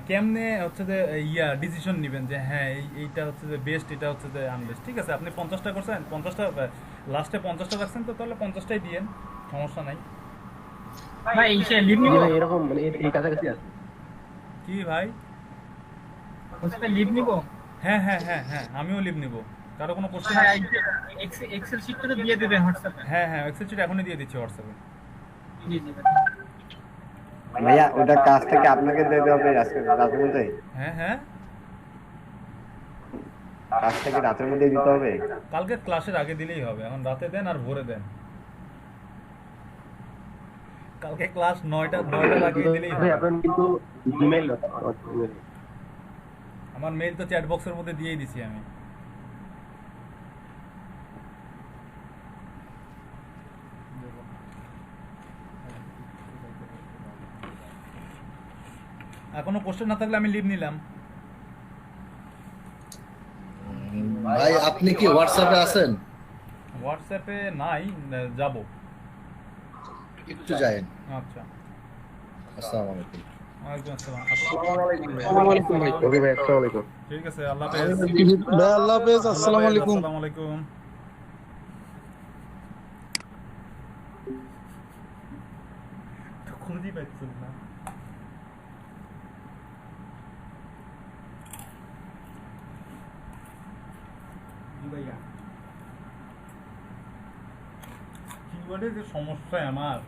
কেমনে হচ্ছে যে ইয়া ডিসিশন নেবেন যে হ্যাঁ এইটা হচ্ছে যে বেস্ট, এটা হচ্ছে যে আনবেস্ট। ঠিক আছে, আপনি 50টা করছেন, 50টা লাস্টে 50টা রাখছেন, তো তাহলে 50টাই দিয়েন, সমস্যা নাই ভাই। এই লিভ নিব এরকম মানে এই কাছাকাছি আছে কি ভাই? লিভ নিব? হ্যাঁ হ্যাঁ হ্যাঁ হ্যাঁ, আমিও লিভ নিব। কারো কোনো কোশ্চেন? এক্সেল শিটটা তো দিয়ে দেবেন হোয়াটসঅ্যাপে। হ্যাঁ হ্যাঁ, এক্সেল শিট এখনই দিয়ে দিচ্ছি হোয়াটসঅ্যাপে। ভাইয়া ওটা কাজটা কি আপনাকে দিতে হবে আজকে রাতের মধ্যে? হ্যাঁ হ্যাঁ, কাজটা কি রাতের মধ্যে দিতে হবে? কালকে ক্লাসের আগে দিলেই হবে। এখন রাতে দেন আর ভোরে দেন। কালকে ক্লাস 9টার আগে দিলেই হবে। আপনার কিন্তু ইমেল আমার মেইল তো চ্যাট বক্সের মধ্যে দিয়েই দিছি আমি। এখনো কোশ্চেন না থাকলে আমি লিভ নিলাম। ভাই আপনি কি হোয়াটসঅ্যাপে আছেন? হোয়াটসঅ্যাপে নাই, যাব একটু যায়েন। আচ্ছা, আসসালামু আলাইকুম। ওয়ালাইকুম আসসালাম। আসসালামু আলাইকুম ভাই। ওকে ভাই, আসসালামু আলাইকুম। ঠিক আছে, আল্লাহ হাফেজ ভাই। আল্লাহ হাফেজ। আসসালামু আলাইকুম। আসসালামু আলাইকুম। তো খুঁজেই পাচ্ছেন না। কিওয়ার্ডের যে সমস্যা আমার,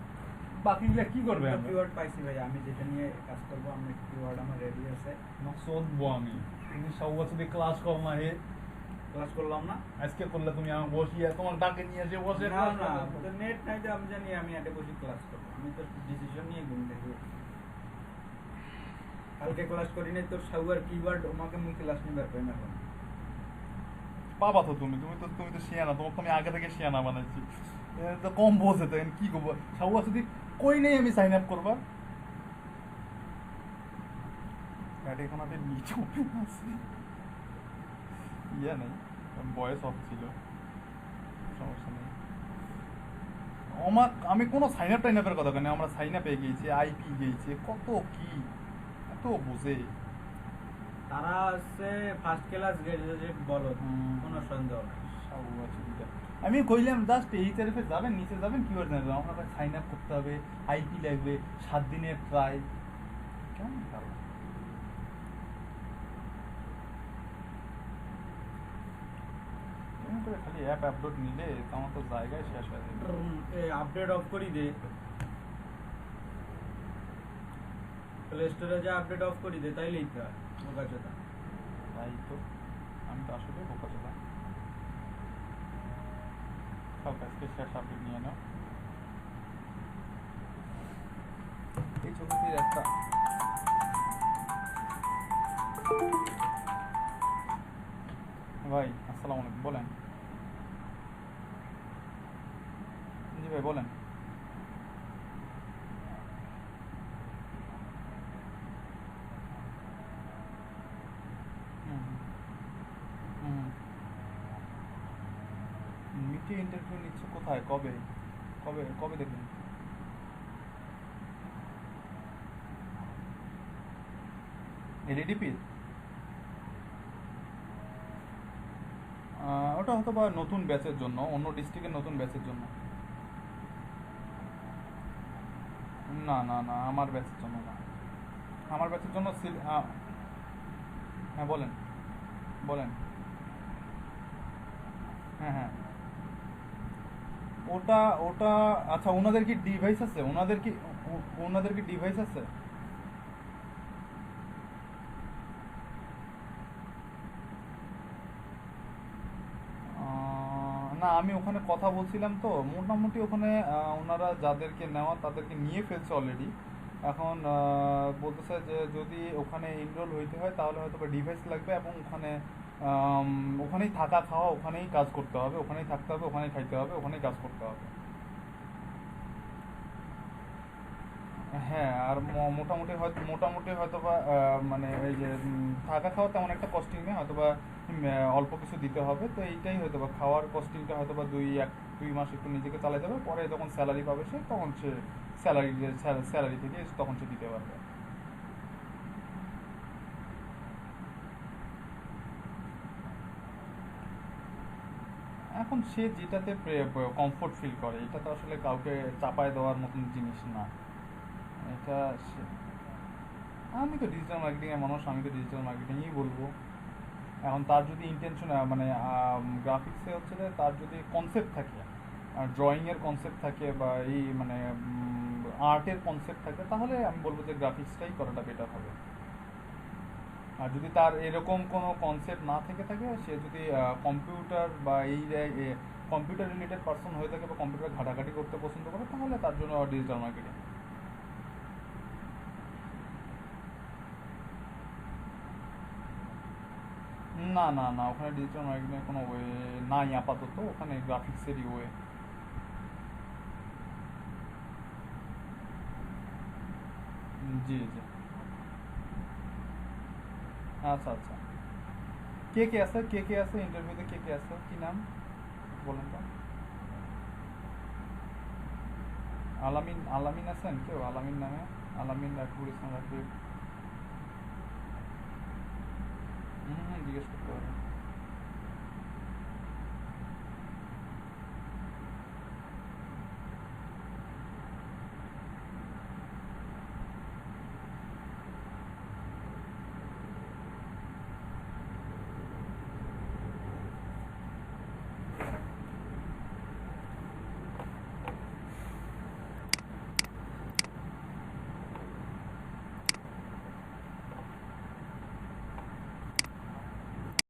বাকিগুলা কি করবে? আমি কিওয়ার্ড পাইছি ভাই, আমি যেটা নিয়ে কাজ করব, আমি কিওয়ার্ড আমার রেডি আছে। নকশদবো আমি। তুমি সবাই যদি ক্লাস কর না, হে ক্লাস করলাম না আজকে করলে, তুমি আমার বসিয়ে তোমার ডাকে নিয়ে এসে বসে না না, তো নেট নাই যে আমি জানি আমি এটা বসে ক্লাস করব। আমি তো ডিসিশন নিয়ে ঘুম থেকে কালকে ক্লাস করি নাই, তোর সাউয়ার কিওয়ার্ড আমাকে মুই ক্লাস নিবার পাই না। এখন বাবা তো তুমি তো শিয়ানা, তোমাকে আমি আগে থেকে শিয়ানা বানাইছি, তো কম বোঝে। তো কি করবো? সাউয়া যদি কই নেই আমি সাইন আপ করবা। এখন আমাদের নিচে ওপেন আছে, ইয়া নেই, বয়স অফ ছিল, সমস্যা নেই। আমি কোনো সাইন আপ টাইন আপের কথা কেন, আমরা সাইন আপে গিয়েছি, আইপি গিয়েছে, কত কি এত বোঝে তারা হচ্ছে ফার্স্ট ক্লাস গ্রাজুয়েট বলো, কোনো সন্দেহ নাই। আমি কইলাম জাস্ট এই তারিখে যাবেন, নিচে যাবেন, কি করে জানবেন আপনার সাইন আপ করতে হবে, আইপি লাগবে, 7 দিনের ট্রাই। কেমন ভালো করে খালি অ্যাপ আপলোড নিলে আমার তো জায়গায় শেষ হয়ে যাবে। আপডেট অফ করি দে, প্লে স্টোরে যা আপডেট অফ করি দে, তাইলেই তো বোকাচোদা। তাই তো, আমি তো আসলে বোকাচোদা। সব আজকে শেষ আপডেট নিয়ে নাও। এই ছবিটির একটা ভাই, আসসালামু আলাইকুম, বলেন। জি ভাই বলেন। মিটিং কে ইন্টারভিউ নিচ্ছে কোথায় কবে কবে কবে দেখলেন এলইডিপি ওটা হয়তো বা নতুন ব্যাচের জন্য অন্য ডিস্ট্রিক্টের নতুন ব্যাচের জন্য না না না আমার ব্যাচের জন্য না আমার ব্যাচের জন্য হ্যাঁ বলেন বলেন হ্যাঁ হ্যাঁ ওটা ওটা আচ্ছা ওনাদের কি ডিভাইস আছে ওনাদের কি ডিভাইস আছে না আমি ওখানে কথা বলছিলাম তো মোটামুটি ওখানে ওনারা যাদেরকে নেওয়া তাদেরকে নিয়ে ফেলছে অলরেডি এখন বলতেছে যে যদি ওখানে এনরোল হইতে হয় তাহলে হয়তো ডিভাইস লাগবে এবং ওখানে ওখানেই থাকা খাওয়া ওখানেই কাজ করতে হবে ওখানেই থাকতে হবে ওখানেই খাইতে হবে ওখানেই কাজ করতে হবে হ্যাঁ আর মোটামুটি হয়তো বা মানে এই যে থাকা খাওয়া তেমন একটা কস্টিং নেই হয়তো বা অল্প কিছু দিতে হবে তো এইটাই হয়তো বা খাওয়ার কস্টিংটা হয়তো বা দুই মাস একটু নিজেকে চালাই দেবে পরে যখন স্যালারি পাবে সে তখন সে স্যালারি থেকে তখন সে দিতে পারবে এখন সে যেটাতে কমফোর্ট ফিল করে এটা তো আসলে কাউকে চাপায় দেওয়ার মতন জিনিস না এটা আমি তো ডিজিটাল মার্কেটিং এর মানুষ আমি তো ডিজিটাল মার্কেটিংই বলবো এখন তার যদি ইন্টেনশন মানে গ্রাফিক্সে হচ্ছে যে তার যদি কনসেপ্ট থাকে ড্রয়িং এর কনসেপ্ট থাকে বা এই মানে আর্টের কনসেপ্ট থাকে তাহলে আমি বলবো যে গ্রাফিক্সটাই করাটা বেটার হবে আর যদি তার এরকম কোনো কনসেপ্ট না থেকে থাকে সে যদি কম্পিউটার বা এই কম্পিউটার রিলেটেড পার্সন হয়ে থাকে বা কম্পিউটার ঘাটাঘাটি করতে পছন্দ করে তাহলে তার জন্য ডিজিটাল মার্কেটিং না না না ওখানে ডিজিটাল মার্কেটিংয়ের কোনো ওয়ে নাই আপাতত ওখানে গ্রাফিক্সেরই ওয়ে জি জি আচ্ছা আচ্ছা কে আছে ইন্টারভিউতে কে আছে কি নাম বলেন তো আলামিন আছেন কেউ আলামিন নামে আলামিন রাকিবুল ইসলাম রাকিব জিজ্ঞেস করতে পারেন